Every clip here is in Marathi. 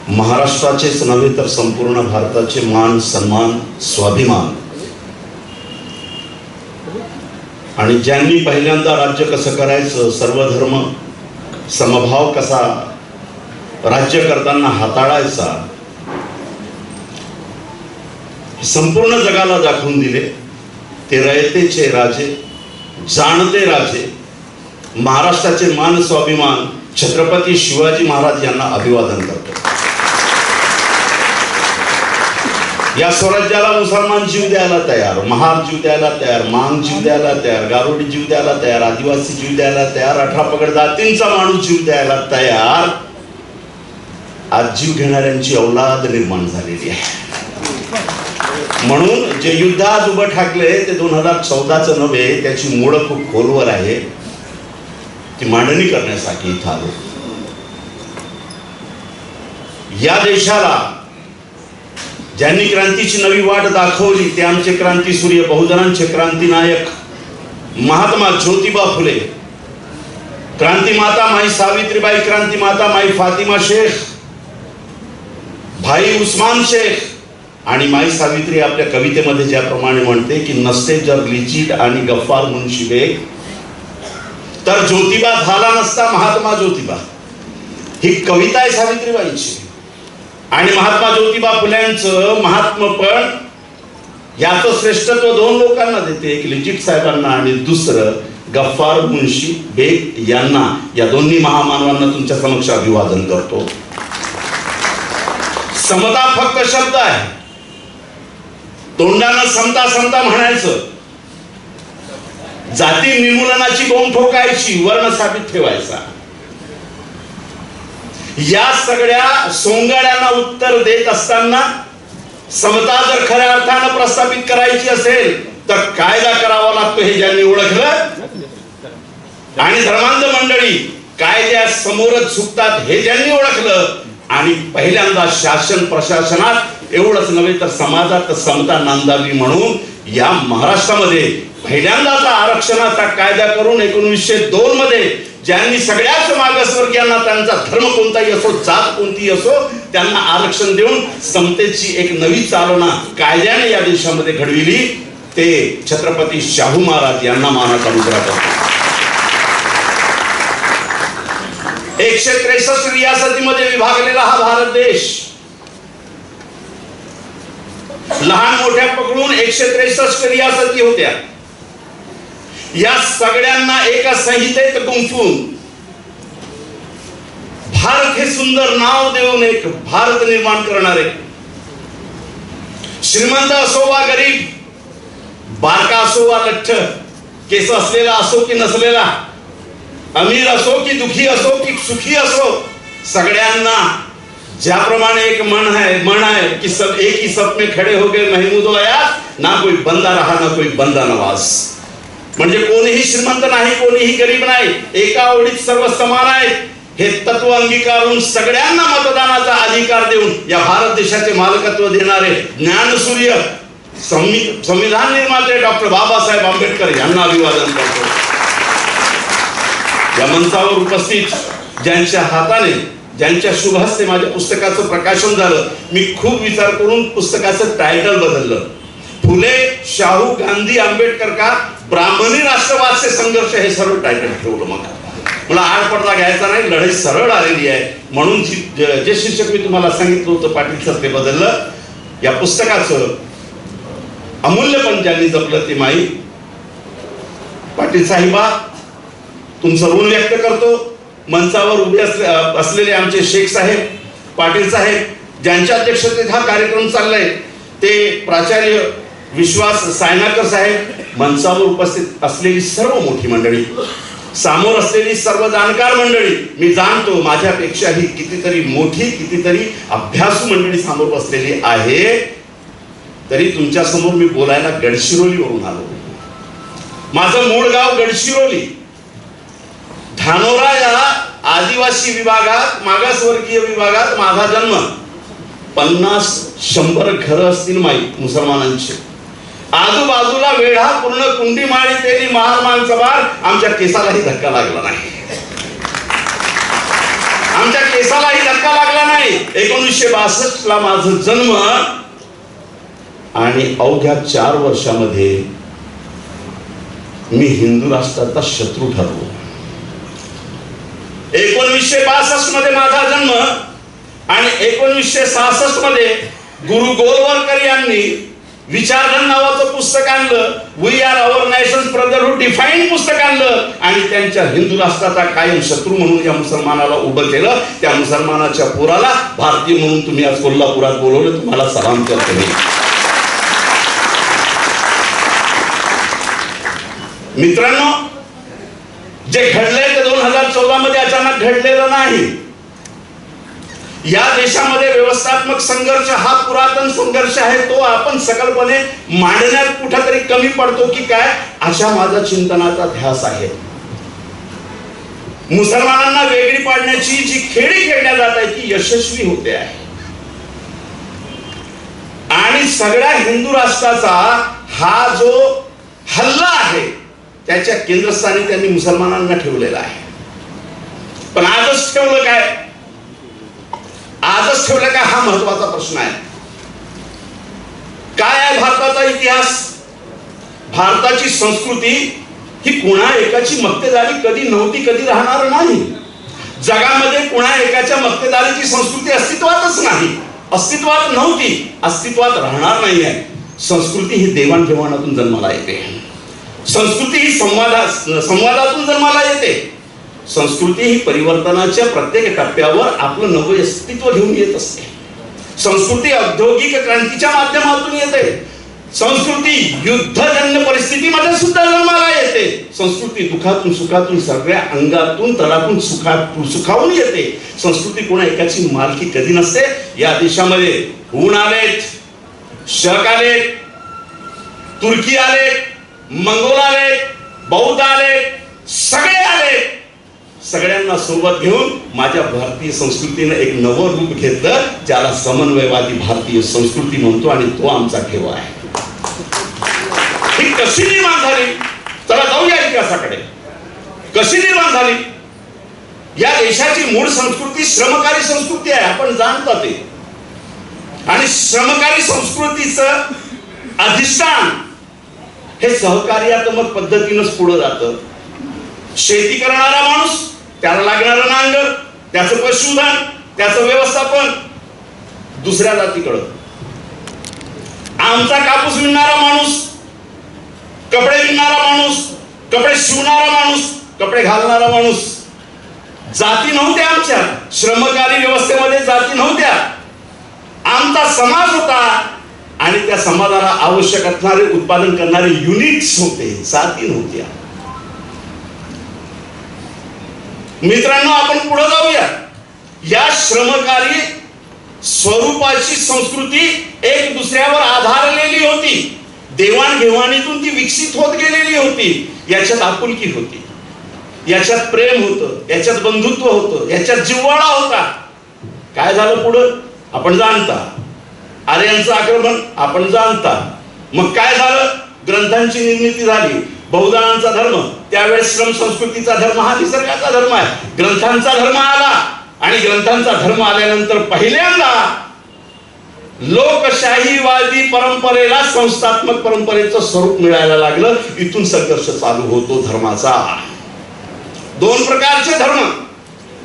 महाराष्ट्राचेच नव्हे तर संपूर्ण भारताचे मान सन्मान स्वाभिमान आणि ज्यांनी पहिल्यांदा राज्य कसं करायचं, सर्वधर्म समभाव कसा राज्य करताना हाताळायचा संपूर्ण जगाला दाखवून दिले ते रयतेचे राजे, जाणते राजे, महाराष्ट्राचे मान स्वाभिमान छत्रपती शिवाजी महाराज यांना अभिवादन करतो। या स्वराज्याला मुसलमान जीव द्यायला तयार, महार जीव द्यायला तयार, मांग जीव द्यायला तयार, गारोडी जीव द्यायला तयार, आदिवासी जीव द्यायला तयार, 18 पगड जातींचा माणूस जीव द्यायला तयार। आज जीव घेणाऱ्यांची औलाद निर्माण झालेली आहे। म्हणून जे युद्ध आज उभं ठाकले ते 2014चं नव्हे, त्याची मूळ खूप खोलवर आहे, ती मांडणी करण्यासाठी इथं आलो। या देशाला ज्यांनी क्रांतीची नवी वाट दाखवली ते आमचे क्रांतीसूर्य, बहुजनांचे क्रांतीनायक महात्मा ज्योतिबा फुले, क्रांतिमाता माई सावित्रीबाई, क्रांतिमाता माई फातिमा शेख, भाई उस्मान शेख। आणि माई सावित्री आपल्या कवितेमध्ये ज्याप्रमाणे म्हणते की नसते जर लिचिट आणि गफ्फार मुन्शी बेग तर ज्योतिबा झाला नसता महात्मा ज्योतिबा। ही कविता आहे सावित्रीबाईची। आणि महात्मा ज्योतिबा फुल्यांचं महात्मपण याचं श्रेष्ठत्व 2 लोकांना देते, एक लिचिट साहेबांना आणि दुसरं गफ्फार मुन्शी बेग यांना। या दोन्ही महामानवांना तुमच्या समक्ष अभिवादन करतो। समता फक्त शब्द आहे, तोंडानं समता समता म्हणायचं, जाती निर्मूलनाची बोंब ठोकायची, वर्ण साबित ठेवायचा। या सगळ्या सोंगाड्यांना उत्तर देत असताना समता जर खऱ्या अर्थानं प्रस्थापित करायची असेल तर कायदा करावा लागतो हे ज्यांनी ओळखलं, आणि धर्मांध मंडळी कायद्यासमोरच झुकतात हे ज्यांनी ओळखलं, आणि पहिल्यांदा शासन प्रशासनात एवढंच नव्हे तर समाजात समता नांदावी म्हणून या महाराष्ट्रामध्ये पहिल्यांदाच आरक्षणाचा कायदा करून 1902 मध्ये ज्यांनी सगळ्याच मागासवर्गीयांना त्यांचा धर्म कोणताही असो, जात कोणतीही असो, त्यांना आरक्षण देऊन समतेची एक नवी चालना कायद्याने या देशामध्ये घडविली, ते छत्रपती शाहू महाराज यांना मानाचा मुजरा करतो। 163 रियासतीमध्ये विभागलेला हा भारत देश, लहान मोठ्या पकडून 163 रियासती होत्या। या सगळ्यांना एका संहितेत गुंफून भारत हे सुंदर नाव देऊन एक भारत निर्माण करणारे, श्रीमंत असो वा गरीब, बारका असो वा लठ्ठ, केस असलेला असो की नसलेला, अमीर असो की दुखी असो की सुखी असो, सगळ्यांना ज्याप्रमाणे एक मन है कि सब एक ही सब में खड़े हो गए महमूद आयात, ना कोई बंदा रहा ना कोई बंदा नवाज। म्हणजे कोणीही श्रीमंत नाही, कोणीही गरीब नाही, एका ओढीत सर्व समान आहेत हे तत्व अंगीकारून सगळ्यांना मतदानाचा अधिकार देऊन या भारत देशाचे मालकत्व देणारे ज्ञानसूर्य संविधान निर्माते डॉक्टर बाबासाहेब आंबेडकर यांना अभिवादन करतो। या मंचावर उपस्थित ज्यांच्या हाताने, ज्यांच्या शुभ हस्ते माझ्या पुस्तकाचं प्रकाशन झालं, मी खूप विचार करून पुस्तकाचं टायटल बदललं, फुले शाहू गांधी आंबेडकर का ब्राह्मणी राष्ट्रवाद से संघर्ष, हे सर्व टायटल ठेवलं। मग मला आडपडदा घ्यायचा नाही, लढाई सरळ आलेली आहे म्हणून जे शीर्षक मी तुम्हाला सांगितलं होतं पाटील सर ते बदललं। या पुस्तकाचं अमूल्यपण ज्यांनी जपलं ते माई पाटील साहेबा, तुमचं ऋण व्यक्त करतो। मंचावर उभे असलेले आमचे शेख साहेब, पाटील साहेब, ज्यांच्या अध्यक्षतेत हा कार्यक्रम चाललाय, ते प्राचार्य विश्वास सायनाकर साहेब, मंचावर उपस्थित असलेली सर्व मोठी मंडळी, समोर असलेली सर्व जाणकार मंडळी, मी जाणतो माझ्यापेक्षाही कितीतरी मोठी, कितीतरी अभ्यासू मंडळी समोर बसलेली आहे, तरी तुमच्या समोर मी बोलायला गडचिरोलीवरून आलो। माझं मूळ गाव गडचिरोली, धानोरा या आदिवासी विभागात, मागासवर्गीय विभागात माझा जन्म। 50-100 घरं असतील माहीत मुसलमानांचे, आजूबाजूला वेढा पूर्ण कुंडी माळी तेली महार मानसभार, आमच्या केसालाही धक्का लागला नाही, आमच्या केसालाही धक्का लागला नाही। 1962 ला माझा जन्म आणि अवघ्या 4 वर्षामध्ये मी हिंदू राष्ट्राचा शत्रू ठरलो. 1962 मध्ये माझा जन्म आणि 1966 मध्ये गुरु गोलवलकर यांनी विचारधन नावाचं पुस्तक आणलं. We are our nations brotherhood define पुस्तक आणलं आणि त्यांच्या हिंदू राष्ट्राचा कायम शत्रू म्हणून या मुसलमानाला उभं केलं. त्या मुसलमानाच्या पोराला भारतीय म्हणून तुम्ही आज कोल्हापुरात बोलवलं, तुम्हाला सलाम करतो मी. मित्रांनो, जे घडलंय ते 2014 मध्ये अचानक घडलेलं नाही. या देशामध्ये व्यवस्थात्मक संघर्ष हा पुरातन संघर्ष आहे. तो आपण सकलपणे मांडण्यात कुठेतरी कमी पडतो की काय, अशा माझा चिंतनाचा ध्यास आहे. मुसलमानांना वेगळी पाडण्याची जी खेळी खेळल्या जात आहे ती यशस्वी होते आहे आणि सगळ्या हिंदू राष्ट्राचा हा जो हल्ला आहे त्याच्या केंद्रस्थानी त्यांनी मुसलमानांना ठेवलेला आहे. पण आजच ठेवलं काय, आजच ठेवलं काय हा महत्वाचा प्रश्न आहे. काय आहे भारताचा इतिहास, भारताची संस्कृती ही कुणा एकाची मक्तेदारी कधी नव्हती, कधी राहणार नाही. जगामध्ये कुणा एकाच्या मक्तेदारीची संस्कृती अस्तित्वातच नाही, अस्तित्वात नव्हती, अस्तित्वात राहणार नाही आहे. संस्कृती ही देवाणघेवाणातून जन्माला येते. संस्कृती ही संवादातून जन्माला येते. संस्कृती ही परिवर्तनाच्या प्रत्येक टप्प्यावर आपलं नवं अस्तित्व घेऊन येत असते. संस्कृती औद्योगिक क्रांतीच्या माध्यमातून येते. संस्कृती युद्धजन्य परिस्थितीमध्ये सुद्धा जन्माला येते. संस्कृती दुःखातून सुखातून सगळ्या अंगातून तळातून सुखावून येते. संस्कृती कोणा एकाची मालकी कधी नसते. या देशामध्ये ऊन आलेत, शक आलेत, तुर्की आलेत, मंगोल आले, बौद्ध आले, सगळे आले. सगळ्यांना सोबत घेऊन माझ्या भारतीय संस्कृतीने एक नवं रूप घेतलं, ज्याला समन्वयवादी भारतीय संस्कृती म्हणतो आणि तो आमचा ठेवा आहे. ही कशी निर्माण झाली, चला जाऊया इतिहासाकडे. कशी निर्माण झाली? या देशाची मूळ संस्कृती श्रमकारी संस्कृती आहे, आपण जाणता ते. आणि श्रमकारी संस्कृतीचं अधिष्ठान हे सहकार्यात्मक पद्धतीनंच पुढे जातं. शेती करणारा माणूस, त्याला लागणारं नांगर, त्याचं पशुधन, त्याचं व्यवस्थापन दुसऱ्या जातीकडं. आमचा कापूस विणणारा माणूस, कपडे विणणारा माणूस, कपडे शिवणारा माणूस, कपडे घालणारा माणूस. जाती नव्हत्या आमच्या श्रमकारी व्यवस्थेमध्ये, जाती नव्हत्या. आमचा समाज होता आणि त्या समाजाला आवश्यक असणारे उत्पादन करणारे युनिट्स होते, जाती नव्हत्या. मित्रांनो, आपण पुढे जाऊया. या श्रमकारी स्वरूपाची संस्कृती एक दुसऱ्यावर आधारलेली होती. देवाणघेवाणीतून ती विकसित होत गेलेली होती. याच्यात आपुलकी होती, याच्यात प्रेम होतं, याच्यात बंधुत्व होतं, याच्यात जिव्हाळा होता. काय झालं पुढं आपण जाणता. आर्यांचं आक्रमण आपण जाणता. मग काय झालं, ग्रंथांची निर्मिती झाली. बौद्धांचा धर्म, त्यावेळेस श्रम संस्कृतीचा धर्म हा निसर्गाचा धर्म आहे. ग्रंथांचा धर्म आला आणि ग्रंथांचा धर्म आल्यानंतर पहिल्यांदा लोकशाहीवादी परंपरेला संस्थात्मक परंपरेचं स्वरूप मिळायला लागलं. इथून संघर्ष चालू होतो धर्माचा. 2 प्रकारचे धर्म.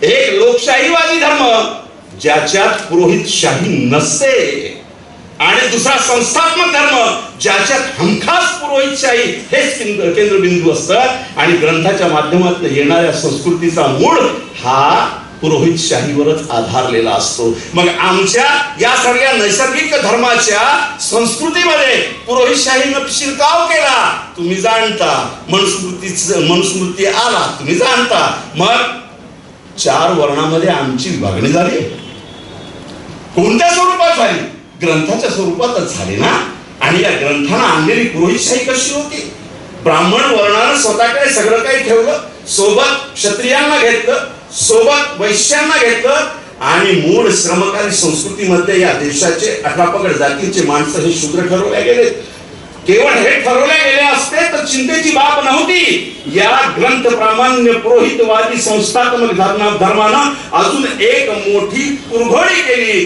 एक लोकशाहीवादी धर्म ज्याच्यात पुरोहितशाही नसते आणि दुसरा संस्थात्मक धर्म ज्याच्यात हमखास पुरोहितशाही हेच केंद्रबिंदू असतं आणि ग्रंथाच्या माध्यमातून येणाऱ्या संस्कृतीचा मूळ हा पुरोहितशाहीवरच आधारलेला असतो. मग आमच्या या सगळ्या नैसर्गिक धर्माच्या संस्कृतीमध्ये पुरोहितशाहीनं शिरकाव केला, तुम्ही जाणता. मनुस्मृती आला, तुम्ही जाणता. मग 4 वर्णामध्ये आमची विभागणी झाली. कोणत्या स्वरूपात झाली? ग्रंथाच्या स्वरूपातच झाली ना. आणि या ग्रंथानं आणलेली पुरोहितशाही कशी होती? ब्राह्मण वर्णानं स्वतःकडे सगळं काही ठेवलं, सोबत क्षत्रियांना घेतलं, सोबत वैश्यांना घेतलं आणि मूळ श्रमकारी संस्कृतीमध्ये या देशाचे 18 पगड जातीचे माणसं हे शूद्र ठरवले गेले. केवळ हे ठरवले गेले असते तर चिंतेची बाब नव्हती. या ग्रंथ प्रामाण्य पुरोहितवादी संस्थात्मक धर्मानं अजून एक मोठी कुरघोडी केली.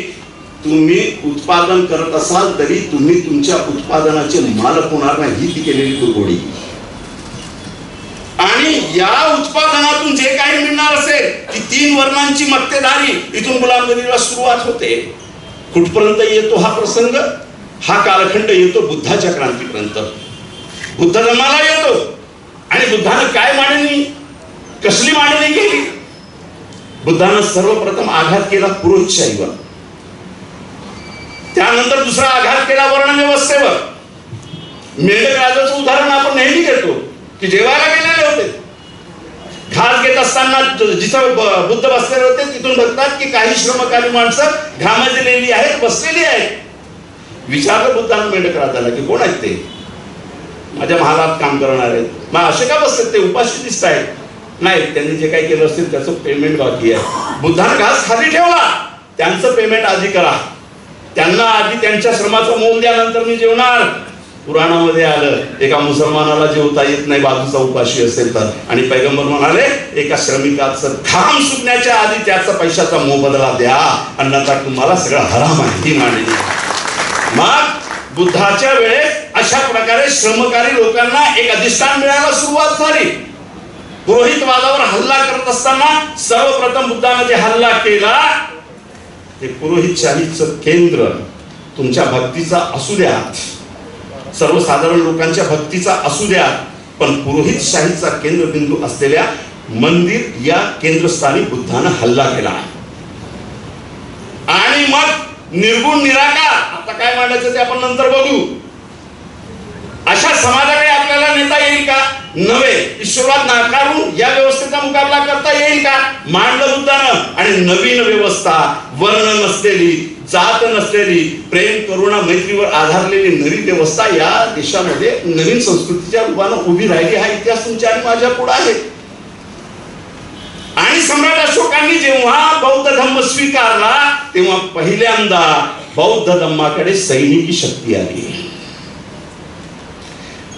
तुम्ही उत्पादन करत असाल तरी तुम्ही तुमच्या उत्पादनाचे मालक होणार नाही, ही केलेली कुरघोडी. आणि या उत्पादनातून जे काही मिळणार असेल ती 3 वर्णांची मक्तेदारी, इथून गुलामगिरीला सुरुवात होते. कुठपर्यंत येतो हा प्रसंग? हा कालखंड येतो बुद्धाच्या क्रांतीपर्यंत. बुद्ध धर्माला येतो आणि बुद्धानं काय मांडणी, कसली मांडणी केली? बुद्धानं सर्वप्रथम आघात केला पुरोहितशाहीवर, त्यानंतर दुसरा आघात केला वर्णव्यवस्थेवर. मेंढक राजाचं उदाहरण आपण नेहमी घेतो की जेवायला गेलेले होते, घास घेत असताना जिथं बुद्ध बसलेले होते तिथून बघतात की काही श्रमकारी माणसं घामाजलेली आहेत, बसलेली आहेत. विचारलं बुद्धानं मेंढक राजाला की कोण आहेत ते? माझ्या महालात काम करणार आहेत. मग असे का बसतात ते? उपाशी दिसत आहेत. नाही, त्यांनी जे काही केलं असेल त्याचं पेमेंट बाकी आहे. बुद्धानं घास खाली ठेवला, त्यांचं पेमेंट आधी करा, त्यांना आधी त्यांच्या श्रमाचं मोल द्या, नंतर मी जेवणार. पुराणामध्ये आलं एका मुसलमानाला जेवता येत नाही बाजूचा उपाशी असेल तर, आणि पैगंबर म्हणाले एका श्रमिकाचं घाम सुकण्याच्या आधी त्याचा पैशाचा मोबदला द्या, अन्यथा तुम्हाला सगळं हराम आहे. ही मांडणी. मग बुद्धाच्या वेळेस अशा प्रकारे श्रमकारी लोकांना एक अधिष्ठान मिळायला सुरुवात झाली. पुरोहितवादावर हल्ला करत असताना सर्वप्रथम बुद्धाने जे हल्ला केला ते पुरोहितशाहीचं केंद्र तुमच्या भक्तीचा असू द्या, सर्वसाधारण लोकांच्या भक्तीचा असू द्या, पण पुरोहितशाहीचा केंद्रबिंदू असलेल्या मंदिर या केंद्रस्थानी बुद्धानं हल्ला केला. आणि मग निर्गुण निराकार, आता काय मांडायचं ते आपण नंतर बघू, अशा समाजाकडे आपल्याला नेता येईल का? नव्हे. ईश्वरवाद नाकारून या व्यवस्थेचा मुकाबला करता येईल का? मांडलं बुद्धानं. आणि नवीन व्यवस्था, वर्ण नसलेली, जात नसलेली, प्रेम करुणा मैत्रीवर आधारलेली नवी व्यवस्था या देशामध्ये नवीन संस्कृतीच्या रूपानं उभी राहिली. हा इतिहास तुमच्या आणि माझ्या पुढे आहे. आणि सम्राट अशोकांनी जेव्हा बौद्ध धर्म स्वीकारला तेव्हा पहिल्यांदा बौद्ध धर्माकडे सैनिकी शक्ती आली.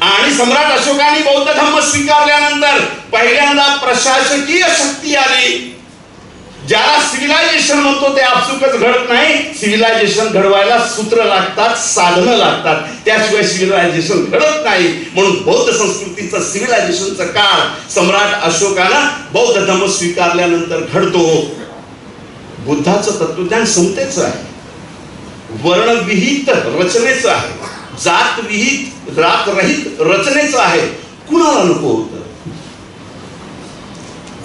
आणि सम्राट अशोकांनी बौद्ध धर्म स्वीकारल्यानंतर पहिल्यांदा प्रशासकीय शक्ती आली. ज्याला सिव्हिलायझेशन म्हणतो ते आपसुकच घडत नाही. सिव्हिलायझेशन घडवायला सूत्र लागतात, साधनं लागतात, त्याशिवाय सिव्हिलायझेशन घडत नाही. म्हणून बौद्ध संस्कृतीचं सिव्हिलायझेशनचं काळ सम्राट अशोकानं बौद्ध धर्म स्वीकारल्यानंतर घडतो. बुद्धाचं तत्वज्ञान समतेचं आहे, वर्णविहित रचनेचं आहे, जातविहित रहित रचनेचं आहे. कुणाला नको होतं?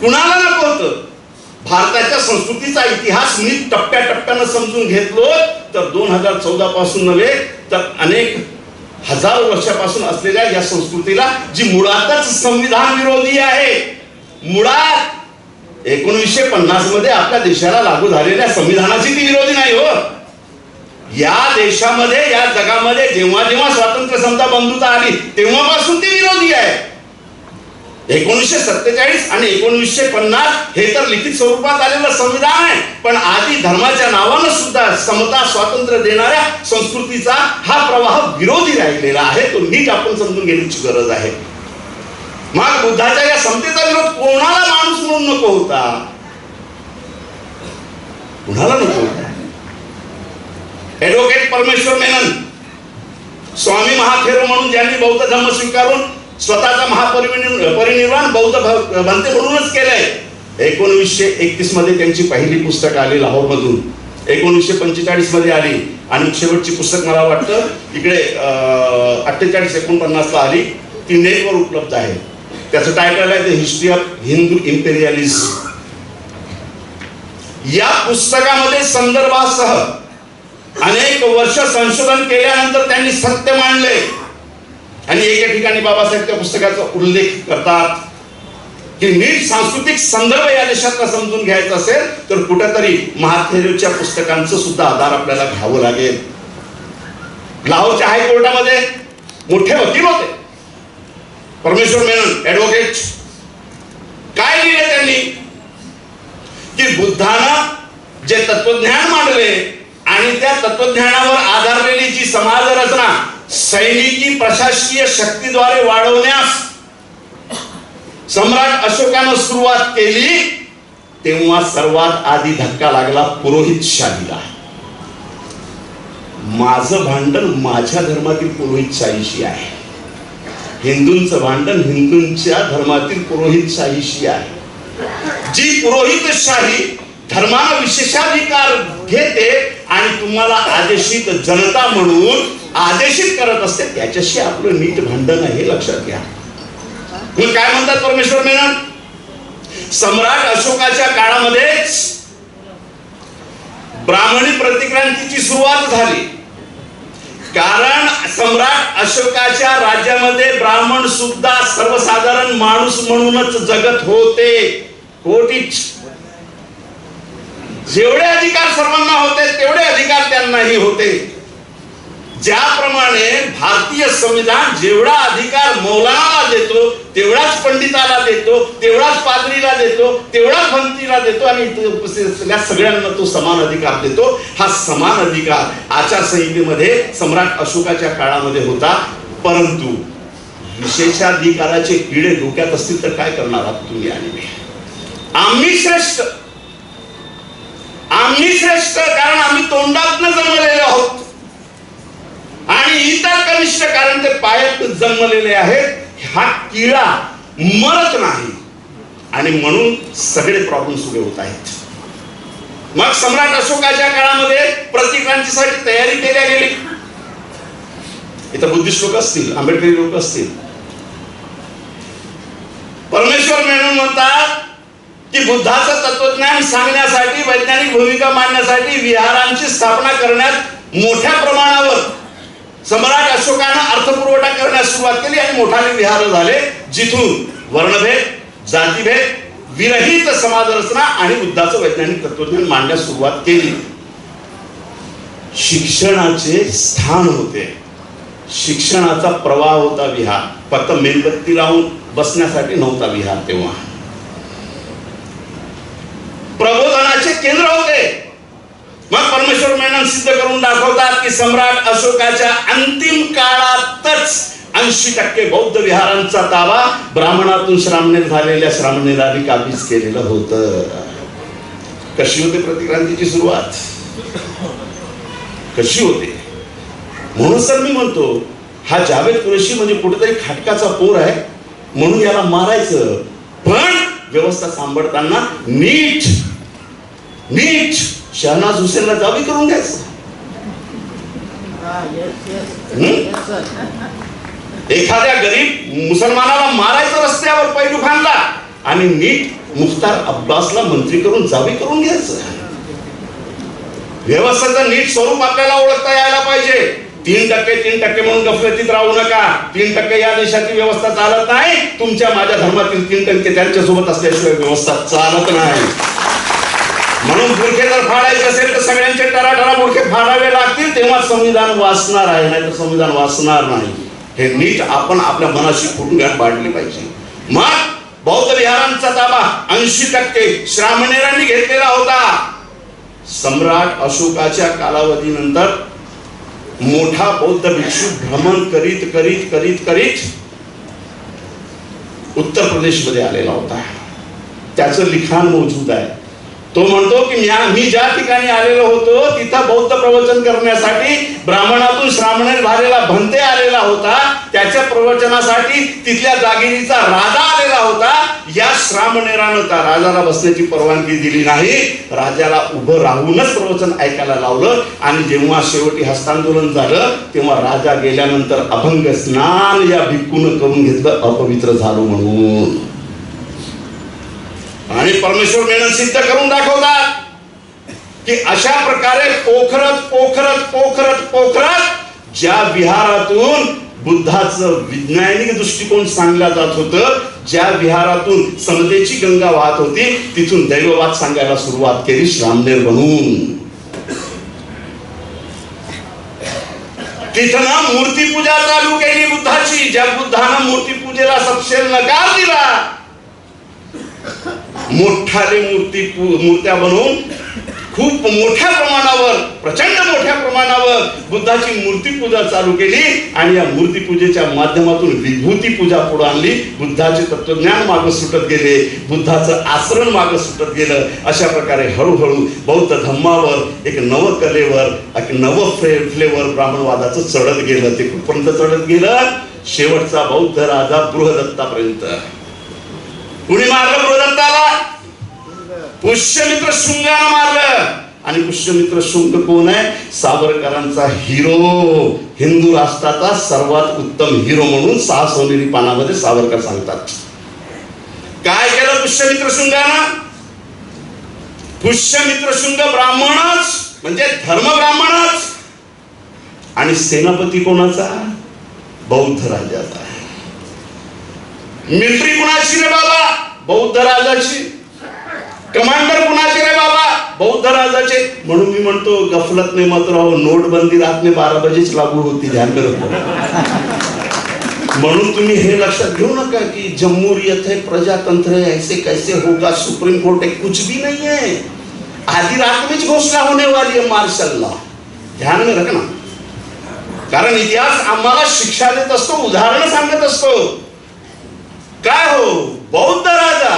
कुणाला नको होतं? भारताच्या संस्कृतीचा इतिहास मी टप्प्याटप्प्यानं समजून घेतलो तर 2014 पासून नव्हे तर अनेक हजारो वर्षापासून असलेल्या या संस्कृतीला, जी मुळातच संविधान विरोधी आहे, मुळात 1950 मध्ये आपल्या देशाला लागू झालेल्या संविधानाची ती विरोधी नाही हो. या देशामध्ये, या जगामध्ये जेव्हा जेव्हा स्वातंत्र्य समता बंधुता आली तेव्हापासून ती विरोधी आहे. 1947 आणि 1950 हे तर लिखित स्वरूपात आलेलं संविधान आहे, पण आधी धर्माच्या नावानं सुद्धा समता स्वातंत्र्य देणाऱ्या संस्कृतीचा हा प्रवाह विरोधी राहिलेला आहे. तो नीट आपण समजून घेण्याची गरज आहे. मग बुद्धाच्या या समतेचा विरोध कोणाला माणूस म्हणून नको होता? कुणाला नको होता? ऍडव्होकेट परमेश्वर मेनन, स्वामी महाथेरो म्हणून ज्यांनी बौद्ध धर्म स्वीकारून स्वतःचा महापरिनिर्वाण बौद्ध भंते म्हणूनच केलंय. 1931 मध्ये त्यांची पहिली पुस्तक आली लाहोर मधून, 1945 मध्ये आली, आणि शेवटची पुस्तक मला वाटतं इकडे 48-49 ला आली. ती नेटवर उपलब्ध आहे. त्याचं टायटल आहे द हिस्ट्री ऑफ हिंदू इम्पेरियलिझम. या पुस्तकामध्ये संदर्भासह अनेक वर्ष संशोधन केल्यानंतर त्यांनी सत्य मांडले. आणि एका ठिकाणी बाबासाहेब त्या पुस्तकाचा उल्लेख करतात की नीट सांस्कृतिक संदर्भ या देशातला समजून घ्यायचा असेल तर कुठेतरी महाथेरोच्या पुस्तकांचं सुद्धा आधार आपल्याला घ्यावं लागेल. लाहोरच्या हायकोर्टामध्ये मोठे वकील होते परमेश्वर मेनन, ऍडव्होकेट. काय लिहिले त्यांनी की बुद्धानं जे तत्वज्ञान मांडले आणि त्या तत्वज्ञानावर आधारलेली जी समाज रचना, सैनिकी प्रशासकीय शक्तीद्वारे वाढवण्यास सम्राट अशोकानं सुरुवात केली, तेव्हा सर्वात आधी धक्का लागला पुरोहितशाहीला. माझं भांडण माझ्या धर्मातील पुरोहितशाहीशी आहे, हिंदूंचं भांडण हिंदूंच्या धर्मातील पुरोहितशाहीशी आहे. जी पुरोहितशाही धर्माला विशेषाधिकार घेते आणि तुम्हाला आदेशित जनता म्हणून आदेशित करत असते, त्याच्याशी आपलं नीट भांडण आहे, हे लक्षात घ्या. काय म्हणतात परमेश्वर मेनन? सम्राट अशोकाच्या काळामध्येच ब्राह्मणी प्रतिक्रांतीची सुरुवात झाली. कारण सम्राट अशोकाच्या राज्यामध्ये ब्राह्मण सुद्धा सर्वसाधारण माणूस म्हणूनच जगत होते. कोटीच जेवढे अधिकार सर्वांना होते तेवढे अधिकार त्यांनाही होते. ज्याप्रमाणे भारतीय संविधान जेवढा अधिकार मौलानाला देतो, तेवढाच पंडिताला देतो, तेवढाच पादरीला देतो, तेवढाच भंतीला देतो आणि सगळ्यांना तो समान अधिकार देतो. हा समान अधिकार आचारसंहितेमध्ये सम्राट अशोकाच्या काळामध्ये होता. परंतु विशेषाधिकाराचे किडे डोक्यात असतील तर काय करणार आहात तुम्ही आणि मी? आम्ही श्रेष्ठ, कारण आम्ही तोंडातनं जन्मलेले आहोत आणि इतर कनिष्ठ कारण ते पायात जन्मलेले आहेत. हा किडा मरत नाही आणि म्हणून सगळे प्रॉब्लेम सुरू होत आहेत. मग सम्राट अशोकाच्या काळामध्ये प्रतिक्रांतीसाठी तयारी केल्या गेली. इथं बुद्धिस्ट लोक असतील, आंबेडकरी लोक असतील. परमेश्वर मेनन म्हणतात की बुद्धाचं तत्वज्ञान सांगण्यासाठी, वैज्ञानिक भूमिका मांडण्यासाठी विहारांची स्थापना करण्यात मोठ्या प्रमाणावर सम्राट अशोकानं अर्थपुरवठा करण्यास सुरुवात केली आणि मोठाले विहार झाले, जिथून वर्णभेद, जातीभेद विरहित समाज रचना आणि बुद्धाचं वैज्ञानिक तत्वज्ञान मांडण्यास सुरुवात केली. शिक्षणाचे स्थान होते, शिक्षणाचा प्रवाह होता विहार. फक्त मेणबत्ती लावून बसण्यासाठी नव्हता विहार. तेव्हा प्रबोधनाचे केंद्र होते. मग परमेश्वर मेनन सिद्ध करून दाखवतात की सम्राट अशोकाच्या अंतिम काळातच 80% बौद्ध विहारांचा ताबा ब्राह्मणातून श्रामणेर झालेल्या श्रामणेरांनी काबीज केलेलं होतं. कशी होते प्रतिक्रांतीची सुरुवात? कशी होते? म्हणून तर मी म्हणतो हा जावेद कुरेशी म्हणजे कुठेतरी खाटकाचा पोर आहे म्हणून याला मारायचं, पण व्यवस्था सांभाळताना नीट शहनाज हुसेनला जावी करून घ्यायचं. एखाद्या गरीब मुसलमानाला मारायचं रस्त्यावर पैलूखानला आणि नीट मुख्तार अब्बासला मंत्री करून जावी करून घ्यायचं. व्यवस्थेचं नीट स्वरूप आपल्याला ओळखता यायला पाहिजे. 3% म्हणून गफलतीत राहू नका. 3% या देशाची व्यवस्था चालत नाही. तुमच्या माझ्या धर्मातील 3% त्यांच्यासोबत असल्याशिवाय व्यवस्था चालत नाही. म्हणून बुरखे जर फाडायचे असेल तर सगळ्यांचे टराटरा बुरखे फाडावे लागतील, तेव्हा संविधान वाचणार आहे, नाही तर संविधान वाचणार नाही. हे नीट आपण आपल्या मनाशी फुटून पाडले पाहिजे. मग बौद्ध विहारांचा ताबा 80% श्रामणेरांनी घेतलेला होता. सम्राट अशोकाच्या कालावधीनंतर मोठा बौद्ध भिक्षू भ्रमण करीत करीत करीत करीत उत्तर प्रदेशमध्ये आलेला होता. त्याचं लिखाण मौजूद आहे. तो म्हणतो की मी ज्या ठिकाणी आलेलो होतो तिथं बौद्ध प्रवचन करण्यासाठी ब्राह्मणातून श्रामणेर झालेला भंते आलेला होता. त्याच्या प्रवचनासाठी तिथल्या जागिरीचा राजा आलेला होता. या श्रामणेरानं त्या राजाला बसण्याची परवानगी दिली नाही. राजाला उभं राहूनच प्रवचन ऐकायला लावलं आणि जेव्हा शेवटी हस्तांदोलन झालं तेव्हा राजा गेल्यानंतर अभंग स्नान या भिक्खून करून घेतलं, अपवित्र झालो म्हणून. आणि परमेश्वर मेनन सिद्ध करून दाखवतात की अशा प्रकारे पोखरत पोखरत पोखरत पोखरत ज्या विहारातून बुद्धाचं वैज्ञानिक दृष्टिकोन सांगला जात होतं, ज्या विहारातून समतेची गंगा वाहत होती, तिथून दैववाद सांगायला सुरुवात केली श्रामणेर बनून. तिथं मूर्तीपूजा चालू केली बुद्धाची. ज्या बुद्धानं मूर्तीपूजेला सपशेल नकार दिला, मोठाले मूर्त्या बनवून खूप मोठ्या प्रमाणावर, प्रचंड मोठ्या प्रमाणावर बुद्धाची मूर्ती पूजा चालू केली आणि या मूर्ती पूजेच्या माध्यमातून विभूती पूजा पुढे आणली. बुद्धाचे तत्वज्ञान मागे सुटत गेले, बुद्धाचं आचरण मागे सुटत गेलं. अशा प्रकारे हळूहळू बौद्ध धम्मावर एक नवकलेवर एक नव फ्लेवर ब्राह्मणवादाचं चढत गेलं. ते कुठपर्यंत चढत गेलं? शेवटचा बौद्ध राजा बृहदत्तापर्यंत. कुणी मारलं बृहदत्ताला? पुष्यमित्र शुंगानं मारलं. आणि पुष्यमित्र शुंग कोण आहे? सावरकरांचा हिरो, हिंदू राष्ट्राचा सर्वात उत्तम हिरो म्हणून 6 सोनेरी पानामध्ये सावरकर सांगतात. काय केलं पुष्यमित्र शुंगानं? पुष्यमित्र शुंग ब्राह्मणच, म्हणजे धर्म ब्राह्मणच. आणि सेनापती कोणाचा? बौद्ध राजाचा. मिलिटरी कुणाची रे बाबा? बौद्ध राजाची. कमांडर कुणाचे रे बाबा? बौद्ध राजाचे. म्हणून मी म्हणतो गफलत में मत रहो, नोटबंदी रात में 12 बजेच लागू होती, ध्यान में रखो. म्हणून तुम्ही हे लक्षात घेऊ नका की जमहूरियत है, प्रजातंत्र है, ऐसे कैसे होगा, सुप्रीम कोर्ट है, कुछ भी नहीं है. आधी रात में घोषणा होने वाली है मार्शल लॉ, ध्यान में रखना. कारण इतिहास आम्हाला शिक्षा देत असतो, उदाहरण सांगत असतो. काय हो, बौद्ध राजा,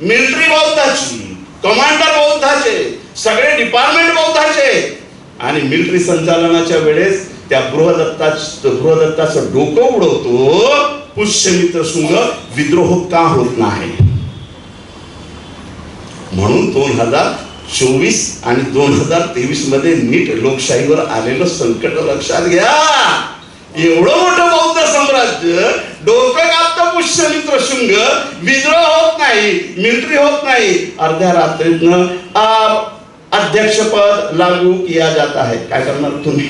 मिलिटरी बौद्धाची, कमांडर बौद्धाचे, सगळे डिपार्टमेंट बौद्धाचे. आणि मिलिटरी संचालनाच्या वेळेस त्या बृहदत्ताचं डोकं उडवतो पुष्यमित्र शुंग. विद्रोह का होत नाही? म्हणून 2024 आणि 2023 मध्ये नीट लोकशाहीवर आलेलं संकट लक्षात घ्या. एवढं मोठं बौद्ध साम्राज्य डोकं कापतं पुष्यमित्र शुंग. विद्रोह होत नाही, मिलिटरी होत नाही. अर्ध्या रात्रीतनं अध्यक्षपद लागू किया जाता है. काय करणार तुम्ही?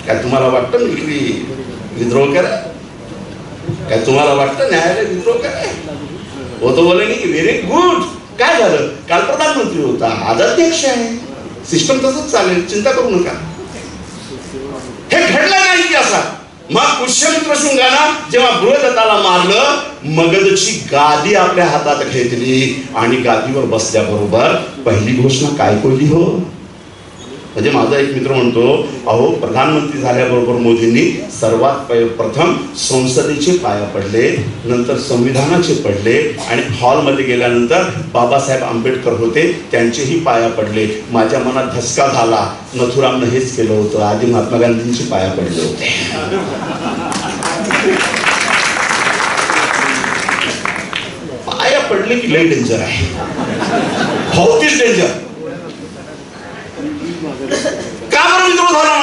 काय तुम्हाला वाटतं मिलिटरी विद्रोह करे? काय तुम्हाला वाटतं न्यायालय विद्रोह करे? वो तो बोलेंगे की व्हेरी गुड. काय झालं? काल प्रधानमंत्री होता, आज अध्यक्ष आहे. सिस्टम तसंच चालेल, चिंता करू नका. हे घडलं नाही इतिहासात. मग पुष्यमित्र शुंगानं जेव्हा बृहदत्ताला मारलं, मगधची गादी आपल्या हातात घेतली आणि गादीवर बसल्याबरोबर पहिली घोषणा काय केली हो? म्हणजे माझा एक मित्र म्हणतो, अहो प्रधानमंत्री झाल्याबरोबर मोदींनी सर्वात प्रथम संसदेचे पाया पडले, नंतर संविधानाचे पडले आणि हॉलमध्ये गेल्यानंतर बाबासाहेब आंबेडकर होते, त्यांचेही पाया पडले. माझ्या मनात धसका झाला. नथुरामनं हेच केलं होतं, आधी महात्मा गांधींचे पाया पडले होते. पाया पडले की लई डेंजर आहे, हौतीच डेंजर. का बरं विद्रोह झाला?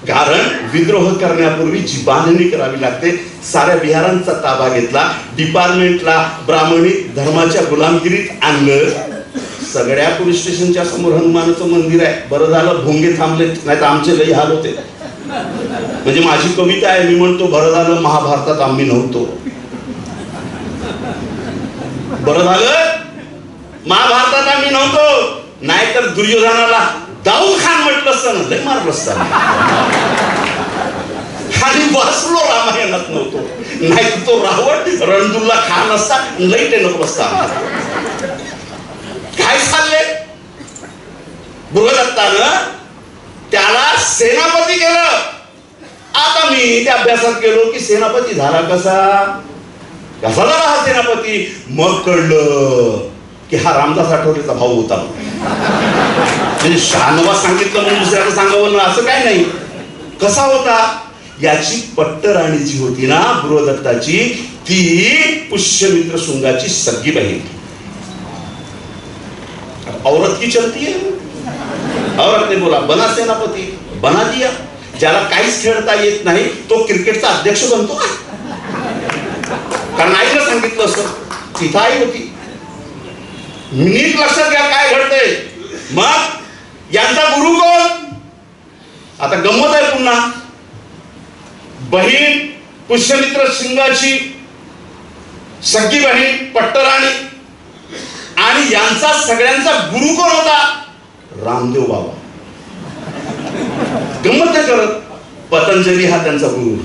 कारण विद्रोह करण्यापूर्वी जी बांधणी करावी लागते. साऱ्या विहारांचा ताबा घेतला, डिपार्टमेंटला ब्राह्मणी धर्माच्या गुलामगिरीत आणलं. सगळ्या पोलीस स्टेशनच्या समोर हनुमानाचं मंदिर आहे. बरं झालं भोंगे थांबले, नाही तर आमचे लई हाल होते. म्हणजे माझी कविता आहे, मी म्हणतो बरं झालं महाभारतात आम्ही नव्हतो. बरं झालं महाभारतात आम्ही नव्हतो, नाहीतर दुर्योधनाला दाऊद खान म्हटलं असतं ना, लय मारलं असतं. आणि वाचलो रामायणात नव्हतो, नाही तो रावण रणदुल्ला खान असता, लई ते नको असता. काय चाललंय? बृहदत्तानं त्याला सेनापती केलं. आता मी त्या अभ्यासात केलो की सेनापती झाला कसा झाला हा सेनापती. मग कळलं की हा रामदास आठवलेचा भाऊ होता. म्हणजे शहानवाज सांगितलं म्हणून दुसऱ्याला सांगावं असं काय नाही. कसा होता? याची पट्टराणी जी होती ना बृहदत्ताची, ती पुष्यमित्र शुंगाची सगळी बहीण. औरत की चलती है, औरत ने बोला बना सेनापती, बना दिया. ज्याला काहीच खेळता येत नाही तो क्रिकेटचा अध्यक्ष बनतो का? कारण आईला सांगितलं असतं, तिथं आई होती. नीट लक्षात घ्या काय घडतंय. मग यांचा गुरु कोण? आता गंमत आहे पुन्हा. बहीण पुष्यमित्र शुंगाची सगळी बहीण पट्टराणी, आणि यांचा सगळ्यांचा गुरु कोण होता? रामदेव बाबा. गंमत नाही करत. पतंजली हा त्यांचा गुरु.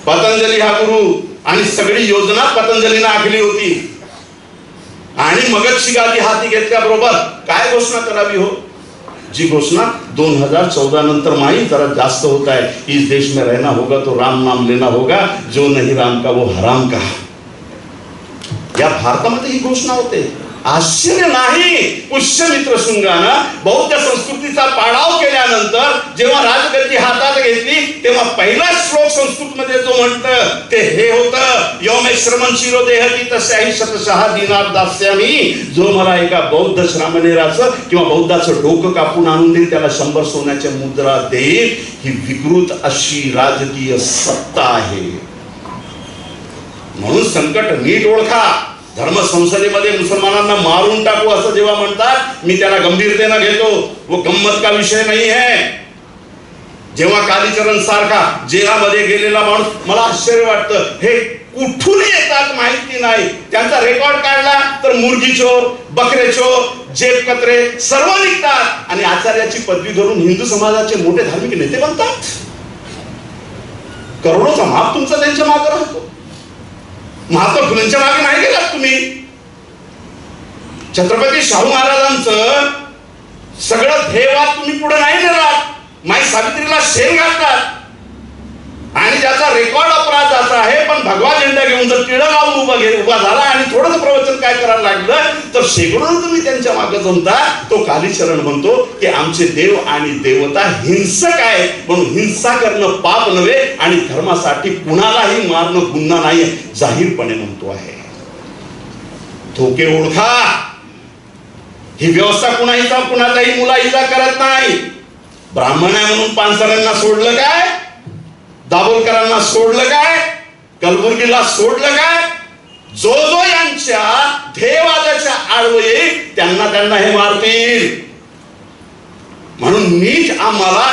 पतंजली हा गुरु आणि सगळी योजना पतंजलीनं आखली होती. आणि मगधची गादी हाती घेतल्याबरोबर काय घोषणा करावी हो? जी घोषणा 2014 नंतर माही जरा जास्त होता है, इस देश में रहना होगा तो राम नाम लेना होगा, जो नहीं राम का वो हराम का. या भारतामध्ये ही घोषणा होते. आश्चर्य नाही, पुष्यमित्र शुंगानं बौद्ध संस्कृतीचा पाडाव केल्यानंतर जेव्हा राजगद्दी हातात घेतली तेव्हा पहिला श्लोक संस्कृत मध्ये जो म्हणतं ते हे होतं, योमे श्रमण शिरो देहती तस्याही शतशः दिनार दास्यामी. जो मला एका बौद्ध श्रामणेराचं किंवा बौद्धाचं डोकं कापून आणून देईल त्याला 100 सोन्याच्या मुद्रा देईल. ही विकृत अशी राजकीय सत्ता आहे. म्हणून संकट नीट ओळखा. धर्म संसदेमध्ये मुसलमानांना मारून टाकू असं जेव्हा म्हणतात मी त्याला गंभीरतेनं घेतो. वो गंमत का विषय नाही है. जेव्हा कालीचरण सारखा जेलामध्ये गेलेला माणूस, मला आश्चर्य वाटतं हे कुठून येतात माहिती नाही. त्यांचा रेकॉर्ड काढला तर मुर्गी चोर, बकरे चोर, जेब कत्रे सर्व निघतात आणि आचार्याची पदवी धरून हिंदू समाजाचे मोठे धार्मिक नेते बनतात. करोडोचा माप तुमचा त्यांच्या मागे राहतो. महात्मा फुलेंच्या मागे नाही गेलात तुम्ही. छत्रपती शाहू महाराजांचं सगळं ध्येयवाद तुम्ही पुढे नाही नेलात. माई सावित्रीला शेण घालतात आणि ज्याचा रेकॉर्ड अपराधाचा आहे पण भगवा झेंडा घेऊन जर टिळक लावून उभा झाला आणि थोडंसं प्रवचन काय करायला लागलं तर शेकडो तुम्ही त्यांच्या मागे जमता. तो कालीचरण म्हणतो की आमचे देव आणि देवता हिंसक आहे म्हणून हिंसा करणं पाप नव्हे आणि धर्मासाठी कुणालाही मारणं गुन्हा नाही जाहीरपणे म्हणतो आहे. धोके ओळखा. ही व्यवस्था कुणाचाही मुलाहिजा करत नाही. ब्राह्मण आहे म्हणून पानसऱ्यांना सोडलं काय, दाभोलकरांना सोडलं काय, कलबुर्गीला सोडलं काय. जो जो यांच्या ध्येयवादाच्या आडवे येईल त्यांना हे मारतील. म्हणून नीट आम्हाला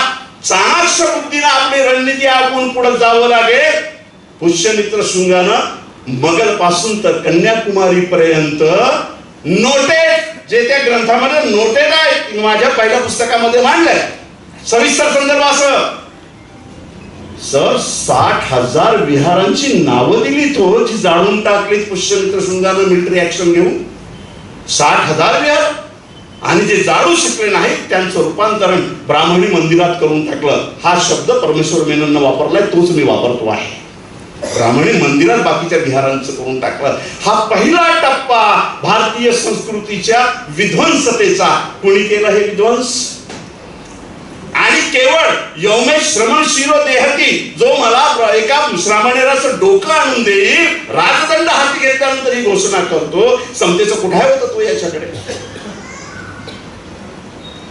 चाणाक्ष बुद्धीनं आपली रणनीती आखून पुढे जावं लागेल. पुष्यमित्र शुंगानं मगल पासून तर कन्याकुमारी पर्यंत नोटेड, जे त्या ग्रंथामध्ये नोटेड आहे, माझ्या पहिल्या पुस्तकामध्ये मांडलंय सविस्तर संदर्भ असं. सर 60,000 विहारांची नावं दिली तो जी जाळून टाकली पुष्यमित्र शुंगानं मिलिटरी ऍक्शन घेऊन. 60,000 विहार आणि जे जाळू शकले नाहीत त्यांचं रूपांतरण ब्राह्मणी मंदिरात करून टाकलं. हा शब्द परमेश्वर मेनननं वापरलाय, तोच मी वापरतो आहे. ब्राह्मणी मंदिरात बाकीच्या विहारांचं करून टाकलं. हा पहिला टप्पा भारतीय संस्कृतीच्या विध्वंसतेचा. कोणी केलं हे विध्वंस? आणि केवळ यौमे श्रमण शिरो देहती, जो मला एका श्रामणेराचं डोकं आणून देईल, राजदंड हाती घेतल्यानंतर ही घोषणा करतो. समतेचं कुठे होतं तो याच्याकडे.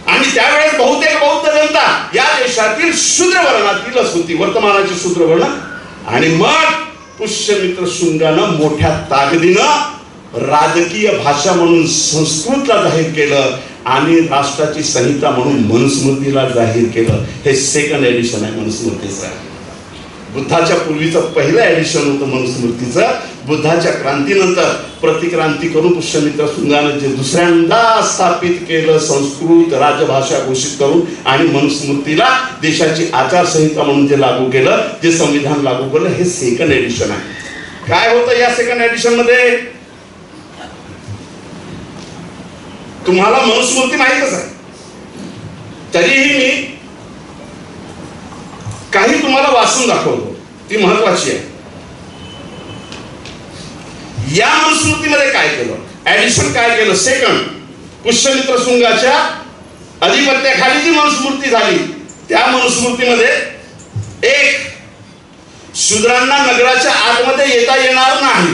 आणि त्यावेळेस बहुतेक बौद्ध जनता या देशातील शूद्र वर्णातीलच होती, वर्तमानाची शूद्र वर्ण. आणि मग पुष्यमित्र शुंगानं मोठ्या ताकदीनं राजकीय भाषा म्हणून संस्कृतला जाहीर केलं आणि राष्ट्राची संहिता म्हणून मनुस्मृतीला जाहीर केलं. हे सेकंड एडिशन आहे मनुस्मृतीचं. बुद्धाच्या पूर्वीचं पहिलं एडिशन होतं मनुस्मृतीचं. बुद्धाच्या क्रांतीनंतर प्रतिक्रांती करून पुष्यमित्र शुंगानं जे दुसऱ्यांदा स्थापित केलं संस्कृत राजभाषा घोषित करून आणि मनुस्मृतीला देशाची आचारसंहिता म्हणून जे लागू केलं, जे संविधान लागू केलं, हे सेकंड एडिशन आहे. काय होतं या सेकंड एडिशन मध्ये? तुम्हाला मनुस्मृती माहीतच आहे, तरीही मी काही तुम्हाला वाचून दाखवतो, ती महत्वाची आहे. या मनुस्मृतीमध्ये काय केलं, ऍडिशन काय केलं? सेकंड, पुष्यमित्र शुंगाच्या अधिपत्याखाली जी मनुस्मृती झाली त्या मनुस्मृतीमध्ये एक, शूद्रांना नगराच्या आतमध्ये येता येणार नाही,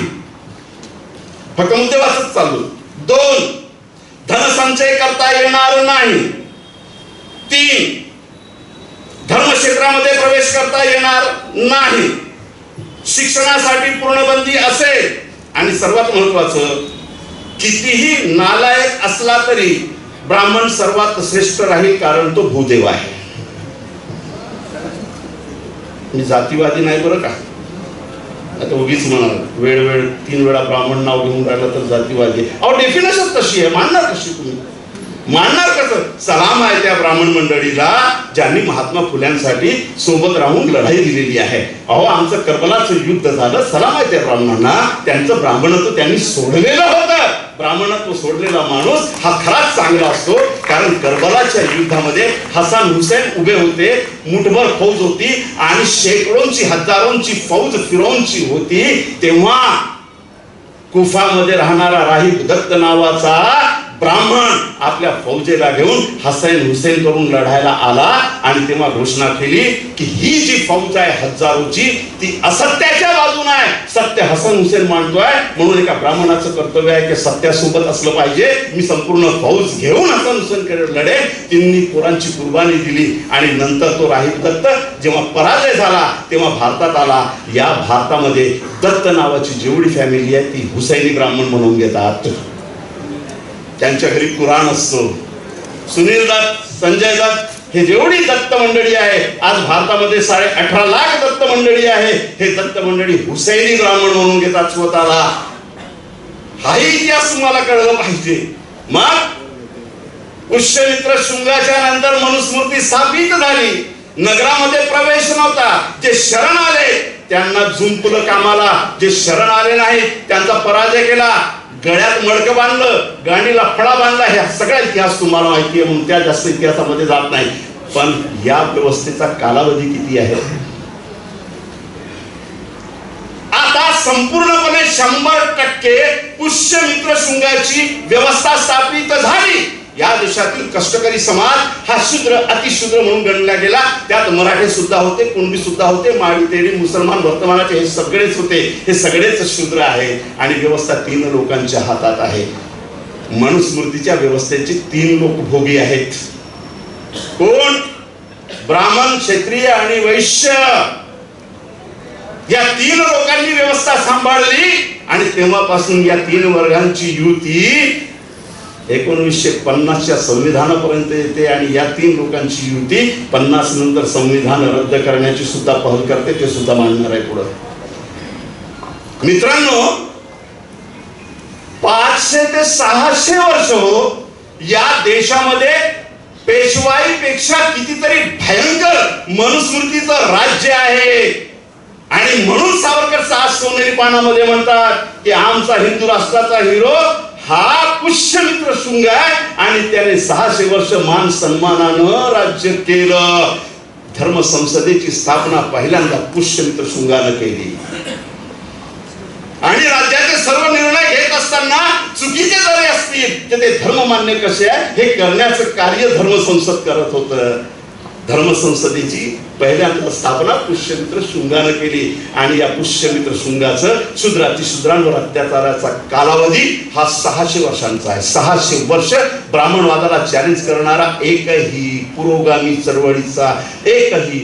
फक्त मुद्दे वाचत चाललो. 2, धनसंचय करता येणार नाही. 3, धर्मक्षेत्रामध्ये प्रवेश करता येणार नाही. शिक्षणासाठी पूर्णबंदी असेल. आणि सर्वात महत्वाचं, कितीही नालायक असला तरी ब्राह्मण सर्वात श्रेष्ठ राहील, कारण तो भूदेव आहे. मी जातीवादी नाही बरं का. आता उगीच म्हणाल वेळ 3 वेळा ब्राह्मण नाव घेऊन राहिलं तर जातीवादी. अहो डेफिनेशन तशी आहे, मानणार कशी तुम्ही? मानणार कसं? सलाम आहे त्या ब्राह्मण मंडळीला ज्यांनी महात्मा फुल्यांसाठी सोबत राहून लढाई दिलेली आहे. अहो आमचं कर्बलाचं युद्ध झालं, सलाम आहे त्या ब्राह्मणांना, त्यांचं ब्राह्मणत्व त्यांनी सोडलेलं होतं. ब्राह्मणत्व सोडलेला माणूस हा खराच चांगला असतो. कारण करबलाच्या युद्धामध्ये हसन हुसेन उभे होते, मुठभर फौज होती आणि शेकडोंची हजारोंची फौज फिरौनची होती. तेव्हा कुफामध्ये राहणारा राहिब दत्त नावाचा ब्राह्मण आपल्या फौजेला घेऊन हसन हुसेन करून लढायला आला आणि तेव्हा घोषणा केली की ही जी फौज आहे हजारोची ती असत्याच्या बाजूने आहे. सत्य हसन हुसेन मानतोय म्हणून एका ब्राह्मणाचं कर्तव्य आहे की सत्यासोबत असलं पाहिजे. मी संपूर्ण फौज घेऊन हसन हुसेनकडे लढेन. त्यांनी पोरांची कुर्बानी दिली आणि नंतर तो राहिब दत्त जेव्हा पराजय झाला तेव्हा भारतात आला. या भारतामध्ये दत्त नावाची जेवढी फॅमिली आहे ती हुसैनी ब्राह्मण म्हणून घेतात. त्यांच्या घरी कुराण असतो. सुनील दत्त, संजय दत्त हे जेवढी दत्त मंडळी आहे, आज भारतामध्ये 18.5 लाख दत्त मंडळी आहे. हे दत्त मंडळी हुसैनी ब्राह्मण म्हणून घेतात स्वतःला. हाही इतिहास तुम्हाला कळलं पाहिजे. मग पुष्यमित्र शृंगाच्या नंतर मनुस्मृती स्थापित झाली. नगरामध्ये प्रवेश नव्हता. जे शरण आले त्यांना जुंपलं कामाला, जे शरण आले नाही त्यांचा पराजय केला. गळ्यात मडकं बांधलं, गांडीला फळा बांधला. हे सगळा इतिहास तुम्हाला माहिती आहे म्हणून त्या जास्त इतिहासामध्ये जात नाही. पण या व्यवस्थेचा कालावधी किती आहे? आता संपूर्णपणे 100% पुष्यमित्र शृंगाची व्यवस्था स्थापित झाली. या देशातील कष्टकरी समाज हा शूद्र अतिशूद्र म्हणून गणला गेला. त्यात मराठे सुद्धा होते, कुणबी सुद्धा होते, माडी तेडी मुसलमान वर्तमानाचे हे सगळेच होते. हे सगळेच शूद्र आहे आणि व्यवस्था 3 लोकांच्या हातात आहे. मनुस्मृतीच्या व्यवस्थेचे 3 लोक भोगी आहेत. कोण? ब्राह्मण, क्षत्रिय आणि वैश्य. या 3 लोकांनी व्यवस्था सांभाळली आणि तेव्हापासून या 3 वर्गांची युती 1950च्या संविधानापर्यंत येते आणि या 3 लोकांची युती 50 नंतर संविधान रद्द करण्याची सुद्धा पहल करते. ते सुद्धा मानणार आहे पुढे. मित्रांनो, 500 ते 600 वर्ष या देशामध्ये पेशवाईपेक्षा कितीतरी भयंकर मनुस्मृतीचं राज्य आहे. आणि म्हणून सावरकर 6 सोनेरी पानामध्ये म्हणतात की आमचा हिंदू राष्ट्राचा हिरो हा पुष्यमित्र शृंग आहे आणि त्याने 600 वर्ष मान सन्मानानं राज्य केलं. धर्म संसदेची स्थापना पहिल्यांदा पुष्यमित्र शृंगानं केली आणि राज्याचे सर्व निर्णय घेत असताना चुकीचे जरी असतील तर ते धर्म मान्य कसे आहे हे करण्याचं कार्य धर्मसंसद करत होतं. धर्मसंसदेची पहिल्यांदा स्थापना पुष्यमित्र शृंगानं केली आणि या पुष्यमित्र शृंगाचं शूद्रातिशूद्रांवर अत्याचाराचा कालावधी हा 600 वर्षांचा आहे. 600 वर्ष ब्राह्मणवादाला चॅलेंज करणारा एकही पुरोगामी चळवळीचा एकही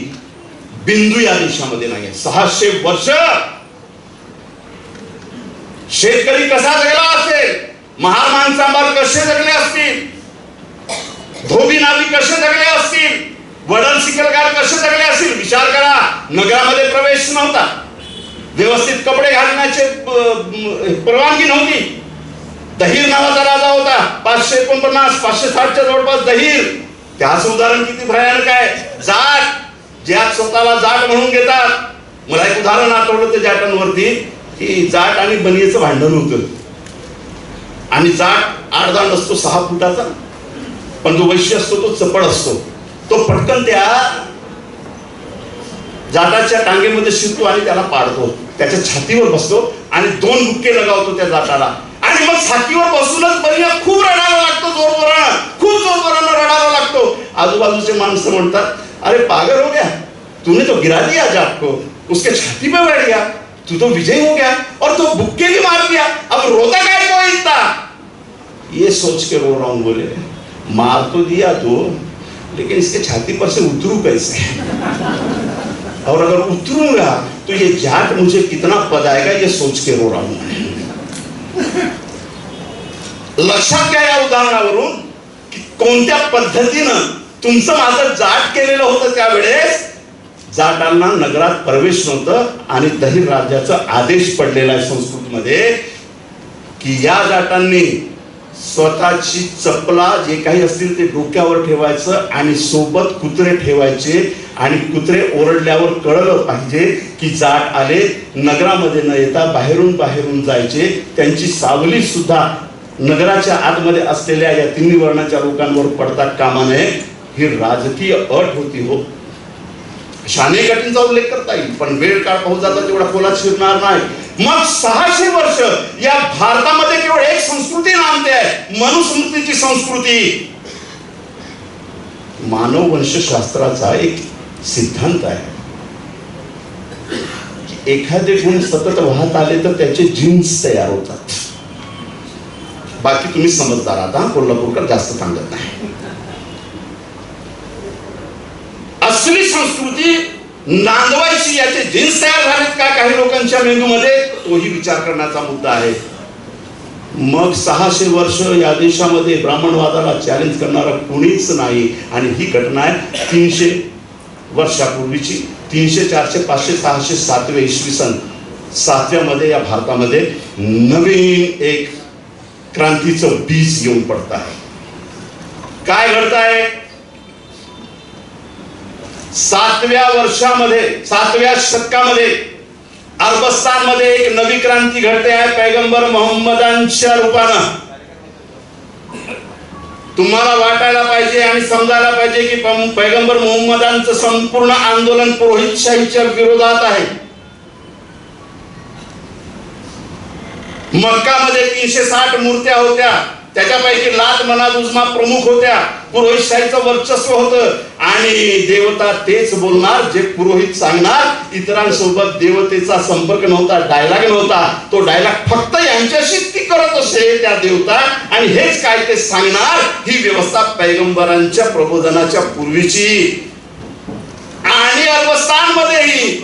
बिंदू या देशामध्ये नाही. 600 वर्ष शेतकरी कसा जगला असेल, महार माणसांबार कसे जगले असतील, धोबी नावी कसे जगले असतील, वडल शिकलगार कसे जगले असतील विचार करा. नगरामध्ये प्रवेश नव्हता, व्यवस्थित कपडे घालण्याचे परवानगी नव्हती. दहीर नावाचा राजा होता, 549 560च्या जवळपास दहीर. त्याचं उदाहरण किती भयानक आहे. जाट, ज्या स्वतःला जाट म्हणून घेतात. मला एक उदाहरण आठवलं ते जाटांवरती की जाट आणि बनियेचं भांडण होतं आणि जाट आडदांड असतो 6 फुटाचा, पण जो वैश्य असतो तो चपळ असतो. तो पटकन त्या जाटाच्या टांगेमध्ये शिरतो आणि त्याला पाडतो, त्याच्या छातीवर बसतो आणि 2 बुक्के लगावतो त्या जाटाला आणि मग छातीवर बसूनच बनिया खूप रडायला लागतो, जोरजोरानं, खूप जोरजोरानं रडायला लागतो. आजूबाजूचे माणसं म्हणतात, अरे पागल हो गया, तूने तो गिरा दिया जाट को, उसके छाती पे बैठ गया, तू तो विजय हो गया और तो बुक्के भी मार दिया, अब रोता काय को इतना? ये सोच के रो रहा हूं. बोले मार तो दिया तो, लेकिन इसके छाती पर से उतरू कैसे, और अगर उतरूंगा तो ये जाट मुझे कितना पद आएगा, ये सोच के रो रहा हूं. लक्षात घ्या या उदाहरणावरून की कोणत्या पद्धतीनं तुमचं माझं जाट केलेलं होतं. त्यावेळेस जाटांना नगरात प्रवेश नव्हतं आणि दहीर राज्याचा आदेश पडलेला आहे संस्कृतमध्ये की या जाटांनी स्वतःची चपला जे काही असतील ते डोक्यावर ठेवायचं आणि सोबत कुत्रे ठेवायचे आणि कुत्रे ओरडल्यावर कळलं पाहिजे की जाट आले. नगरामध्ये न येता बाहेरून जायचे. त्यांची सावली सुद्धा नगराच्या आतमध्ये असलेल्या या तिन्ही वर्णाच्या लोकांवर पडता कामा नये, ही राजकीय अट होती हो. अनेक अटींचा उल्लेख करता येईल, पण वेळ काळ पाहू जाता तेवढा खोलात शिरणार नाही. मग 600 वर्ष या भारतामध्ये केवळ एक संस्कृती नांदते आहे, मनुस्मृतीची संस्कृती. मानव वंशशास्त्राचा एक सिद्धांत आहे, एखादे गुण सतत वाहत आले तर त्याचे जीन्स तयार होतात. बाकी तुम्ही समजदार आता, कोल्हापूरकर जास्त सांगत नाही. असली संस्कृती नांदवायची, याचे जीन्स तयार झालेत का काही लोकांच्या मेंदूमध्ये, तोही विचार करण्याचा मुद्दा आहे. मग 600 वर्ष या देशामध्ये ब्राह्मणवादाला चॅलेंज करणारा कोणीच नाही. आणि ही घटना आहे 300 वर्षापूर्वीची. 300, 400, 500, 600, 7वे इसवी सन, 7व्या मध्ये या भारतामध्ये नवीन एक क्रांतीचं बीज येऊन पडत आहे. काय घडत आहे? 7व्या वर्षामध्ये, 7व्या शतकामध्ये अरबस्तान मध्ये एक नवी क्रांती घडते आहे पैगंबर मोहम्मदांच्या रूपानं. तुम्हाला वाटायला पाहिजे आणि समजायला पाहिजे की पैगंबर मोहम्मदांचं संपूर्ण आंदोलन पुरोहितशाहीच्या विरोधात आहे. मक्कामध्ये 360 मूर्त्या होत्या, त्याच्यापैकी लात, मनात, उजमा प्रमुख होत्या. पुरोहितशाहीचं वर्चस्व होतं आणि देवता तेच बोलणार जे पुरोहित सांगणार. इतरांसोबत देवतेचा संपर्क नव्हता, डायलॉग नव्हता. तो डायलॉग फक्त यांच्याशीच ती करत असे त्या देवता, आणि हेच काय ते सांगणार. ही व्यवस्था पैगंबरांच्या प्रबोधनाच्या पूर्वीची. आणि अरबस्तानमध्येही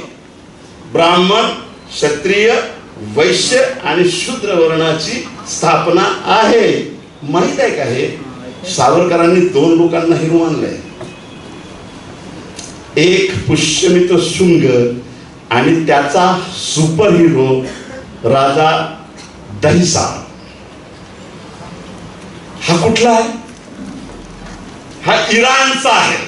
ब्राह्मण, क्षत्रिय, वैश्य आणि शूद्र वर्णाची स्थापना आहे. माहित आहे का हे? सावरकरांनी 2 लोकांना हिरो आणलंय. एक पुष्यमित्र शुंग आणि त्याचा सुपर हिरो राजा दहिसार. हा कुठला आहे? हा इराणचा आहे.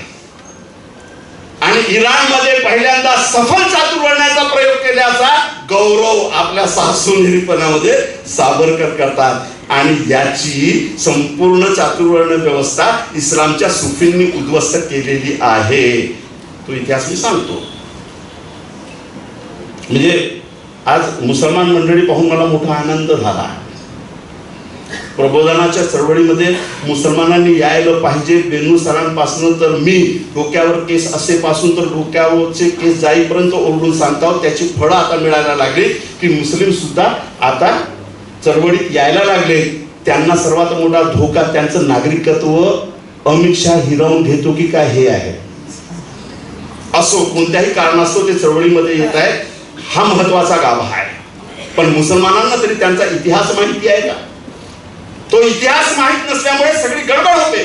आणि इराणमध्ये पहिल्यांदा सफल चातुर्वर्ण्याचा प्रयोग केल्याचा गौरव आपल्या सासूनिरीपणामध्ये सावरकर करतात. आणि याची संपूर्ण चातुर्वर्ण व्यवस्था इस्लामच्या सुफींनी उद्ध्वस्त केलेली आहे. तो इतिहास मी सांगतो. म्हणजे आज मुसलमान मंडळी पाहून मला मोठा आनंद झाला. प्रबोधनाच्या चळवळीमध्ये मुसलमानांनी यायला पाहिजे. बेनू सरांपासून तर मी डोक्यावर केस असेपासून तर डोक्यावरचे केस जाईपर्यंत ओरडून सांगतो. त्याची फळं आता मिळायला लागली की मुस्लिम सुद्धा आता चळवळीत यायला लागले. त्यांना सर्वात मोठा धोका त्यांचं नागरिकत्व अमित शहा हिरावून घेतो की काय हे आहे. असो, कोणत्याही कारणास्तव ते चळवळीमध्ये येत आहे, हा महत्वाचा गाभा आहे. पण मुसलमानांना तरी त्यांचा इतिहास माहिती आहे का? तो इतिहास माहित नसल्यामुळे सगळी गडबड होते.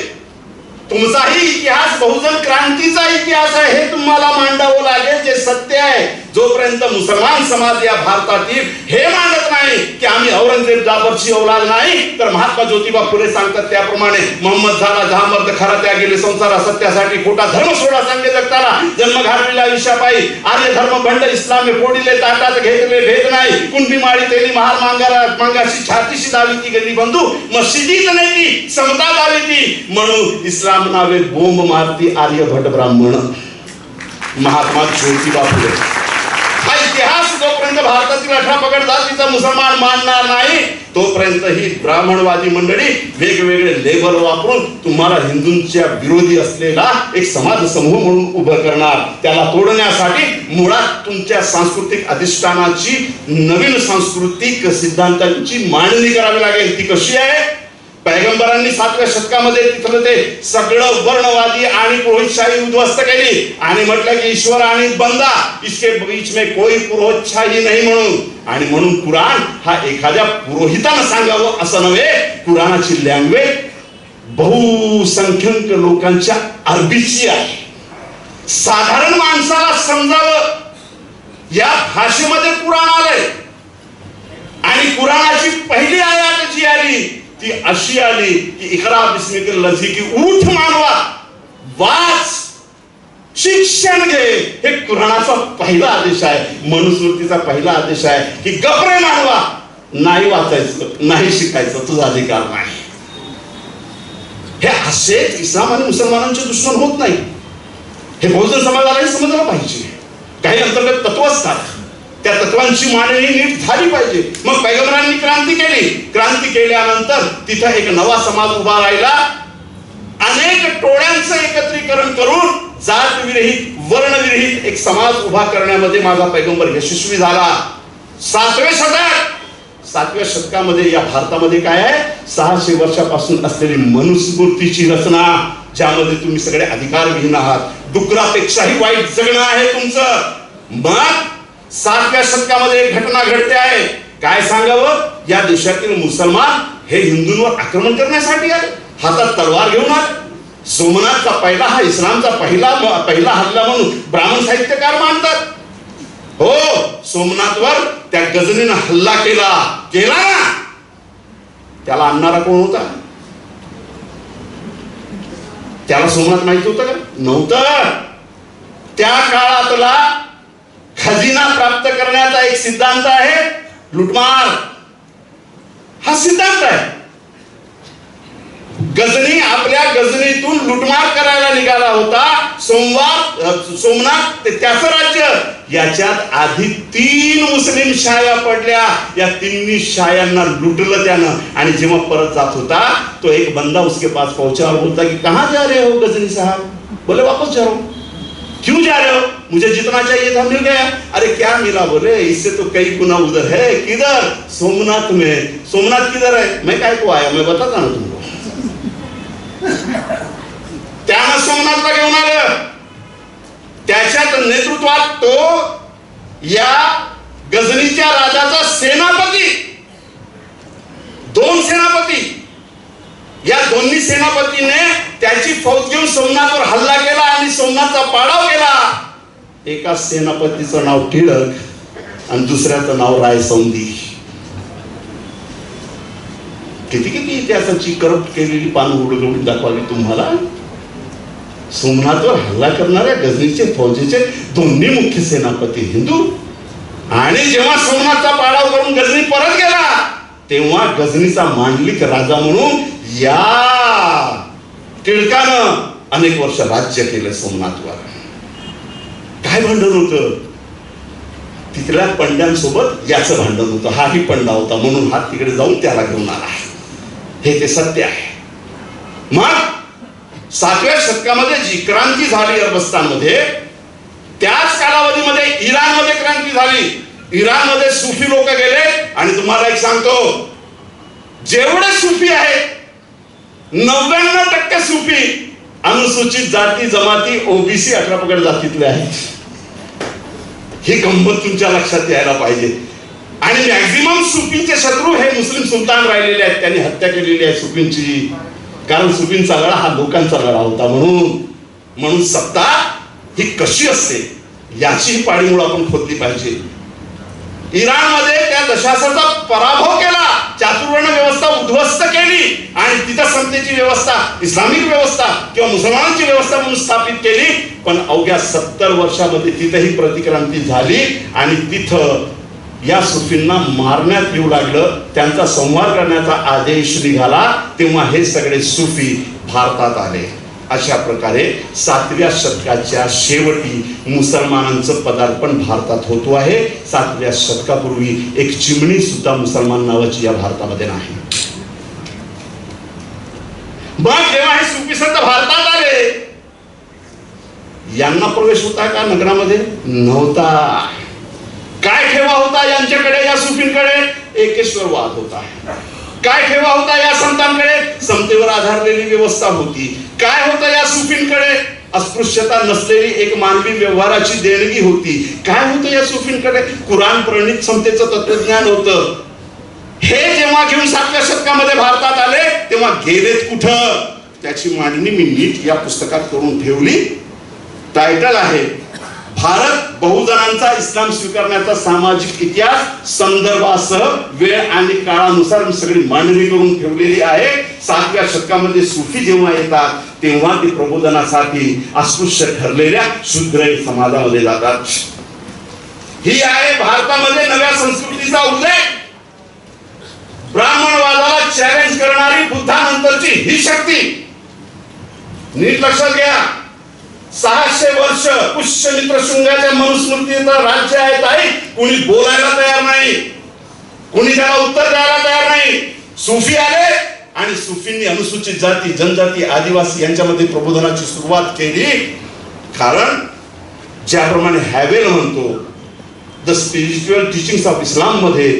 तुमचाही इतिहास बहुजन क्रांतीचा इतिहास आहे हे तुम्हाला मांडावं लागेल, जे सत्य आहे. जोपर्यंत मुसलमान समाज या भारतातील हे मानत नाही की आम्ही औरंगजेब जाफरची औलाद नाही, तर महात्मा ज्योतिबा फुले सांगतात त्याप्रमाणे मोहम्मद झाला जहा मर्द खरा त्या गेले संसारा सत्यासाठी खोटा धर्म सोडा सांगे जगताला जन्म घालविला विषापायी आर्य धर्म भंड इस्लामे फोडिले ताटात घेतले भेद नाही कुणबी माळी तेली महार मांगाशी छातीशी दावी ती गेली बंधू मस्जिदीत नाही ती समता दावी ती म्हणून इस्लाम नावे बोंब मारती आर्यभट ब्राह्मण महात्मा ज्योतिबा फुले. हा इतिहास जोपर्यंत भारतातील 18 पगड जातीचा मुसलमान मानणार नाही तोपर्यंत ही ब्राह्मणवादी मंडळी वेगवेगळे लेबल वापरून तुम्हाला हिंदूंच्या विरोधी असलेला एक समाज समूह म्हणून उभं करणार. त्याला तोडण्यासाठी मुळात तुमच्या सांस्कृतिक अधिष्ठानाची नवीन सांस्कृतिक सिद्धांतांची मांडणी करावी लागेल. ती कशी आहे? पैगंबरांनी 7व्या शतकामध्ये तिथलं ते सगळं वर्णवादी आणि पुरोहितशाही उद्ध्वस्त केली आणि म्हटलं की ईश्वर आणि बंदा इसके बीच में कोई पुरोहितशाही नाही म्हणून. आणि म्हणून कुराण हा एखाद्या पुरोहितानं सांगावं असं नव्हे. कुराणाची लँग्वेज बहुसंख्याक लोकांच्या अरबीची आहे. साधारण माणसाला समजावं या भाषेमध्ये कुराण आलंय. आणि कुराणाची पहिली आयत जी आली ती अशी आली की इकरा बिस्मिकल लजी की उठ मानवा वाच शिक्षण घे. हे कुराणाचा पहिला आदेश आहे. मनुस्मृतीचा पहिला आदेश आहे की गपरे मानवा नाही वाचायचं, नाही शिकायचं, तुझा अधिकार नाही. हे असेच इस्लाम आणि मुसलमानांचे दुश्मन होत नाही. हे बहुजन समाजालाही समजलं पाहिजे. काही अंतर्गत तत्व असतात, त्या तत्वांची मांडणी नीट झाली पाहिजे. मग पैगंबरांनी क्रांती केली. क्रांती केल्यानंतर तिथं एक नवा समाज उभा राहिला. अनेक टोळ्यांचं एकत्रीकरण करून जात विरहित, वर्णविरहित एक समाज उभा करण्यामध्ये माझा पैगंबर यशस्वी झाला. 7व्या शतकामध्ये या भारतामध्ये काय आहे, 600 वर्षापासून असलेली मनुस्मृतीची रचना, ज्यामध्ये तुम्ही सगळे अधिकार विहीन आहात. डुकरापेक्षाही वाईट जगणं आहे तुमचं. मग 7व्या शतकामध्ये एक घटना घडते आहे. काय सांगावं, या देशातील मुसलमान हे हिंदूंवर आक्रमण करण्यासाठी आले, हातात तलवार घेऊन आले. सोमनाथचा पहिला हा इस्लामचा पहिला हल्ला म्हणून ब्राह्मण साहित्यकार मानतात. हो, सोमनाथवर त्या गजनीनं हल्ला केला ना. त्याला आणणारा कोण होता? त्याला सोमनाथ माहिती होतं का? नव्हतं. त्या काळातला खजिना प्राप्त करण्याचा एक सिद्धांत आहे, लुटमार. हा सिद्धांत आहे. गजनी आपल्या गजनीतून लुटमार करायला निघाला होता. सोमनाथ ते त्याचं राज्य. याच्यात आधी 3 मुस्लिम शाया पडल्या. या 3 शायांना लुटलं त्यानं. आणि जेव्हा परत जात होता तो एक बंदा उसके पास पहुंचा और बोलता कि कहां जा रहे हो गजनी साहब? बोले वापस जा रहा हूं. क्यों जा रहे हो? मुझे जितना चाहिए था मिल गया. अरे क्या मिला? बोले इससे तो कई गुना उधर है. किधर? सोमनाथ में. सोमनाथ किधर है? मैं काय को आया, मैं बताता ना तुमको. त्यानं सोमनाथला घेऊन आलं. त्याच्यात नेतृत्वात तो या गजनीच्या राजाचा सेनापती, 2 सेनापती, या दोन्ही सेनापतीने त्याची फौज घेऊन सोमनाथवर हल्ला केला आणि सोमनाथचा पाडाव केला. एका सेनापतीचं नाव टिळक आणि दुसऱ्याचं नाव रायसौंदी. किती इतिहासाची करप्ट केलेली पानं उडवून दाखवावी तुम्हाला. सोमनाथवर हल्ला करणाऱ्या गजनीचे फौजेचे दोन्ही मुख्य सेनापती हिंदू. आणि जेव्हा सोमनाथचा पाडाव करून गजनी परत गेला तेव्हा गजनीचा मांडलिक राजा म्हणून या टिळकानं अनेक वर्ष राज्य केलं सोमनाथवर. काय भांडण होतं? तिथल्या पंड्यांसोबत याचं भांडण होतं. हाही पंडा होता म्हणून हा तिकडे जाऊन त्याला घेऊन आला. हे ते सत्य आहे. मग 7व्या शतकामध्ये जी क्रांती झाली अरबस्तानमध्ये, त्याच कालावधीमध्ये इराणमध्ये क्रांती झाली. इराणमध्ये सुफी लोक गेले. आणि तुम्हाला एक सांगतो, जेवढे सुफी आहेत 99% सुफी अनुसूचित जाती जमाती ओबीसी 18 पगड जातीतले आहेत. ही गंमत तुमच्या लक्षात यायला पाहिजे. आणि मॅक्झिमम सुफींचे शत्रू हे मुस्लिम सुलतान राहिलेले आहेत. त्यांनी हत्या केलेली आहे सुफींची. कारण सुफींचा लढा हा लोकांचा लढा होता. म्हणून सत्ता ही कशी असते याची पाळीमुळे आपण खोदली पाहिजे. इराणमध्ये त्या दशासचा पराभव केला, चातुर्वर्ण व्यवस्था उद्ध्वस्त केली आणि तिथं समतेची व्यवस्था, इस्लामिक व्यवस्था किंवा मुसलमानांची व्यवस्था म्हणून स्थापित केली. पण अवघ्या 70 वर्षामध्ये तिथंही प्रतिक्रांती झाली आणि तिथं या सुफींना मारण्यात येऊ लागलं. त्यांचा संहार करण्याचा आदेश निघाला. तेव्हा हे सगळे सुफी भारतात आले. अशा प्रकारे 7व्या शतकाच्या शेवटी मुसलमानांचं पदार्पण भारतात होतो आहे. 7व्या शतकापूर्वी एक चिमणी सुद्धा मुसलमान नावाची या भारतामध्ये नाही. मग जेव्हा हे सुफी संत भारतात आले, यांना प्रवेश होता का नगरामध्ये? नव्हता. काय ठेवा होता यांच्याकडे, या सुफींकडे? एकेश्वरवाद होता. काय ठेवा होता या संतांकडे? समतेवर आधारलेली व्यवस्था होती. काय होतं या सुफींकडे? अस्पृश्यता नसलेली एक मानवी व्यवहाराची देणगी होती. काय होतं या सुफींकडे? कुराण प्रणित समतेचं तत्वज्ञान होतं. हे जेव्हा घेऊन 7व्या शतकामध्ये भारतात आले तेव्हा गेलेत कुठं? त्याची मांडणी मी नीट या पुस्तकात करून ठेवली. टायटल आहे भारत बहुजनांचा इस्लाम स्वीकारण्याचा सामाजिक इतिहास, संदर्भासह वेळ आणि काळानुसार मी सगळी मांडणी करून ठेवलेली आहे. 7व्या शतकामध्ये सुफी जेव्हा येतात तेव्हा ती प्रबोधनासाठी अस्पृश्य ठरलेल्या शूद्र समाजामध्ये जातात. ही आहे भारतामध्ये नव्या संस्कृतीचा उदय. ब्राह्मणवादाला चॅलेंज करणारी बुद्धानंतरची ही शक्ती. नीट लक्षात घ्या. 600 वर्ष पुष्यमित्र शृंगाच्या मनुस्मृतीचं राज्य आहे ताई. कुणी बोलायला तयार नाही, कुणी त्याला उत्तर द्यायला तयार नाही. सुफी आले आणि सुफींनी अनुसूचित जाती, जनजाती, आदिवासी यांच्यामध्ये प्रबोधनाची सुरुवात केली. कारण ज्याप्रमाणे हॅवेल म्हणतो the spiritual teachings of Islam मध्ये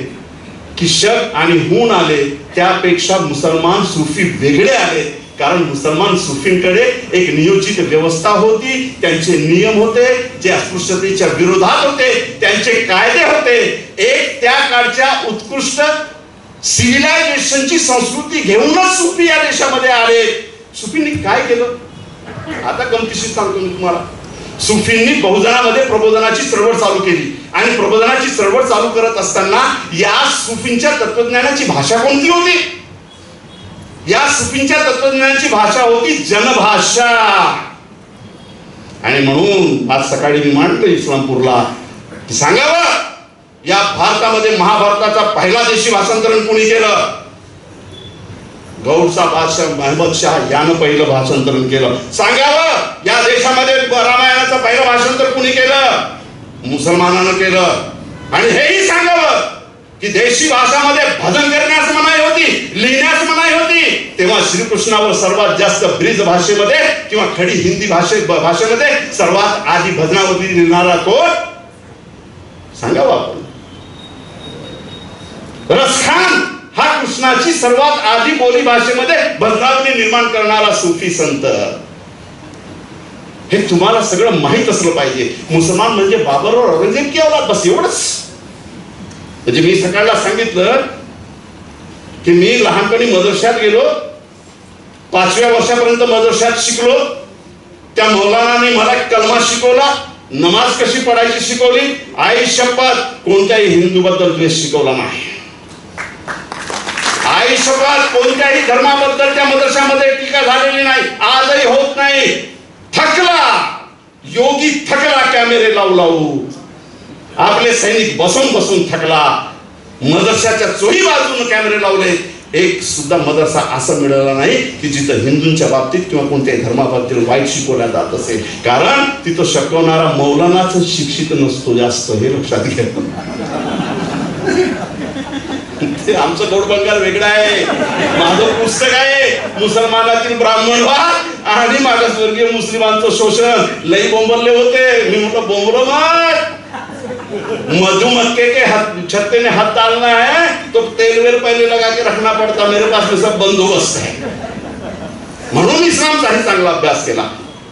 की शक आणि हून आले, त्यापेक्षा मुसलमान सुफी वेगळे आले. कारण मुसलमान सुफींकडे एक नियोजित व्यवस्था होती, त्यांचे नियम होते जे अस्पृश्यतेच्या विरोधात होते, त्यांचे कायदे होते. एक त्या काळच्या उत्कृष्ट सिव्हिलायझेशनची संस्कृती घेऊनच सुफी या देशामध्ये आले. सुफींनी काय केलं आता गमतीशीर सांगतो मी तुम्हाला. सुफींनी बहुजनामध्ये प्रबोधनाची चळवळ चालू केली आणि प्रबोधनाची चळवळ चालू करत असताना या सुफींच्या तत्वज्ञानाची भाषा कोणती होती? या सुफींच्या तत्वज्ञानाची भाषा होती जनभाषा. आणि म्हणून आज सकाळी मी मांडलं इस्लामपूरला की सांगावं या भारतामध्ये महाभारताचा पहिला देशी भाषांतरण कोणी केलं? गौरचा बादशाह महमद शाह यानं पहिलं भाषांतरण केलं. सांगावं या देशामध्ये रामायणाचं पहिलं भाषांतर कोणी केलं? मुसलमानानं केलं. आणि हेही सांगावं की देशी भाषामध्ये भजन करण्यास मनाई होती, लिहिण्यास मनाई होती. तेव्हा श्रीकृष्णावर सर्वात जास्त ब्रिज भाषेमध्ये किंवा खडी हिंदी भाषेमध्ये सर्वात आधी भजनावधी लिहिणारा कोण? सांगावं आपण. रसखान हा कृष्णाची सर्वात आधी बोली भाषेमध्ये भजनावली निर्माण करणारा सुफी संत. हे तुम्हाला सगळं माहित असलं पाहिजे. मुसलमान म्हणजे बाबर और औरंगजेब की औलाद, बस एवढंच. म्हणजे मी सकाळला सांगितलं की मी लहानपणी मदरशात गेलो, 5व्या वर्षापर्यंत मदरशात शिकलो. त्या मौलानाने मला कलमा शिकवला, नमाज कशी पडायची शिकवली. आई शपथ कोणत्याही हिंदू बद्दल द्वेष शिकवला नाही. आई शपथ कोणत्याही धर्माबद्दल त्या मदरशामध्ये टीका झालेली नाही, आजही होत नाही. थकला योगी थकला कॅमेरे लावू लावू, आपले सैनिक बसून बसून थकला. मदरशाच्या चोही बाजूने कॅमेरे लावले. एक सुद्धा मदरसा असं मिळाला नाही की जिथं हिंदूंच्या बाबतीत किंवा कोणत्याही धर्माबद्दल वाईट शिकवल्या जात असेल. कारण तिथं शिकवणारा मौलानाच शिक्षित नसतो जास्त, हे लक्षात घ्या. आमचं गोडबंगाल वेगळं आहे. माझं पुस्तक आहे मुसलमानातील ब्राह्मणवाद आणि मागासवर्गीय मुस्लिमांचं शोषण. लई बोंबरले होते. मी म्हटलं बोंबलो मत, मधुमक्के के छत्ते ने हाथ डालना है तो तेल वेल पहले लगा के रखना पड़ता, मेरे पास में सब बंदोबस्त है. म्हणून इस्लामचाही चांगला अभ्यास केला.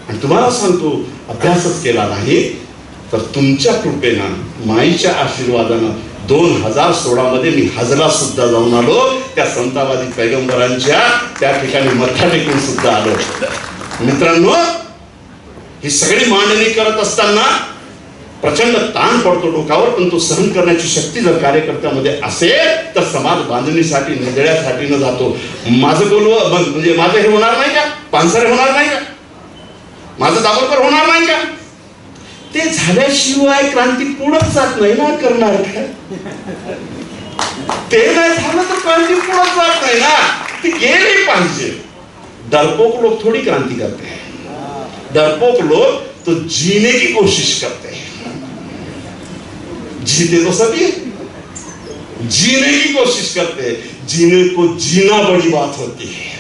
आणि तुम्हाला सांगतो अभ्यासच केला नाही तर तुमच्या कृपेनं, माईच्या आशीर्वादानं 2016 मध्ये मी हजला सुद्धा जाऊन आलो. त्या संतावादी पैगंबरांच्या त्या ठिकाणी मथा टेकून सुद्धा आलो. मित्रांनो, ही सगळी मांडणी करत असताना प्रचंड ताण पडतो डोकावर, पण तो सहन करण्याची शक्ती जर कार्यकर्त्यामध्ये असेल तर समाज बांधणीसाठी, निधड्यासाठी न जातो. माझं बोलवं म्हणजे माझं हे होणार नाही का? पानसरे होणार नाही का? माझं दाभोलकर होणार नाही का? ते झाल्याशिवाय क्रांती पुढंच जात नाही ना. करणार काय? ते नाही झालं तर क्रांती पुढंच जात नाही ना. ती गेली पाहिजे. डरपोक लोग थोड़ी क्रांती करते हैं. डरपोक लोग तो जीने की कोशिश करते हैं. जीते तो सभी, जीने की कोशिश करते हैं. जीने को जीना बड़ी बात होती है.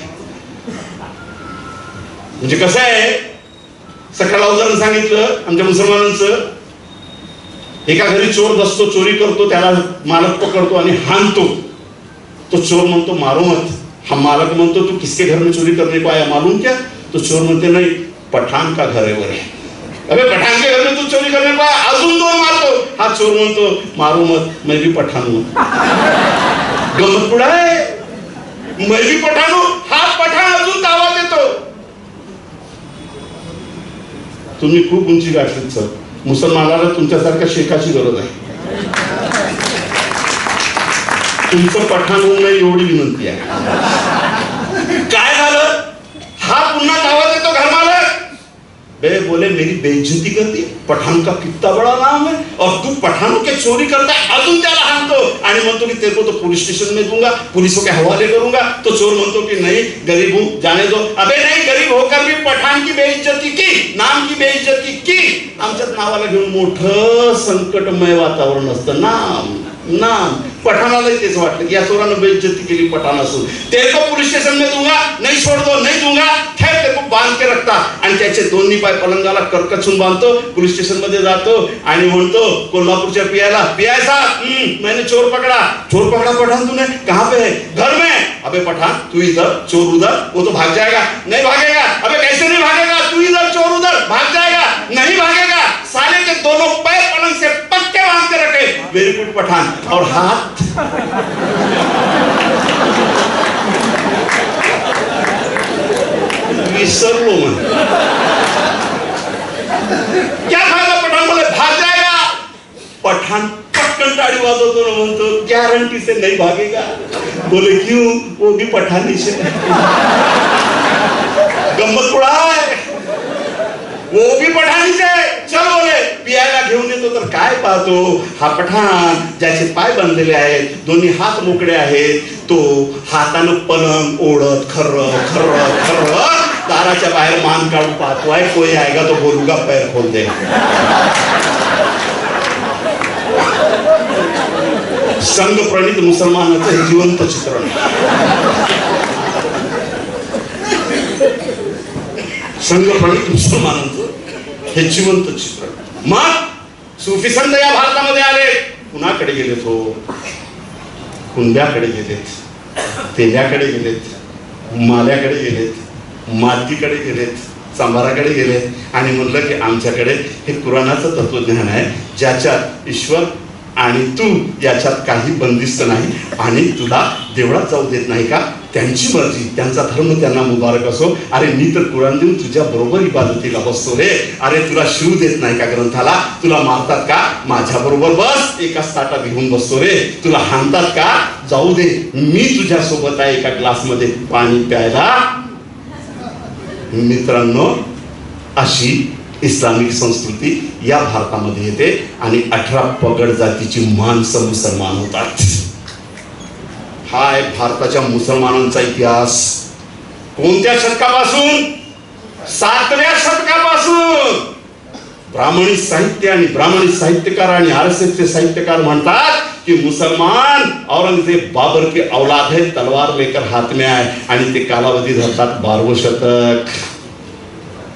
म्हणजे कसं आहे, सकाळला उदाहरण सांगितलं आमच्या मुसलमानांचं. एका घरी चोर बसतो, चोरी करतो, त्याला मालक पकडतो आणि हाणतो. तो चोर म्हणतो मारो मत. हा मालक म्हणतो तू किसके घर में चोरी करने को आया मालूम क्या? तो चोर म्हणते नाही, पठाण का घर है वर. अबे पठाण के घर में तू चोरी करने को आया. अजून 2 मारतो. हा चोर म्हणतो मारो मत, मैं भी पठाण हूं. गमत पुढा आहे. मैं भी पठाण हूं. हा पठाण अजून दावा देतो. तुम्ही खूप उंची गाठलीत सर. मुसलमानाला तुमच्यासारख्या शेखाची गरज आहे. तुमचं पठाण होऊ नये एवढी विनंती आहे. काय झालं? हा पुन्हा दावा देतो घरमालक. वे बोले मेरी बेइज्जती करती, पठान का कितना बड़ा नाम है और तू पठानों के चोरी करता है, अजून त्याला हाणतो आणि म्हणतो की तेरे को तो पुलिस स्टेशन में दूंगा, पुलिसों के हवाले करूंगा. तो चोर म्हणतो की नहीं गरीब हूं जाने दो. अबे नहीं, गरीब होकर भी पठान की बेइज्जती की, नाम की बेइज्जती की. आमच्याच नावाला घेऊन मोठं संकटमय वातावरण असतं. नाम पठाणालाही तेच वाटलं की या चोरानं बेइज्जती केली पठाण असून. तेरे को पुलिस स्टेशन में दूंगा, नहीं छोड़ दो, नहीं दूंगा, ठेव तेरे को बांध के रखता. आणि त्याचे दोन्ही पाय पलंगाला करकचून बांधतो, पोलीस स्टेशन मध्ये जातो आणि म्हणतो कोल्हापूरच्या पिया साहब मैंने चोर पकड़ा पठान तूने, कहाँ पे है? घर में. अबे पठान तू इधर चोर उधर, वो तो भाग जाएगा. नहीं भागेगा. अबे कैसे नहीं भागेगा? तू इधर चोर उधर, भाग जाएगा. नहीं भागेगा. साले के दोनों पैर पलंग से पक्के बांध के रखे. Very good Pathan. और हाथ विसरलो मैं. क्या फायदा? पठान बोले भाग जाएगा. पठान पटकन ताड़ी वाजवतो ना, म्हणतो गारंटी से नहीं भागेगा. बोले क्यों? वो भी पठानी से. गंमत उडाय, वो भी पठानी से. चल बोले पियाला घेऊन येतो तर काय पाहतो, हा पठाण ज्याचे पाय बांधलेले आहेत, दोन्ही हात मोकळे आहेत, तो हातानं पलंग ओढत खर्र दाराच्या बाहेर मान काढून पाहतोय. कोई आएगा तो बोलूगा पैर खोल दे. संघ प्रणित मुसलमानाचं हे जिवंत चित्रण. संघ प्रणित मुसलमानांचं हे जिवंत चित्रण. मग सुफी संत या भारतामध्ये आले. कुणाकडे गेलेत हो? कुंड्याकडे गेलेत, तेल्याकडे गेलेत, माल्याकडे गेलेत, मातीकडे गेलेत, सांभाराकडे गेलेत आणि म्हणलं की आमच्याकडे हे कुराणाचं तत्वज्ञान आहे, ज्याच्यात ईश्वर आणि तू याच्यात काही बंदिस्त नाही आणि तुला देवळात जाऊ देत नाही का? त्यांची मर्जी, त्यांचा धर्म त्यांना मुबारक असो. अरे मी तर कुराण देऊन तुझ्या बरोबर इबादतीला बसतो रे. अरे तुला शिव देत नाही का ग्रंथाला? तुला मारतात का? माझ्या बरोबर बस, एकाच ताटात घेऊन बसतो रे. तुला हाणतात का? जाऊ दे, मी तुझ्या सोबत आहे एका ग्लासमध्ये पाणी प्यायला. मित्रांनो, अशी इस्लामिक संस्कृती या भारतामध्ये येते आणि 18 पगड जातीची माणसं मुसलमान होतात. हा आहे भारताच्या मुसलमानांचा इतिहास. कोणत्या शतकापासून? 7व्या शतकापासून. ब्राह्मणी साहित्य आणि ब्राह्मणी साहित्यकार आणि आरएसएसचे साहित्यकार म्हणतात कि मुसलमान औरंगजेब बाबर की औलाद है, तलवार लेकर हाथ में आए. आणि ते कालावधी धरतात 12वं शतक.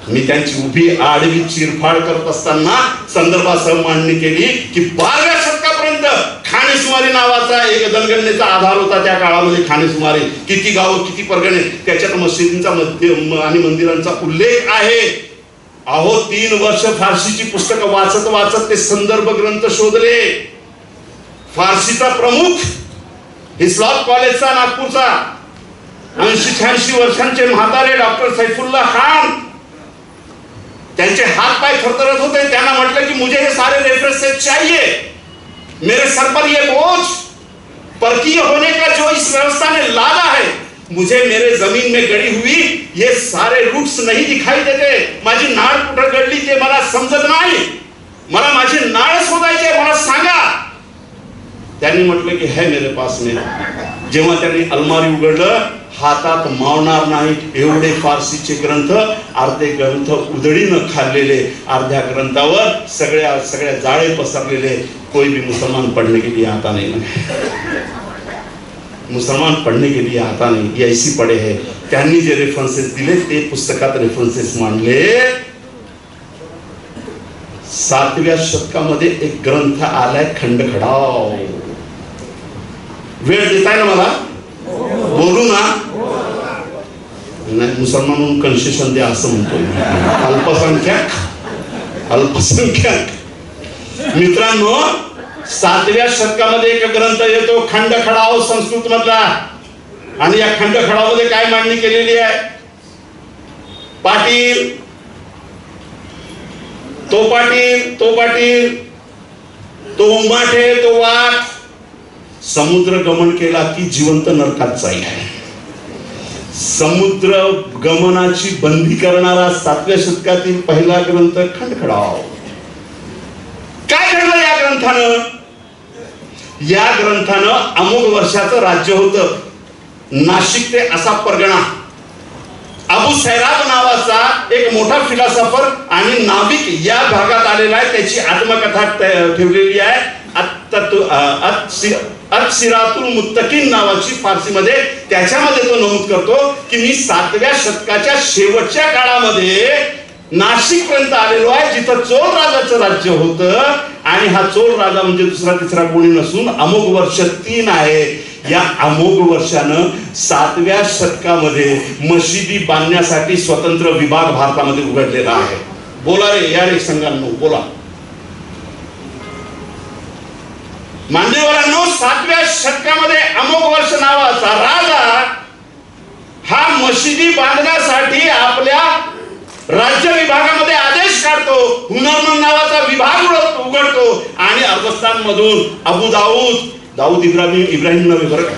मी त्यांची उभी आडवी चिरफाड करत असताना संदर्भासह मांडणी केली की 12व्या शतकापर्यंत खानेसुमारी नावाचा एक जनगणनेचा आधार होता. त्या काळामध्ये खानेसुमारी किती गावं, किती परगणे, त्याच्यात मशिदींचा आणि मंदिरांचा उल्लेख आहे. अहो 3 वर्ष फारसीची पुस्तकं वाचत ते संदर्भ ग्रंथ शोधले. फारसीचा प्रमुख हिस्लॉप कॉलेजचा नागपूरचा 80-86 वर्षांचे म्हातारे डॉक्टर सैफुल्ला खान, त्यांचे हाथ पाय थरथरत होते. त्यांना म्हटलं की मुझे ये सारे रेफरेंसेस चाहिए, मेरे सर पर ये बोझ परकीय होने का जो इस व्यवस्था ने लादा है, मुझे मेरे जमीन में गड़ी हुई ये सारे रूट्स नहीं दिखाई देते. माझी नाळ कुठं गडली ते मला समजत नाही. मला माझी नाळ शोधायची, मला सांगा. त्यांनी म्हटलं की है मेरे पास में. जेव्हा त्यांनी अलमारी उघडलं, हातात मावणार नाही एवढे फारसीचे ग्रंथ, अर्धे ग्रंथ उधळीनं खाल्लेले, अर्ध्या ग्रंथावर सगळ्या जाळे पसरलेले. कोई भी मुसलमान पढ़ने के लिए आता नहीं. मुसलमान पढ़ने के लिए आता नहीं, ये ऐसी पढ़े है. त्यांनी जे रेफरन्सेस दिले ते पुस्तकात रेफरन्सेस मांडले. 7व्या शतकामध्ये एक ग्रंथ आलाय खंडखडाव. वेळ देताय ना मला? बोलू ना? नाही, मुसलमान म्हणून कन्सेशन द्या असं म्हणतो. अल्पसंख्याक मित्रांनो, 7व्या शतकामध्ये एक ग्रंथ येतो खंडखडाव संस्कृत मधला. आणि या खंडखडावमध्ये काय मांडणी केलेली आहे? पाटील तो पाटील, तो उंबाठे, तो वाट, समुद्र गमन केला की जिवंत नरकात जाईल. समुद्र गमनाची बंदी करणारा 7व्या शतकातील पहिला ग्रंथ खंडखडाव. काय घडलं या ग्रंथानं? या ग्रंथानं अमुक वर्षाचं राज्य होतं. नाशिक ते असा परगणा. अबू सैराब नावाचा एक मोठा फिलॉसॉफर आणि नाविक या भागात आलेला आहे. त्याची आत्मकथा ठेवलेली आहे. अत-सिरातुल मुत्तकीन नावाची फारसीमध्ये. त्याच्यामध्ये तो नमूद करतो की मी 7व्या शतकाच्या शेवटच्या काळामध्ये नाशिक पर्यंत आलेलो आहे, जिथं चोळ राजाचं राज्य होतं. आणि हा चोळ राजा म्हणजे दुसरा तिसरा कोणी नसून अमोघ वर्ष 3 आहे. या अमोघ वर्षानं 7व्या शतकामध्ये मशिदी बांधण्यासाठी स्वतंत्र विभाग भारतामध्ये उघडलेला आहे. बोला रे, या रे संघांनो, बोला. मान्यवरांनो, 7व्या शतकामध्ये अमोघ वर्ष नावाचा राजा हा मशिदी बांधण्यासाठी आपल्या राज्य विभागामध्ये आदेश काढतो. हुनरमंद नावाचा विभाग उघडतो आणि अफगाणिस्तान मधून दाऊद इब्राहिम नव्हे बरं का,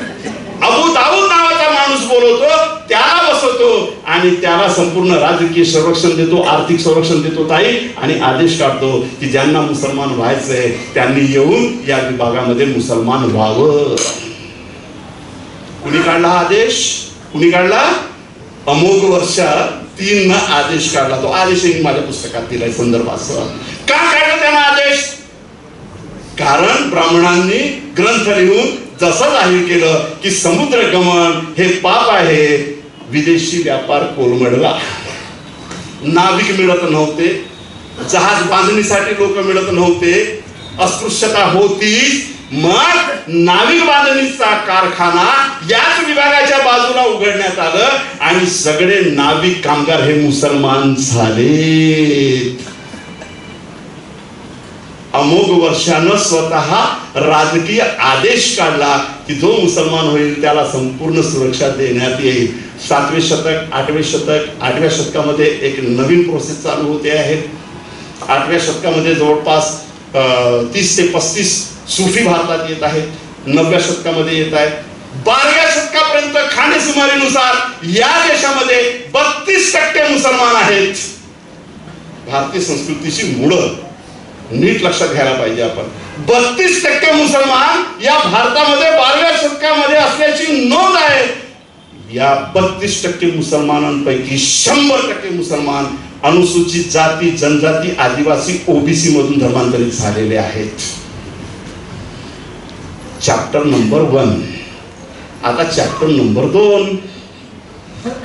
अबू दाऊद नावाचा माणूस बोलवतो, त्याला बसवतो आणि त्याला संपूर्ण राजकीय संरक्षण देतो, आर्थिक संरक्षण देतो ताई, आणि आदेश काढतो की ज्यांना मुसलमान व्हायचंय त्यांनी येऊन या विभागामध्ये मुसलमान व्हावं. कुणी काढला हा आदेश? कुणी काढला? अमोघ वर्ष 3 न आदेश काढला. तो आदेशही माझ्या पुस्तकात दिलाय संदर्भासह. का काढला त्यानं आदेश? कारण ब्राह्मणांनी ग्रंथ लिहून जसं जाहीर केलं की समुद्र गमन हे पाप आहे. विदेशी व्यापार कोलमडला. नाविक मिळत नव्हते, जहाज बांधणीसाठी लोक मिळत नव्हते, अस्पृश्यता होती. मग नाविक बांधणीचा कारखाना याच विभागाच्या बाजूला उघडण्यात आलं आणि सगळे नाविक कामगार हे मुसलमान झाले. अमोघ वर्षानं स्वतः राजकीय आदेश काढला की जो मुसलमान होईल त्याला संपूर्ण सुरक्षा देण्यात येईल. 7वे शतक, 8वे शतक, 8व्या शतकामध्ये एक नवीन प्रोसेस चालू होते आहे. 8व्या शतकामध्ये जवळपास 30 ते 35 सुफी भारतात येत आहेत. 9व्या शतकामध्ये येत आहेत. 12व्या शतकापर्यंत खानेसुमारीनुसार या देशामध्ये 32% मुसलमान आहेत. भारतीय संस्कृतीची मुळं नीट लक्षात घ्यायला पाहिजे आपण. 32% मुसलमान या भारतामध्ये 12व्या शतकामध्ये असल्याची नोंद आहे. या 32% मुसलमानांपैकी 100% मुसलमान अनुसूचित जाती, जनजाती, आदिवासी, ओबीसी मधून धर्मांतरित झालेले आहेत. Chapter number 1. आता चॅप्टर नंबर 2.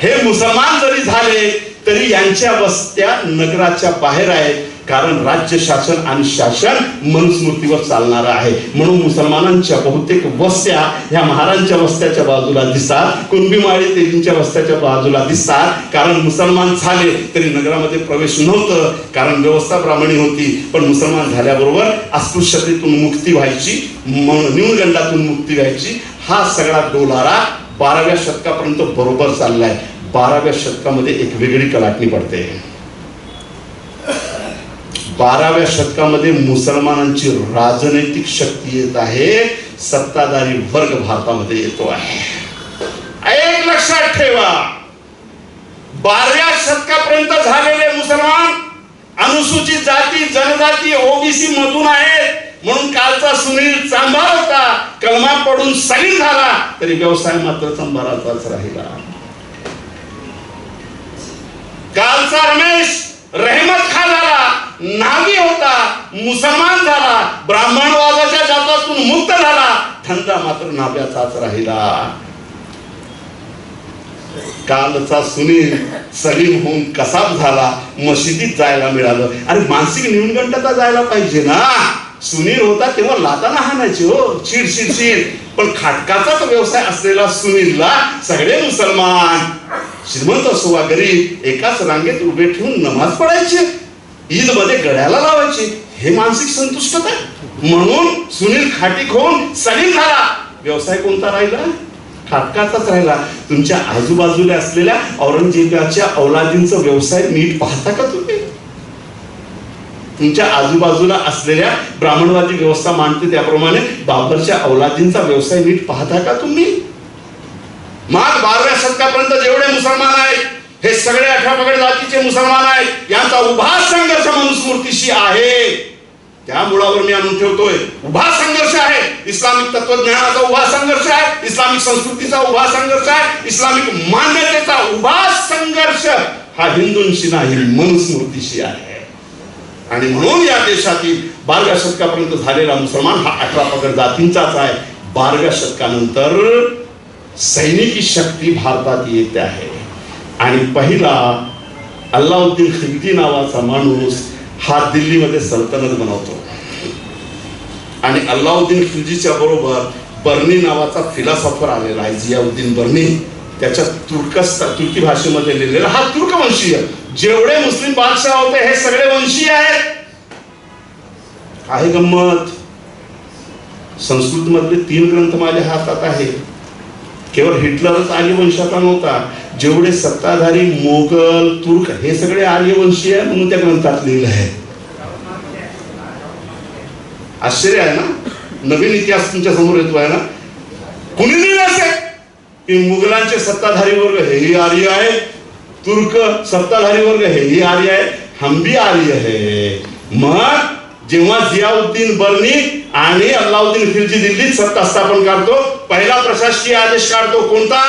हे मुसलमान जरी झाले तरी यांच्या वस्त्या नगराच्या बाहेर आहेत, कारण राज्य शासन आणि शासन मनुस्मृतीवर चालणार आहे. म्हणून मुसलमानांच्या बहुतेक वस्त्या ह्या महारांच्या वस्त्याच्या बाजूला दिसतात, कुणबीमाळी देवींच्या वस्त्याच्या बाजूला दिसतात. कारण मुसलमान झाले तरी नगरामध्ये प्रवेश नव्हतं, कारण व्यवस्था ब्राह्मणी होती. पण मुसलमान झाल्याबरोबर अस्पृश्यतेतून मुक्ती व्हायची, न्यूनगंडातून मुक्ती व्हायची. हा सगळा डोलारा 12व्या शतकापर्यंत बरोबर चाललाय. 12व्या शतकामध्ये एक वेगळी कलाटणी पडते. 12व्या शतकामध्ये मुसलमानांची राजनैतिक शक्ती येत आहे. सत्ताधारी वर्ग भारतामध्ये येतो आहे. एक लक्षात ठेवा, 12व्या शतकापर्यंत झालेले मुसलमान अनुसूचित जाती, जनजाती, ओबीसी मधून आहेत. म्हणून कालचा सुनील चांभार होता, कलमा पडून सलीम झाला, तरी व्यवसाय मात्र चांभाराचाच राहिला. कालचा रमेश रहमत खा झाला, नागी होता, मुसलमान झाला, ब्राह्मणवादाच्या जातातून मुक्त झाला, धंदा मात्र नाब्याचाच राहिला. कालचा सुनील सलीम होऊन कसाब झाला, मशिदीत जायला मिळालं. अरे मानसिक न्यूनगंडता जायला पाहिजे ना. सुनील होता तेव्हा लाताना हाणायचे हो, चिड. पण खाटकाचाच व्यवसाय असलेला सुनीलला सगळे मुसलमान, श्रीमंत असो वा गरीब, एकाच रांगेत उभे ठेवून नमाज पडायचे, ईद मध्ये गळ्याला लावायचे. हे मानसिक संतुष्टता. म्हणून सुनील खाटीक होऊन सलीम झाला. व्यवसाय कोणता राहिला? खाटकाचाच राहिला. तुमच्या आजूबाजूला असलेल्या औरंगजेबाच्या औलादींचा व्यवसाय नीट पाहता का तुम्ही? तुमच्या आजूबाजूला असलेल्या ब्राह्मणवादी व्यवस्था मांडते त्याप्रमाणे बाबरच्या औलादींचा व्यवसाय नीट पाहता का तुम्ही? मग 12व्या शतकापर्यंत जेवढे मुसलमान आहेत हे सगळे 18 पगड जातीचे मुसलमान आहेत. यांचा उभा संघर्ष मनुस्मृतीशी आहे. त्या मुळावर मी आणून ठेवतोय. उभा संघर्ष आहे. इस्लामिक तत्वज्ञानाचा उभा संघर्ष आहे. इस्लामिक संस्कृतीचा उभा संघर्ष आहे. इस्लामिक मान्यतेचा उभा संघर्ष हा हिंदूंशी नाही, मनुस्मृतीशी आहे. आणि म्हणून या देशातील 12व्या शतकापर्यंत झालेला मुसलमान हा 18 पगड जातींचाच आहे. 12व्या शतकानंतर सैनिकी शक्ती भारतात येते आहे. आणि पहिला अल्लाउद्दीन खिलजी नावाचा माणूस हा दिल्लीमध्ये सल्तनत बनवतो. आणि अल्लाउद्दीन खिलजीच्या बरोबर बर्नी नावाचा फिलॉसॉफर आलेला आहे, जियाउद्दीन बर्नी. त्याच्या तुर्की भाषेमध्ये लिहिलेला हा तुर्कवंशीय. जेवढे मुस्लिम बादशाह होते हे सगळे वंशीय आहेत. आहे गंमत. संस्कृत मधले 3 ग्रंथ माझ्या हातात आहे. केवळ हिटलरच आर्य वंशाचा नव्हता. जेवढे सत्ताधारी मोगल तुर्क हे सगळे आर्यवंशीय आहे म्हणून त्या ग्रंथात लिहिलं आहे. आश्चर्य आहे ना. नवीन इतिहास तुमच्या समोर येतो आहे ना. कुणी लिहिलं असेल की मुघलांचे सत्ताधारी वर्ग हेही आर्य आहे, तुर्क सत्ताधारी वर्ग हेही आर्य आहे, हम भी आर्य है. मग जेव्हा जियाउद्दीन बर्नी आणि अल्लाउद्दीन खिलजी दिल्लीत सत्ता स्थापन करतो, पहिला प्रशासकीय आदेश काढतो. कोणता?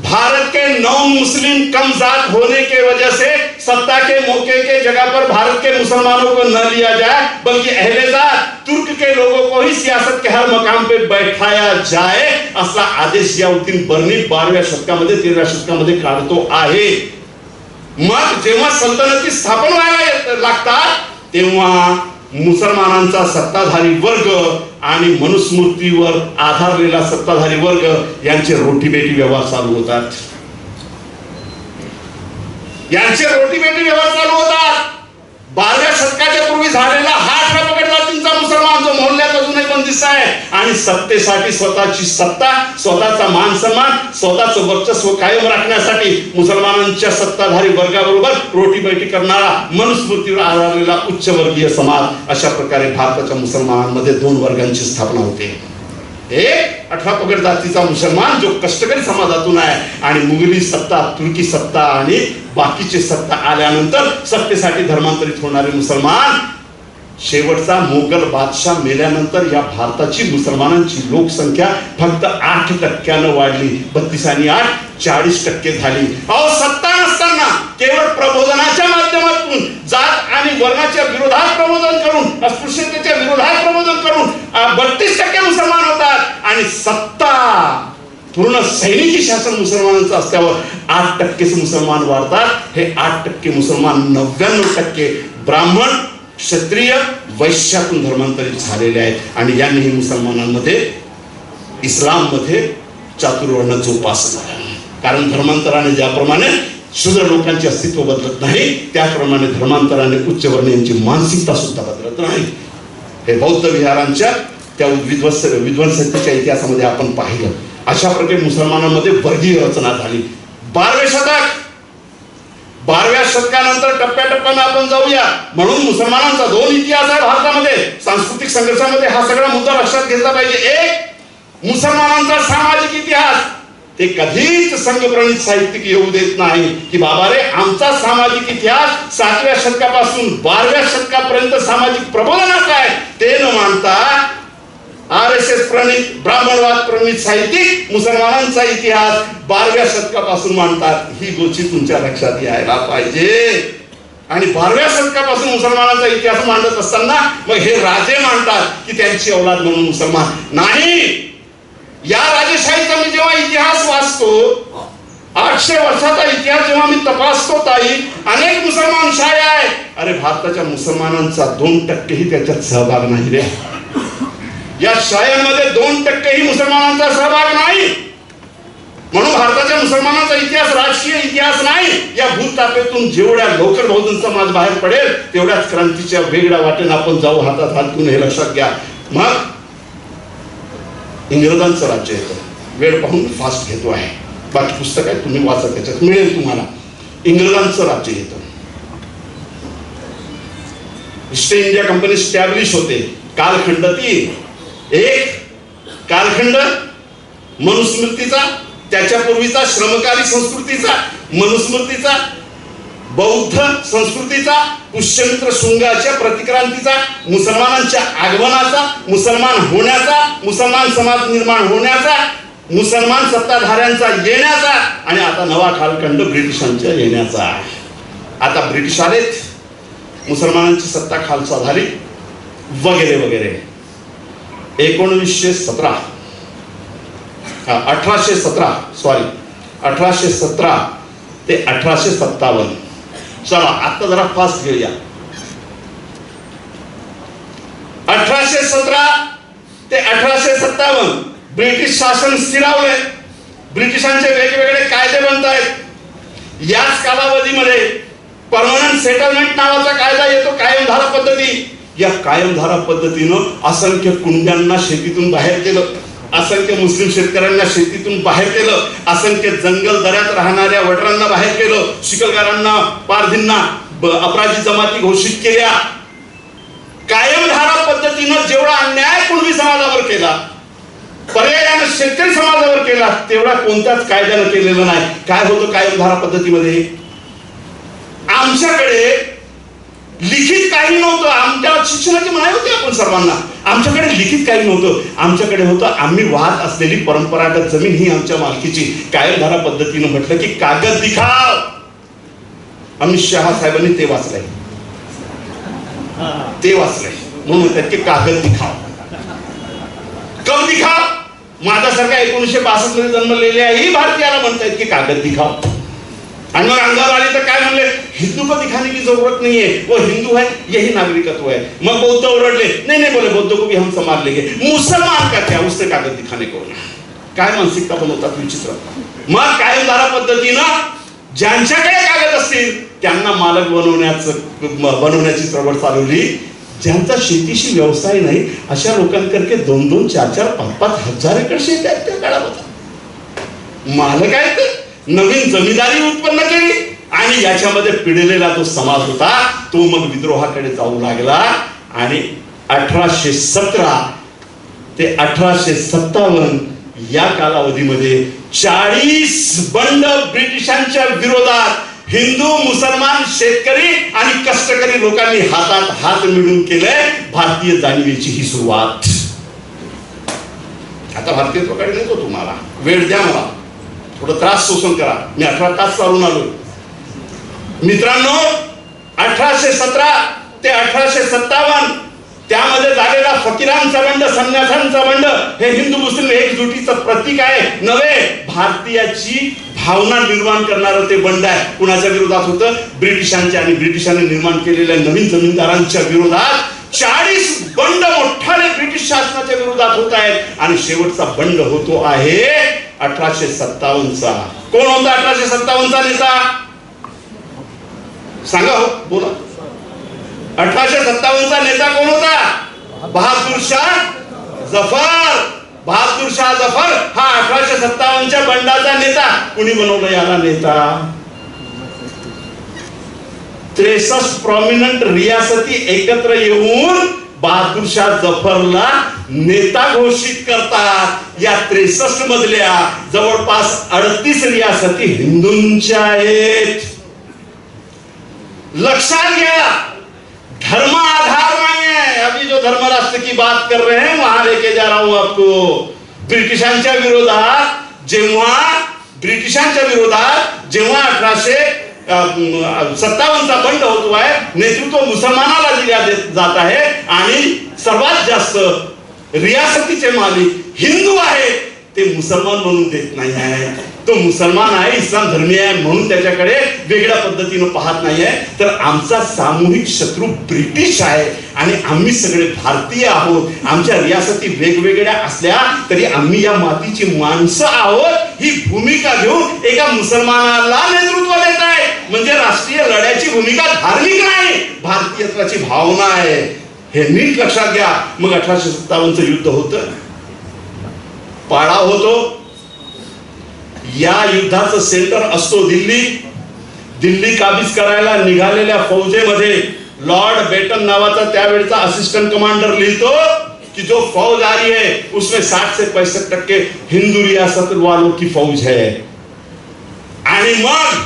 भारत के नौ मुस्लिम कम जात होने के वजह से सत्ता के मौके के जगह पर भारत के मुसलमानों को न लिया जाए, बल्कि अहले जात तुर्क के लोगों को ही सियासत के हर मकाम पे बैठाया जाए, असा आदेश जियाउद्दीन बर्नी 12व्या शतकामध्ये 13व्या शतकामध्ये काढतो आहे. मग जेव्हा सल्तनती स्थापन व्हायला लागतात तेव्हा मुसलमानांचा सत्ताधारी वर्ग आणि मनुस्मृतीवर आधारलेला सत्ताधारी वर्ग यांचे रोटीबेटी व्यवहार चालू होतात. यांचे रोटीबेटी व्यवहार चालू होतात. 12व्या शतकाच्या पूर्वी झालेला हा 18 पगड जातींचा मुसलमान जो मोहल्ल्यात अजूनही बंदिस्त आहे आणि सत्तेसाठी स्वतःची सत्ता, स्वतःचा मान सन्मान, स्वतःचं वर्चस्व कायम राखण्यासाठी मुसलमानांच्या सत्ताधारी वर्गाबरोबर रोटीबेटी करणारा मनुस्मृतीवर आधारलेला उच्चवर्गीय समाज, अशा प्रकारे भारताच्या मुसलमानांमध्ये 2 वर्गांची स्थापना होते. एक 18 पगड जातीचा मुसलमान जो कष्टकरी समाजातून आहे आणि मुघली सत्ता, तुर्की सत्ता आणि बाकीची सत्ता आल्यानंतर सत्तेसाठी धर्मांतरित होणारे मुसलमान. शेवटचा मोगल बादशाह मेल्यानंतर या भारताची मुसलमानांची लोकसंख्या फक्त 8% वाढली. 32 आणि 8 40% झाली. अहो, सत्ता नसताना केवळ प्रबोधनाच्या माध्यमातून जात आणि वर्णाच्या विरोधात प्रबोधन करून, अस्पृश्यतेच्या विरोधात प्रबोधन करून 32% मुसलमान होतात आणि सत्ता पूर्ण सैनिकी शासन मुसलमानांचं असल्यावर 8% मुसलमान वाढतात. हे 8% मुसलमान 99% ब्राह्मण, क्षत्रिय, वैश्यातून धर्मांतरित झालेले आहेत. आणि यांनीही मुसलमानांमध्ये इस्लाममध्ये चातुर्वर्ण जोपासला. कारण धर्मांतराने ज्याप्रमाणे शूद्र लोकांचे अस्तित्व बदलत नाही, त्याप्रमाणे धर्मांतराने उच्चवर्णीयांची मानसिकता सुद्धा बदलत नाही. हे बौद्ध विहारांच्या त्या विध्वंसतेच्या इतिहासामध्ये आपण पाहिलं. अशा प्रकारे मुसलमानांमध्ये वर्गीय रचना झाली. 12वे शतक, 12व्या शतकानंतर टप्प्याटप्प्याने आपण जाऊया. म्हणून मुसलमानांचा 2 इतिहास आहे भारतामध्ये. सांस्कृतिक संघर्षामध्ये हा सगळा मुद्दा लक्षात घेतला पाहिजे. एक, मुसलमानांचा सामाजिक इतिहास. ते कधीच संघप्रणित साहित्यिक येऊ देत नाही की बाबा रे, आमचा सामाजिक इतिहास 7व्या शतकापासून 12व्या शतकापर्यंत सामाजिक प्रबोधनाचा आहे. ते न मानता RSS प्रणित, ब्राह्मणवाद प्रणित साहित्यिक मुसलमानांचा इतिहास 12व्या शतकापासून मांडतात. ही गोष्ट तुमच्या लक्षात यायला पाहिजे. आणि 12व्या शतकापासून मुसलमानांचा इतिहास मांडत असताना मग हे राजे मांडतात की त्यांची औलाद म्हणून मुसलमान नाही. या राजेशाहीचा मी जेव्हा इतिहास वाचतो, 800 वर्षाचा इतिहास जेव्हा मी तपासतो ताई, अनेक मुसलमान शाया आहे. अरे, भारताच्या मुसलमानांचा 2% ही त्याच्यात सहभाग नाही रे. या शायांमध्ये 2% ही मुसलमानांचा सहभाग नाही. म्हणून भारताच्या मुसलमानांचा इतिहास राजकीय इतिहास नाही. या भूतापेतून जेवढ्या लवकर बहुजन समाज बाहेर पडेल तेवढ्याच क्रांतीच्या वेगळ्या वाटेने आपण जाऊ. हातात हात घेऊन हे लक्षात घ्या. मग इंग्रजांचं राज्य येतं. वेळ पाहून फास्ट घेतो आहे. बाकी पुस्तक आहे, तुम्ही वाचा, त्याच्यात मिळेल तुम्हाला. इंग्रजांचं राज्य येतं. ईस्ट इंडिया कंपनी स्टॅब्लिश होते. कालखंड 3. एक कालखंड मनुस्मृतीचा, त्याच्यापूर्वीचा श्रमकारी संस्कृतीचा, मनुस्मृतीचा, बौद्ध संस्कृतीचा, पुष्यमित्र शृंगाच्या प्रतिक्रांतीचा, मुसलमानांच्या आगमनाचा, मुसलमान होण्याचा, मुसलमान समाज निर्माण होण्याचा, मुसलमान सत्ताधाऱ्यांचा येण्याचा आणि आता नवा कालखंड ब्रिटिशांच्या येण्याचा. आता ब्रिटिश आलेत, मुसलमानांची सत्ता खालसा झाली वगैरे वगैरे. 1817 ते 1857. चला आता जरा फास्ट घेऊया. 1817 ते 1857 ब्रिटिश शासन स्थिरावले, ब्रिटिशांचे वेगवेगळे कायदे बनत आहेत. याच कालावधीमध्ये परमनंट सेटलमेंट नावाचा कायदा येतो, कायमधारा पद्धती. या कायमधारा पद्धतीनं असंख्य कुंड्यांना शेतीतून बाहेर केलं, असंख्य मुस्लिम शेतकऱ्यांना शेतीतून बाहेर केलं, असंख्य जंगल दऱ्यात राहणाऱ्या वडरांना बाहेर केलं, शिकलगारांना, पारधींना अपराधी जमाती घोषित केल्या. कायमधारा पद्धतीनं जेवढा अन्याय कुणबी समाजावर केला, पर्यायानं शेतकरी समाजावर केला, तेवढा कोणत्याच कायद्यानं केलेला नाही. काय होतं कायमधारा पद्धतीमध्ये? आमच्याकडे लिखित काही नव्हतं. आमच्या शिक्षणाची म्हणाई होती आपण सर्वांना. आमच्याकडे लिखित काही नव्हतं. आमच्याकडे होतं आम्ही वाहत असलेली परंपरागत जमीन ही आमच्या मालकीची. कायमधारा पद्धतीनं म्हटलं की कागद दिखाव. अमित शहा साहेबांनी ते वाचलंय, म्हणून म्हणतात की कागद दिखाव. कब दिखाव? माझ्यासारख्या 1962 मध्ये जन्मलेल्या ही भारतीयाला म्हणतायत की कागद दिखाव. आणि मग अंगावर आले तर काय म्हणले, हिंदू को दिखाने की जरूरत नहीं है, वो हिंदू है, यही नागरिकत्व है. मग बौद्ध ओरडले, नहीं बोले बौद्ध को भी हम संभाल लेंगे. मुसलमान का क्या, उससे कागद दिखाने को. काय मानसिकता बनवतात विचित्र. मग कायमधारा पद्धतीनं ज्यांच्याकडे कागद असतील त्यांना मालक बनवण्याची चळवळ चालवली. ज्यांचा शेतीशी व्यवसाय नाही अशा लोकांकडे 2-2, 4-4, 5-5 हजार एकर शेती आहेत त्या काळामध्ये. मालक आहेत, नवीन जमीनदारी उत्पन्न केली आणि याच्यामध्ये पिढलेला जो समाज होता तो मग विद्रोहाकडे जाऊ लागला. आणि 1817 ते 1857 या कालावधीमध्ये 40 बंड ब्रिटिशांच्या विरोधात हिंदू, मुसलमान, शेतकरी आणि कष्टकरी लोकांनी हातात हात मिळून केलंय. भारतीय जाणीवेची ही सुरुवात. आता भारतीयत्वाकडे नेतो तुम्हाला, वेळ द्या मला, थोडं त्रास सोसून करा. मी 18 तास चालून आलो मित्रांनो. 1817 ते 1857 त्यामध्ये झालेला फकीरांचा बंड, संन्यासांचा बंड हे हिंदू मुस्लिम एकजुटीचं प्रतीक आहे नव्हे, भारतीयाची भावना निर्माण करणारं ते बंड आहे. कुणाच्या विरोधात होतं? ब्रिटिशांच्या आणि ब्रिटिशांनी निर्माण केलेल्या नवीन जमीनदारांच्या विरोधात. 40 बंड मोठाले ब्रिटिश शासनाच्या विरोधात होत आहेत. आणि शेवटचा बंड होतो आहे 1857चा. कोण होता 1857चा नेता? सांगा हो, बोला. 1857चा नेता कोण होता? बहादूर शाह जफर. बहादूर शाह जफर हा 1857च्या बंडाचा नेता. कुणी बनवलं याला नेता? 63 प्रॉमिनंट रियासती एकत्र येऊन बहादूर शाह जफरला नेता घोषित करतात. या 63 मधल्या जवळपास 38 रियासती हिंदूंच्या आहेत. लक्षात घ्या, धर्म आधार नहीं है. अभी जो धर्म राष्ट्र की बात कर रहे हैं वहां लेके जा रहा हूं आपको. ब्रिटिशांच्या विरोधात जेव्हा 1857चा बंड होतो आहे, नेतृत्व मुसलमानाला दिल्या जात आहे आणि सर्वात जास्त रियासतीचे मालिक हिंदू आहे. ते मुसलमान म्हणून देत नाही आहे. तो मुसलमान आहे, इस्लाम धर्मीय आहे म्हणून त्याच्याकडे वेगळ्या पद्धतीनं पाहत नाही आहे. तर आमचा सामूहिक शत्रू ब्रिटिश आहे आणि आम्ही सगळे भारतीय आहोत. आमच्या रियासती वेगवेगळ्या असल्या तरी आम्ही या मातीची माणसं आहोत ही भूमिका घेऊन एका मुसलमानाला नेतृत्व देत आहे. म्हणजे राष्ट्रीय लढ्याची भूमिका धार्मिक नाही, भारतीयत्वाची भावना आहे. हे नीट लक्षात घ्या. मग 1857चं युद्ध होतं, पाडाव होतो. या युद्धाचं सेंटर असतो दिल्ली. दिल्ली काबीज करायला निघालेल्या फौजेमध्ये लॉर्ड बेटन नावाचा त्यावेळचा असिस्टंट कमांडर लिहितो कि जो फौज आ रही है उसमें 60 से 65% हिंदू रियासत वालों की फौज है. आणि मग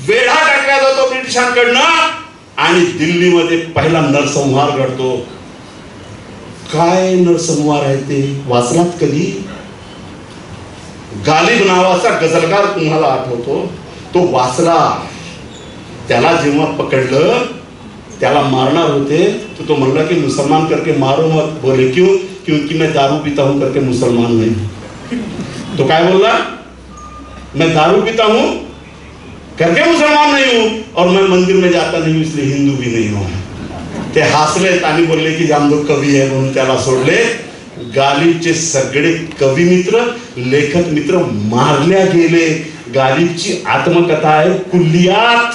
वेढा टाकला जातो ब्रिटिशांकडनं आणि दिल्लीमध्ये पहिला नरसंहार घडतो. काय नरसंहार आहे ते वाचलात कधी? गालिब नावाचा गझलकार तुम्हाला आठवतो? तो वाचला. त्याला जेव्हा पकडलं, त्याला मारणार होते तो म्हणला कि मुसलमान करके मारो मत. बोले क्यों? क्योंकि मैं दारू पीता हूं करके मुसलमान नहीं. तो काय बोलला? मैं दारू पीता हूं करके मुसलमान नहीं हूं और मैं मंदिर में जाता नहीं हूं इसलिए हिंदू भी नहीं हूं. ते हसलेत आणि बोलले की जामदो कवी आहे म्हणून त्याला सोडले. गालिबचे सगळे कवी मित्र, लेखक मित्र मारल्या गेले. गालिबची आत्मकथा आहे कुल्लियात.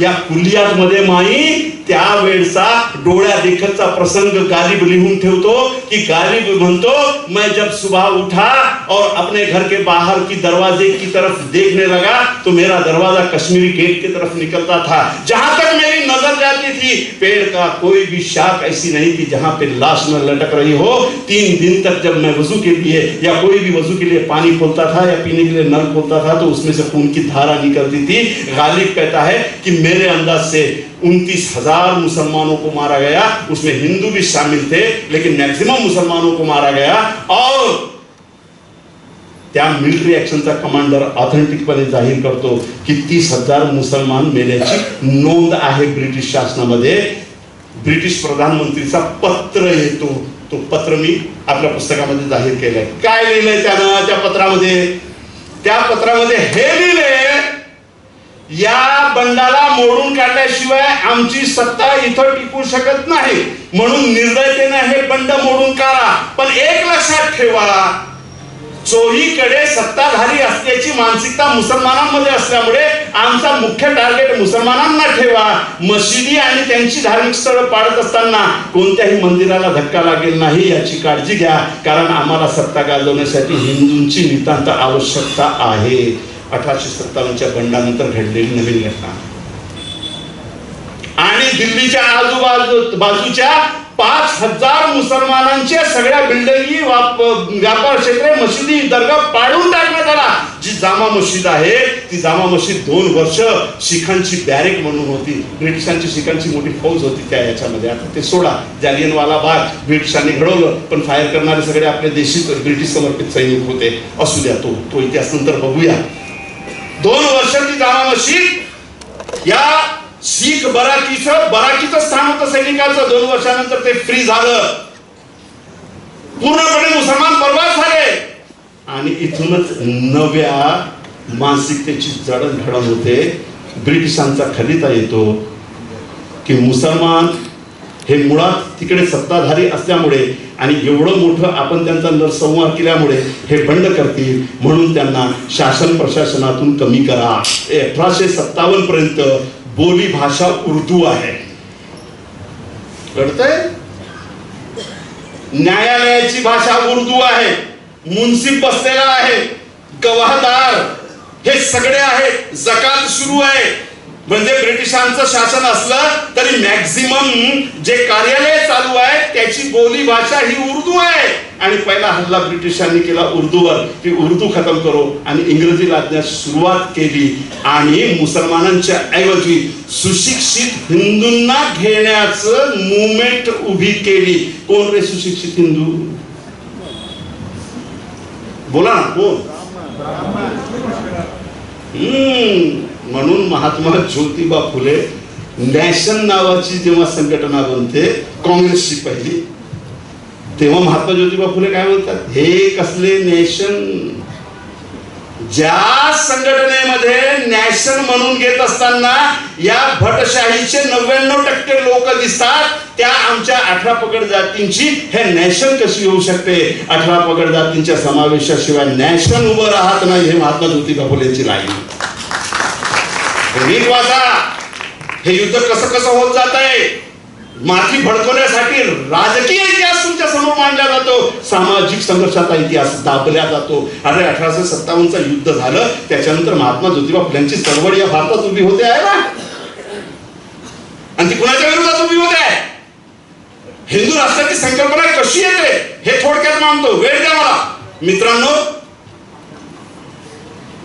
या कुल्लियात मध्ये माई त्यावेळचा डोळ्या देखतचा प्रसंग गालिब लिहून ठेवतो की गालिब म्हणतो, मैं जब सुबह उठा और अपने घर के बाहर की दरवाजे की तरफ देखने लगा तो मेरा दरवाजा कश्मीरी गेट की तरफ निकलता था. जहां तक मेरी नजर जाती थी पेड़ का कोई भी शाख ऐसी नहीं थी जहां पे लाश न लटक रही हो. 3 दिन तक जब मैं वजू के लिए या कोई भी वजू के लिए पानी खोलता था या पीने के लिए नल खोलता था तो उसमें से खून की धारा निकलती थी. गालिब कहता है कि मेरे अंदाज से 29,000 मुसलमानों को मारा गया. उसमें हिंदू भी शामिल थे लेकिन मैक्सिमम मुसलमानों को मारा गया. और त्या मिलिटरी ऍक्शनचा कमांडर ऑथेंटिकपणे जाहीर करतो की 30,000 मुसलमान मेल्याची नोंद आहे ब्रिटिश शासनामध्ये. ब्रिटिश प्रधानमंत्रीचा पत्र येतो. तो पत्र मी आपल्या पुस्तकामध्ये जाहीर केलंय. काय लिहिलंय त्यानं त्या पत्रामध्ये? त्या पत्रामध्ये हे लिहिलंय, या बंडाला मोडून काढल्याशिवाय आमची सत्ता इथं टिकू शकत नाही म्हणून निर्दयतेने हे बंड मोडून काढा. पण एक लक्षात ठेवा, चोहीकडे सत्ताधारी असल्याची मानसिकता मुसलमानांमध्ये असल्यामुळे आमचा मुख्य टार्गेट मुसलमानांना ठेवा. मशिदी आणि त्यांची धार्मिक स्थळं पाडत असताना कोणत्याही मंदिराला धक्का लागेल नाही याची काळजी घ्या, कारण आम्हाला सत्ता गाजवण्यासाठी हिंदूंची नितांत आवश्यकता आहे. 1857च्या बंडानंतर घडलेली नवीन घटना. आणि दिल्लीच्या बाजूच्या 5,000 मुसलमानांच्या सगळ्या बिल्डिंगी, व्यापार क्षेत्रे, मशिदी, दर्गा पाडून टाकण्यात आला. जी जामा मशीद आहे ती जामा मशीद 2 वर्ष शिखांची बॅरेक म्हणून होती. ब्रिटिशांची शिखांची मोठी फौज होती त्या याच्यामध्ये. आता ते सोडा, जालियनवाला बाग ब्रिटिशांनी घडवलं पण फायर करणारे सगळे आपले देशी ब्रिटिश समर्पित सैनिक होते. असू द्या, तो इतिहास नंतर बघूया. 2 वर्ष ती जामा मशीद या शीख बराकीचं स्थान होतं सैनिकांचं. 2 वर्षानंतर ते फ्री झालं. पूर्णपणे मुसलमान बर्बाद झाले. आणि इथूनच नव्या मानसिकतेची जडणघडण होते. ब्रिटिशांचा खलिता येतो की मुसलमान हे मुळात तिकडे सत्ताधारी असल्यामुळे आणि एवढं मोठं आपण त्यांचा नरसंहार केल्यामुळे हे बंड करतील म्हणून त्यांना शासन प्रशासनातून कमी करा. 1857 पर्यंत बोली भाषा उर्दू आहे. कळतंय? न्यायालयाची भाषा उर्दू आहे. मुन्सिफ बसलेला आहे, गवाहदार हे सगळे आहेत. जकात सुरू आहे. म्हणजे ब्रिटिशांचं शासन असलं तरी मॅक्झिमम जे कार्यालय चालू आहे त्याची बोली भाषा ही उर्दू आहे. आणि पहिला हल्ला ब्रिटिशांनी केला उर्दूवर की उर्दू खतम करो आणि इंग्रजी लादण्यास सुरुवात केली. आणि मुसलमानांच्या ऐवजी सुशिक्षित हिंदूंना घेण्याचं मुवमेंट उभी केली. कोण रे सुशिक्षित हिंदू? बोला ना, कोण? म्हणून महात्मा ज्योतिबा फुले नॅशन नावाची जेव्हा संघटना बनते काँग्रेसची पहिली, तेव्हा महात्मा ज्योतिबा फुले काय म्हणतात? हे कसले नॅशन? ज्या संघटनेमध्ये नॅशन म्हणून घेत असताना या भटशाहीचे 99% लोक दिसतात त्या आमच्या 18 पगड जातींची हे नॅशन कशी होऊ शकते? 18 पगड जातींच्या समावेशाशिवाय नॅशन उभं राहत नाही. हे महात्मा ज्योतिबा फुलेंची लाईन. नीट वाचा. हे युद्ध कसं कसं होत जात आहे. माती भडकवण्यासाठी राजकीय इतिहास तुमच्या समोर मांडला जातो, सामाजिक संघर्षाचा इतिहास दाबल्या जातो. अरे 1857चं युद्ध झालं त्याच्यानंतर महात्मा ज्योतिबा फुलेंची चळवळ या भारतात उभी होते आहे ना. आणि ती कुणाच्या विरोधात उभी होते आहे? हिंदू राष्ट्राची संकल्पना कशी येते हे थोडक्यात मानतो. वेळ द्या मला. मित्रांनो,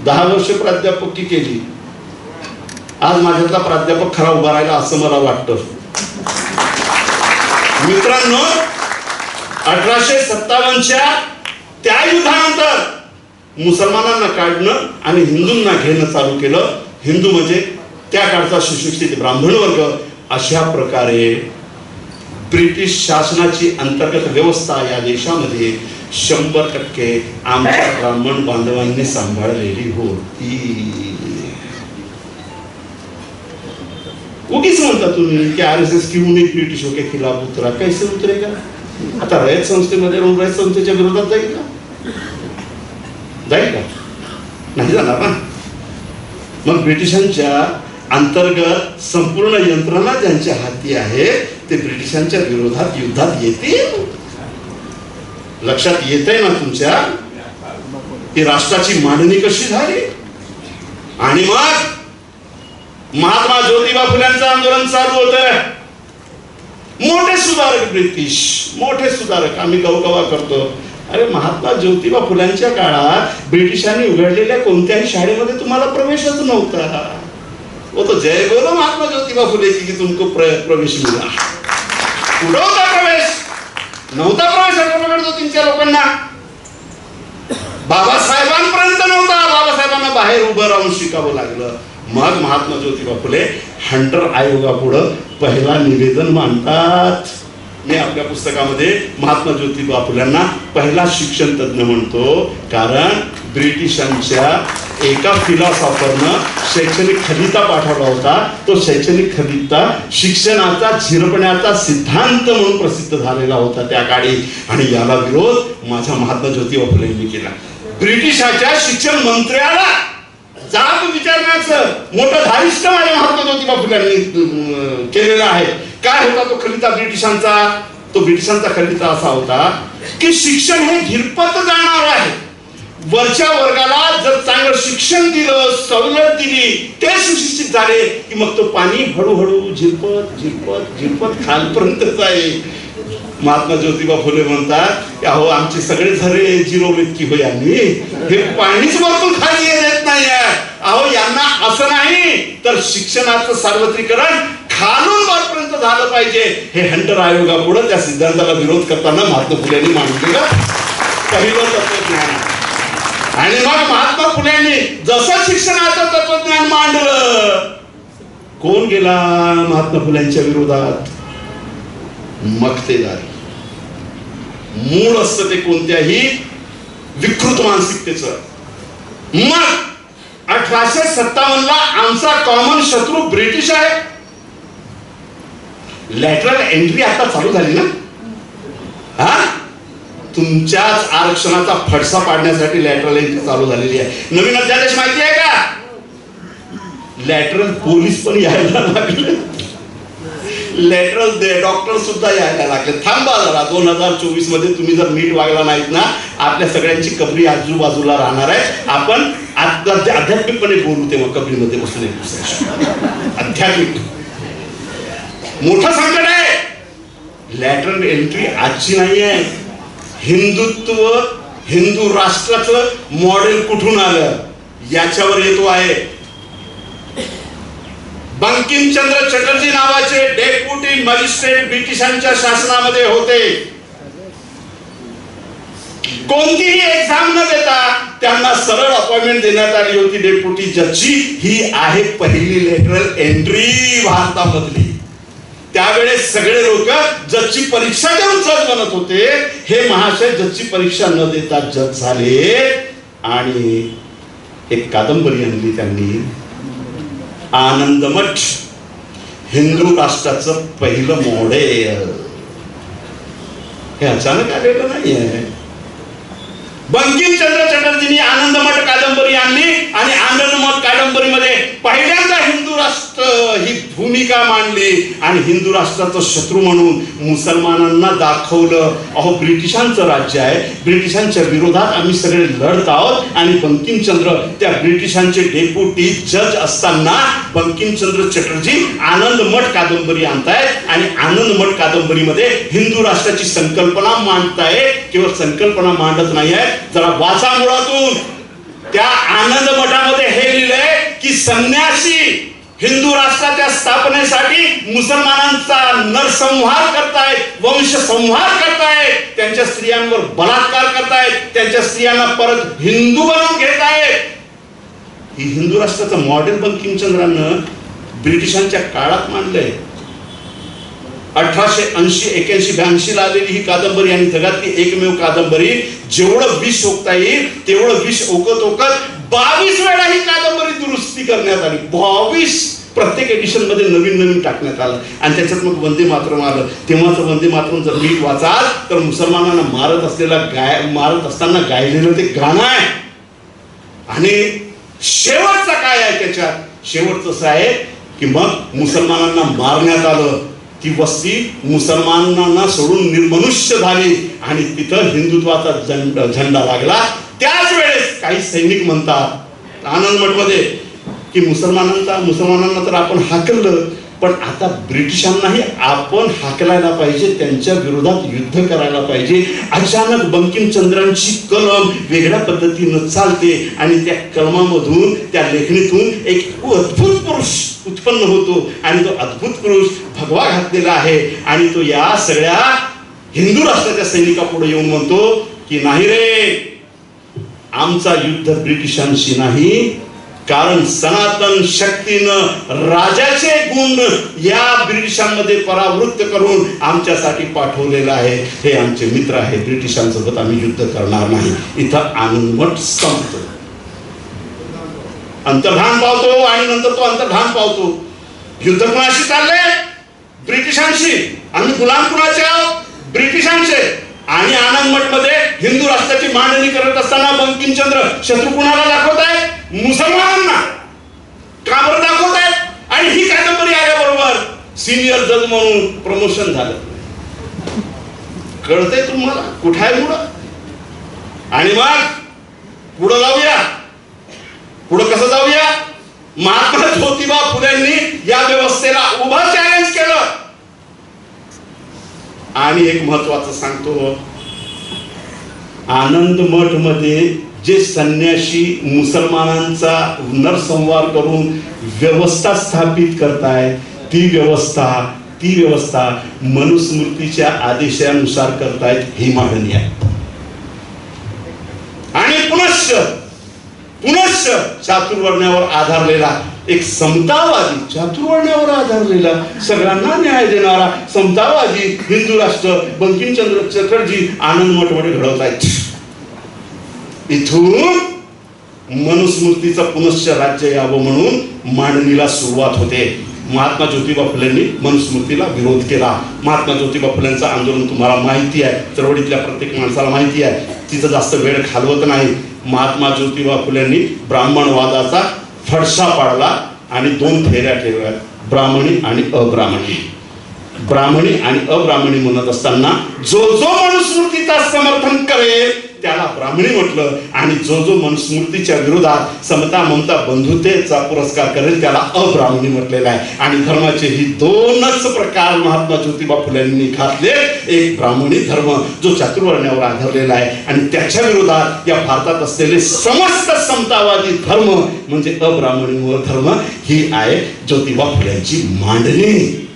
10 वर्ष प्राध्यापकी केली. आज माझ्यातला प्राध्यापक खरा उभा राहिला असं मला वाटतं. मित्रांनो, 1857च्या त्या युद्धानंतर मुसलमानांना काढणं आणि हिंदूंना घेणं चालू केलं. हिंदू म्हणजे त्या काळचा सुशिक्षित ब्राह्मण वर्ग. अशा प्रकारे ब्रिटिश शासनाची अंतर्गत व्यवस्था या देशामध्ये 100% आमच्या ब्राह्मण बांधवांनी सांभाळलेली होती. उगीच म्हणता तुम्ही की RSS क्यों नहीं ब्रिटिशों के खिलाफ उतरा. कैसे उतरेगा? आता रयत संस्थेमध्ये राहून रयत संस्थेच्या विरोधात जाईल का? जाईल का? नाही जाणार ना. मग ब्रिटिशांच्या अंतर्गत संपूर्ण यंत्रणा ज्यांच्या हाती आहे ते ब्रिटिशांच्या विरोधात युद्धात येतील. लक्षात येतंय ना तुमच्या की राष्ट्राची मांडणी कशी झाली. आणि मग महात्मा ज्योतिबा फुल्यांचं आंदोलन चालू होतं. मोठे सुधारक ब्रिटिश, मोठे सुधारक आम्ही गवगवा करतो. अरे महात्मा ज्योतिबा फुल्यांच्या काळात ब्रिटिशांनी उघडलेल्या कोणत्याही शाळेमध्ये तुम्हाला प्रवेशच नव्हता. वो तो जय बोलो महात्मा ज्योतिबा फुले की तुमको प्रवेश मिळाला. कुठं होता प्रवेश? नव्हता प्रवेश. अठरा तीनच्या लोकांना बाबासाहेबांपर्यंत नव्हता. बाबासाहेबांना बाहेर उभं राहून शिकावं लागलं. मग महात्मा ज्योतिबा फुले हंटर आयोगापुढं पहिला निवेदन मांडतात. मी आपल्या पुस्तकामध्ये महात्मा ज्योतिबा फुल्यांना पहिला शिक्षण तज्ञ म्हणतो. कारण ब्रिटिशांच्या एका फिलॉसॉफरनं शैक्षणिक खलिता पाठवला होता. तो शैक्षणिक खलिता शिक्षणाचा झिरपण्याचा सिद्धांत म्हणून प्रसिद्ध झालेला होता त्या काळी. आणि याला विरोध माझ्या महात्मा ज्योतिबा फुलेंनी केला. ब्रिटिशाच्या शिक्षण मंत्र्याला जाब विचारण्याचं मोठं धारिष्ट माझ्या महात्मा ज्योतिबा फुल्यांनी केलेलं आहे. काय होता तो खलिता ब्रिटिशांचा? तो ब्रिटिशांचा खलिता असा होता की शिक्षण हे झिरपत जाणार आहे. वरच्या वर्गाला जर चांगलं शिक्षण दिलं, सवलत दिली, ते सुशिक्षित झाले की मग तो पाणी हळूहळू झिरपत झिरपत झिरपत खालपर्यंत जाईल. महात्मा ज्योतिबा फुले म्हणतात अहो आमचे सगळे झरे जिरवलेत की हो यांनी. हे पाणीच वरतून खाली येत नाही. अहो यांना असं नाही तर शिक्षणाचं सार्वत्रिकरण खालून वरपर्यंत झालं पाहिजे. हे हंटर आयोगापुढे त्या सिद्धांताला विरोध करताना महात्मा फुलेंनी मांडलेलं पहिलं तत्वज्ञान. आणि मग महात्मा फुलेंनी जसं शिक्षणाचं तत्वज्ञान मांडलं, कोण गेला महात्मा फुल्यांच्या विरोधात? मक्तेदारी. मूळ असतं ते कोणत्याही विकृत मानसिकतेचं. मग 1857ला आमचा कॉमन शत्रू ब्रिटिश आहे. लॅटरल एंट्री आता चालू झाली ना. हा, तुमच्याच आरक्षणाचा फडसा पाडण्यासाठी लॅटरल एंट्री चालू झालेली आहे. नवीन अध्यादेश माहिती आहे का? लॅटरल पोलीस पण यायला लागले. लॅटरल डॉक्टर सुद्धा यायला लागले. थांबा जरा. 2024 मध्ये तुम्ही जर नीट वागला नाहीत ना, आपल्या सगळ्यांची कबरी आजूबाजूला राहणार आहे. आपण आध्यात्मिकपणे बोलू तेव्हा कबरीमध्ये बसून एक दुसऱ्याशी. आध्यात्मिक मोठं संकट आहे. लॅटरल एंट्री आजची नाही आहे. हिंदुत्व, हिंदू राष्ट्राचं मॉडेल कुठून आलं याच्यावर येतो आहे. बंकिमचंद्र चटर्जी नावाचे डेप्युटी मजिस्ट्रेट ब्रिटिशांच्या शासनामध्ये होते. कोणतीही एक्झाम न देता त्यांना सरळ अपॉइंटमेंट देण्यात आली होती डेप्युटी जजची. ही आहे पहिली लॅटरल एंट्री भारतामधली. त्यावेळेस सगळे लोक जजची परीक्षा देऊन जज बनत होते. हे महाशय जजची परीक्षा न देता जज झाले आणि एक कादंबरी आणली त्यांनी, आनंदमठ. हिंदू राष्ट्राचं पहिलं मॉडेल. हे अचानक आलेलं नाहीये. बंकिमचंद्र चटर्जींनी आनंदमठ कादंबरी आणली आणि आनंदमठ कादंबरीमध्ये पहिल्यांदा हिंदू राष्ट्र ही भूमिका मांडली आणि हिंदू राष्ट्राचं शत्रू म्हणून मुसलमानांना दाखवलं. अहो, ब्रिटिशांचं राज्य आहे, ब्रिटिशांच्या विरोधात आम्ही सगळे लढत आहोत. आणि बंकिमचंद्र त्या ब्रिटिशांचे डेप्युटी जज असताना बंकिमचंद्र चटर्जी आनंद मठ कादंबरी आणतायत आणि आनंद मठ कादंबरीमध्ये हिंदू राष्ट्राची संकल्पना मांडतायत. केवळ संकल्पना मांडत नाही आहे, जरा वाचा मुळातून. त्या आनंद मठामध्ये हे लिहिलंय की संन्यासी हिंदू राष्ट्राच्या स्थापनेसाठी मुसलमानांचा नरसंहार करतायत, वंशसंहार करतायत, त्यांच्या स्त्रियांवर बलात्कार करतायत, त्यांच्या स्त्रियांना परत हिंदू बनवून घेतायत. ही हिंदू राष्ट्राचं मॉडेल बंकिमचंद्रानं ब्रिटिशांच्या काळात मांडलंय. 1880-81-82 ला आलेली ही कादंबरी आणि जगातली एकमेव कादंबरी. जेवढं विष ओकता येईल तेवढं विष ओकत ओकत 22 वेळा ही कादंबरी दुरुस्ती करण्यात आली. 22 प्रत्येक एडिशन मध्ये नवीन नवीन टाकण्यात आलं. आणि त्याच्यात मग वंदे मातरम आलं. तेव्हाचं वंदे मातरम जर नीट वाचाल तर मुसलमानांना मारत असताना गायलेलं ते गाणं आहे. आणि शेवटचं काय आहे त्याच्यात? शेवटचं असं आहे की मग मुसलमानांना मारण्यात आलं, ती वस्ती मुसलमानांना सोडून निर्मनुष्य झाली आणि तिथं हिंदुत्वाचा झेंडा लागला. त्याच वेळेस काही सैनिक म्हणतात आनंद मठमध्ये की मुसलमानांना तर आपण हाकललं, पण आता ब्रिटिशांनाही आपण हाकलायला पाहिजे, त्यांच्या विरोधात युद्ध करायला पाहिजे. अचानक बंकिमचंद्रांची कलम वेगळ्या पद्धतीनं चालते आणि त्या कलमामधून, त्या लेखणीतून एक अद्भुत पुरुष उत्पन्न होतो आणि तो अद्भुत पुरुष भगवा घातलेला आहे. आणि तो या सगळ्या हिंदू राष्ट्राच्या सैनिकापुढे येऊन म्हणतो की नाही रे, आमचा युद्ध ब्रिटिशांशी नाही, कारण सनातन शक्तीनं राजाचे गुण या ब्रिटिशांमध्ये परावृत्त करून आमच्यासाठी पाठवलेलं आहे. हे आमचे मित्र आहे, ब्रिटिशांसोबत आम्ही युद्ध करणार नाही. इथं आनंदमठ संपतो, अंतर्धान पावतो आणि नंतर तो अंतर्धान पावतो. युद्ध कुणाशी चाललंय? ब्रिटिशांशी. आम्ही गुलाम कुणाचे आहोत? ब्रिटिशांचे. आणि आनंद मठ मध्ये हिंदू राष्ट्राची मांडणी करत असताना बंकिमचंद्र शत्रू कुणाला दाखवत आहेत? मुसलमानांना. का बरं दाखवत आहेत? आणि ही कादंबरी आल्याबरोबर सिनियर जज म्हणून प्रमोशन झालं. कळतंय तुम्हाला कुठे आहे पुढं? आणि मग पुढं जाऊया. पुढं कसं जाऊया? महात्मा ज्योतिबा फुलेंनी या व्यवस्थेला उभं चॅलेंज केलं. आणि एक महत्वाचं सांगतो, आनंद मठ मध्ये जे संन्यासी मुसलमानांचा नरसंहार करून व्यवस्था स्थापित करतायत, ती व्यवस्था मनुस्मृतीच्या आदेशानुसार करतायत. ही मागणी आहे. आणि पुनश्च चातुर्वर्ण्यावर आधारलेला एक समतावादी, चातुर्वर्ण्यावर आधारलेला, सगळ्यांना न्याय देणारा समतावादी हिंदू राष्ट्र बंकिमचंद्र चटर्जी आनंद मठमध्ये घडवत आहेत. इथून मनुस्मृतीचं पुनश्च राज्य यावं म्हणून मांडणीला सुरुवात होते. महात्मा ज्योतिबा फुलेंनी मनुस्मृतीला विरोध केला. महात्मा ज्योतिबा फुलेंचं आंदोलन तुम्हाला माहिती आहे, चळवळीतल्या प्रत्येक माणसाला माहिती आहे. तिचं जास्त वेळ घालवत नाही. महात्मा ज्योतिबा फुलेंनी ब्राह्मणवादाचा फडशा पाडला आणि 2 फेऱ्या ठेवल्या, ब्राह्मणी आणि अब्राह्मणी. ब्राह्मणी आणि अब्राह्मणी म्हणत असताना जो मनुस्मृतीचा समर्थन करेल त्याला ब्राह्मणी म्हटलं, आणि जो मनुस्मृतीच्या विरोधात समता ममता बंधुतेचा पुरस्कार करेल त्याला अब्राह्मणी म्हटलेलं आहे. आणि धर्माचे ही 2च प्रकार महात्मा ज्योतिबा फुलेंनी घातले. एक ब्राह्मणी धर्म जो चातुर्वर्ण्यावर आधारलेला आहे, आणि त्याच्या विरोधात या भारतात असलेले समस्त समतावादी धर्म म्हणजे अब्राह्मणी धर्म. ही आहे ज्योतिबा फुलेंची मांडणी.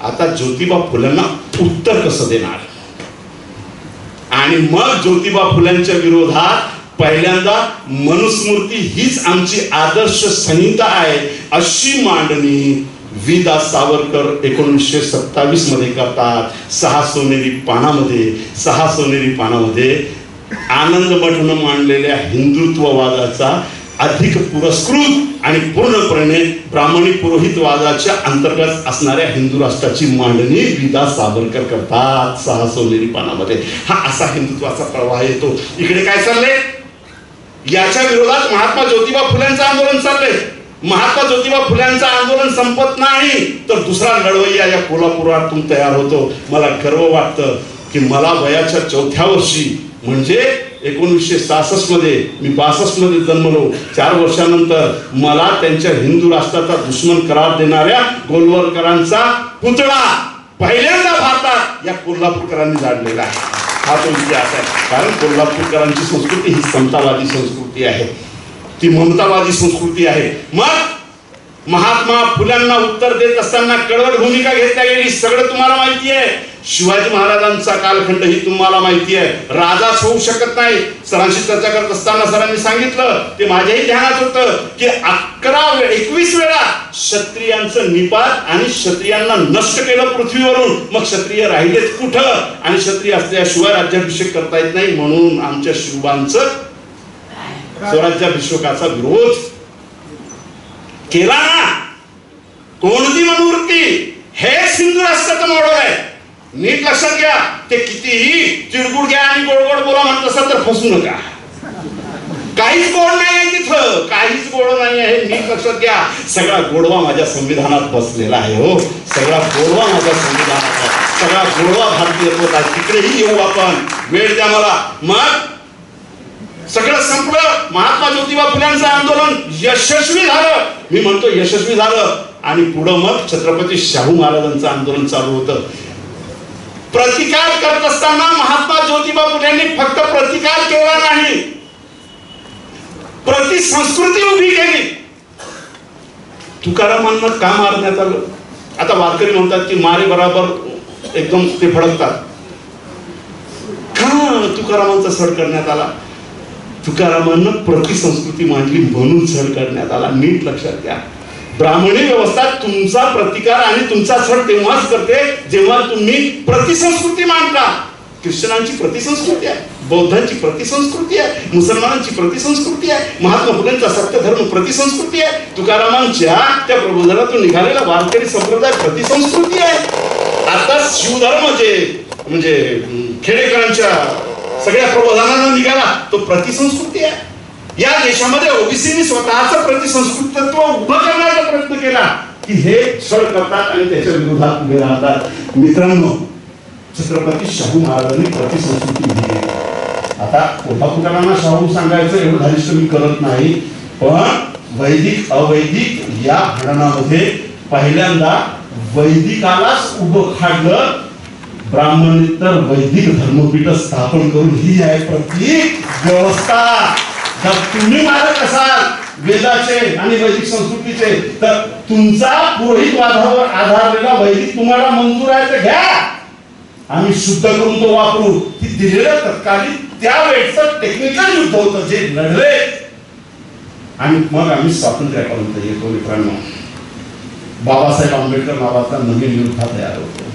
आता ज्योतिबा फुलेंना उत्तर कसं देणार? आणि मग ज्योतिबा फुलेंच्या विरोधात पहिल्यांदा मनुस्मृती हीच आमची आदर्श संहिता आहे अशी मांडणी विदा सावरकर 1927 मध्ये करतात. 6 सोनेरी पानामध्ये आनंद मठनं मांडलेल्या हिंदुत्ववादाचा अधिक पुरस्कृत आणि पूर्णपणे ब्राह्मणी पुरोहितवादाच्या अंतर्गत असणाऱ्या हिंदू राष्ट्राची मांडणी विदा सावरकर करतात 6 सोनेरी पानामध्ये. हा असा हिंदुत्वाचा प्रवाह येतो. इकडे काय चाललंय? याच्या विरोधात महात्मा ज्योतिबा फुलेंचं आंदोलन चाललंय. महात्मा ज्योतिबा फुल्यांचं आंदोलन संपत नाही तर दुसरा लढवय्या या कोल्हापुरातून तयार होतो. मला गर्व वाटतं की मला वयाच्या 4थ्या वर्षी म्हणजे 1966 मध्ये, मी 62 मध्ये जन्मलो, 4 वर्षानंतर मला त्यांच्या हिंदू राष्ट्राचा दुश्मन करार देणाऱ्या गोलवलकरांचा पुतळा पहिल्यांदा भारतात या कोल्हापूरकरांनी जाळलेला आहे. हा तो इतिहास आहे. कारण कोल्हापूरकरांची संस्कृती ही समतावादी संस्कृती आहे, ती ममतावादी संस्कृती आहे. मग महात्मा फुल्यांना उत्तर देत असताना कडवट भूमिका घेतल्या गेली, सगळं तुम्हाला माहिती आहे. शिवाजी महाराजांचा कालखंड ही तुम्हाला माहिती आहे. राजाच होऊ शकत नाही. सरांशी चर्चा करत असताना सरांनी सांगितलं, ते माझ्याही ध्यानात होतं की 21 वेळा क्षत्रियांचं निपात आणि क्षत्रियांना नष्ट केलं पृथ्वीवरून. मग क्षत्रिय राहिलेत कुठं? आणि क्षत्रिय असल्याशिवाय राज्याभिषेक करता येत नाही. म्हणून आमच्या शिवबांचं स्वराज्याभिषेकाचा विरोध केला ना. कोणती मनोवृत्ती? हेच हिंदू राष्ट्राचं मॉडेल आहे. नीट लक्षात घ्या. ते कितीही चिडगुड घ्या आणि गोड बोला म्हणत असाल तर फसू नका. काहीच गोड नाही आहे तिथं, काहीच गोड नाही आहे. नीट लक्षात घ्या. सगळा गोडवा माझ्या संविधानात बसलेला आहे. हो, सगळा गोडवा माझ्या संविधानात आहे. सगळा गोडवा भारतीयत्वात आहे. तिकडेही येऊ आपण, वेळ द्या मला. मग सगळं संपलं. महात्मा ज्योतिबा फुल्यांचं आंदोलन यशस्वी झालं. मी म्हणतो यशस्वी झालं. आणि पुढं मग छत्रपती शाहू महाराजांचं आंदोलन चालू होतं. प्रतिकार करत असताना महात्मा ज्योतिबा फुल्यांनी फक्त प्रतिकार केला नाही, प्रतिसंस्कृती उभी केली. तुकारामांना का मारण्यात आलं? आता वारकरी म्हणतात की मारे बराबर एकदम ते फडकतात. का तुकारामांचा सड करण्यात आला? तुकारामांना प्रतिसंस्कृती मांडली म्हणून सड करण्यात आला. नीट लक्षात घ्या. ब्राह्मणी व्यवस्था तुमचा प्रतिकार आणि तुमचा सण तेव्हाच करते जेव्हा तुम्ही प्रतिसंस्कृती मांडता. ख्रिश्चनांची प्रतिसंस्कृती आहे, बौद्धांची प्रतिसंस्कृती आहे, मुसलमानांची प्रतिसंस्कृती आहे, महात्मा फुलेंचा सत्य धर्म प्रतिसंस्कृती आहे, तुकारामांच्या त्या प्रबोधनातून निघालेला वारकरी संप्रदाय प्रतिसंस्कृती आहे. आता शिवधर्म जे म्हणजे खेडेकरांच्या सगळ्या प्रबोधनांना निघाला तो प्रतिसंस्कृती आहे. या देशामध्ये ओबीसीनी स्वतःचं प्रतिसंस्कृतत्व उभं करण्याचा प्रयत्न केला की हे छळ करतात आणि त्याच्या विरोधात उभे राहतात. मित्रांनो, छत्रपती शाहू महाराजांनी प्रतिसंस्कृती उभी केली. आता कोल्हापूरकरांना शाहू सांगायचं एवढं धारिष्ट मी करत नाही, पण वैदिक अवैदिक या भांडणामध्ये पहिल्यांदा वैदिकालाच उभं काढलं. ब्राह्मणेतर वैदिक धर्मपीठ स्थापन करून ही आहे प्रत्येक व्यवस्था. जर तुम्ही मारत असाल वेदाचे आणि वैदिक संस्कृतीचे तर तुमचा पुरोहितवादावर आधारलेला वैदिक तुम्हाला मंजूर आहे तर घ्या, आम्ही शुद्ध करून तो वापरू. ती दिलेलं तत्कालीन त्यावेळेचं टेक्निकल युद्ध होतं जे लढले आणि मग आम्ही स्वातंत्र्यापर्यंत येतो. मित्रांनो, बाबासाहेब आंबेडकर नावाचा नवीन युद्ध तयार होतो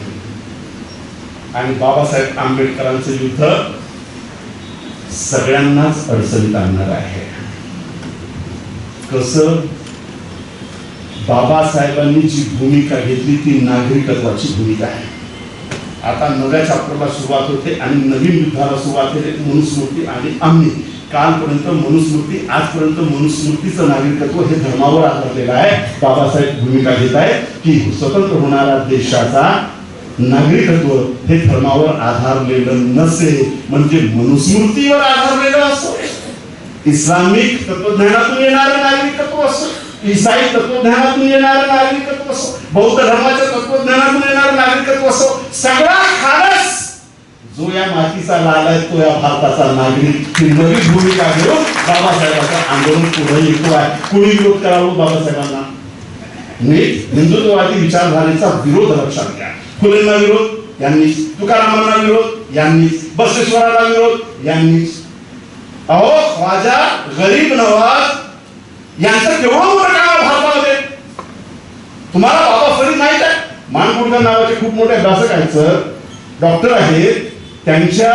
आणि बाबासाहेब आंबेडकरांचं युद्ध सगळ्यांनाच अडचणीत आणणार आहे. कसं? बाबासाहेबांनी जी भूमिका घेतली ती नागरिकत्वाची भूमिका आहे. आता नव्या चॅप्टरला सुरुवात होते आणि नवीन युद्धाला सुरुवात होते. मनुस्मृती आणि आम्ही कालपर्यंत मनुस्मृती, आजपर्यंत मनुस्मृतीचं नागरिकत्व हे धर्मावर आधारलेलं आहे. बाबासाहेब भूमिका घेत आहेत की स्वतंत्र होणाऱ्या देशाचा नागरिकत्व हे धर्मावर आधारलेलं नसे, म्हणजे मनुस्मृतीवर आधारलेलं असो, इस्लामिक तत्वज्ञानातून येणारं नागरिकत्व असो, ईसाई तत्वज्ञानातून येणारं नागरिकत्व असो, बौद्ध धर्माच्या तत्वज्ञानातून येणारं नागरिकत्व असो, सगळा खालस जो या मातीचा लाल आहे तो या भारताचा नागरिक. ही नवी भूमिका घेऊन बाबासाहेबांचं आंदोलन पुढे येतो आहे. कुणी विरोध करावं बाबासाहेबांना? नीट हिंदुत्ववादी विचारधारेचा विरोध लक्षात घ्या. फुलेंना विरोध यांनीच, तुकारामांना विरोध यांनीच, बसवेश्वराला विरोध यांनीच. अहो, ख्वाजा गरीब नवाज यांचं केवढं मोठं काम आहे भारतामध्ये. तुम्हाला बाबा फरीद माहित आहे? मानकुडकर नावाचे खूप मोठे अभ्यासक आहेत सर, डॉक्टर आहेत. त्यांच्या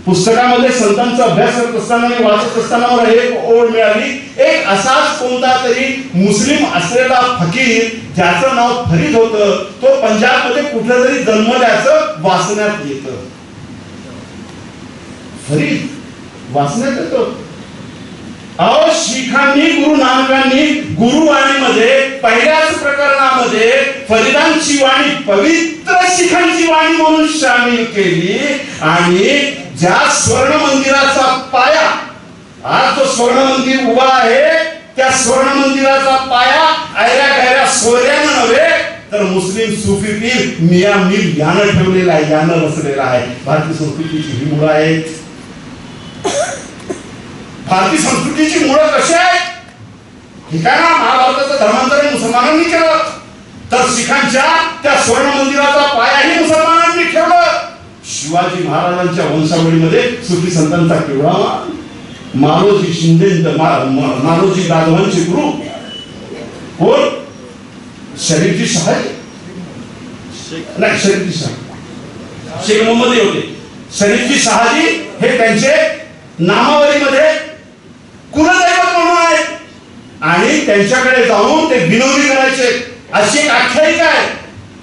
पुस्तकामध्ये संतांचा अभ्यास करत असताना मी वाचत असताना मला एक ओळ मिळाली. एक असाच कोणता तरी मुस्लिम असलेला फकीर ज्याचं नाव फरीद होतं, तो पंजाबमध्ये कुठं तरी जन्मल्याचं वाचण्यात येतं. फरीद वाचण्यात येतो. अहो शिखांनी गुरु नानकांनी गुरुवाणीमध्ये पहिल्याच प्रकरणामध्ये फरीदांची वाणी पवित्र शिखांची वाणी म्हणून सामील केली आणि ज्या स्वर्ण मंदिराचा पाया आज जो स्वर्ण मंदिर उभा आहे त्या स्वर्ण मंदिराचा पाया आयऱ्या गैऱ्या सोऱ्यानं नव्हे तर मुस्लिम सुफी पीर मियां मीर यानं ठेवलेला आहे, यानं बसलेला आहे. भारतीय संस्कृतीची ही मुळं आहेत. भारतीय संस्कृतीची मुळं कशी आहेत? ठीक आहे ना, महाभारताचं धर्मांतरण मुसलमानांनी केलं तर शिखांच्या त्या स्वर्ण मंदिराचा पायाही मुसलमानांनी ठेवलं. शिवाजी महाराजांच्या वंशावळीमध्ये सुफी संतांचा केवढा मालोजी शिंदे मालोजी जाधवांचे गुरु कोण? शरीफजी शहाजी नाही, शरीफजी शहा शेख मोहम्मद होते. शरीफजी शहाजी हे त्यांचे नामावलीमध्ये कुलदैवत म्हणून आहेत आणि त्यांच्याकडे जाऊन ते विनवणी करायचे. अशी एक आख्यायिका आहे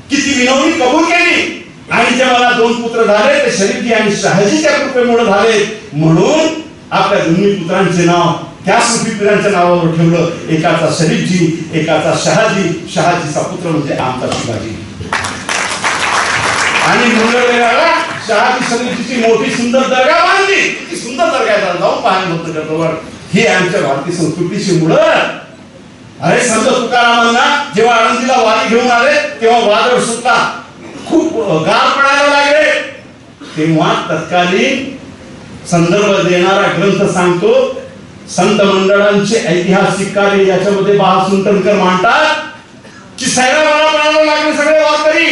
की ती विनवणी कबूल केली आणि जे मला 2 पुत्र झाले ते शरीफजी आणि शहाजीच्या कृपेमुळे झाले म्हणून आपल्या दोन्ही पुत्रांचे नाव त्या सुफी पीरांच्या नावावर ठेवलं. एकाचा शरीफजी, एकाचा शहाजी. शहाजीचा पुत्र म्हणजे आमचा शिवाजी. आणि मंगळवेळाला शहाजी शरीफजीची मोठी सुंदर दर्गा बांधली. ती सुंदर दर्गा जाऊन पाहणे होतं करतो. ही आमच्या भारतीय संस्कृतीची मुळं. अरे संत तुकारामांना जेव्हा आळंदीला वारी घेऊन आले तेव्हा वादळ सुटला, खूप गार पडायला लागले. तेव्हा तत्कालीन संदर्भ देणारा ग्रंथ सांगतो संत मंडळांचे ऐतिहासिक कार्य याच्यामध्ये बाळासुंटणकर मांडतात की सैराबाला पडायला लागले सगळे वारकरी.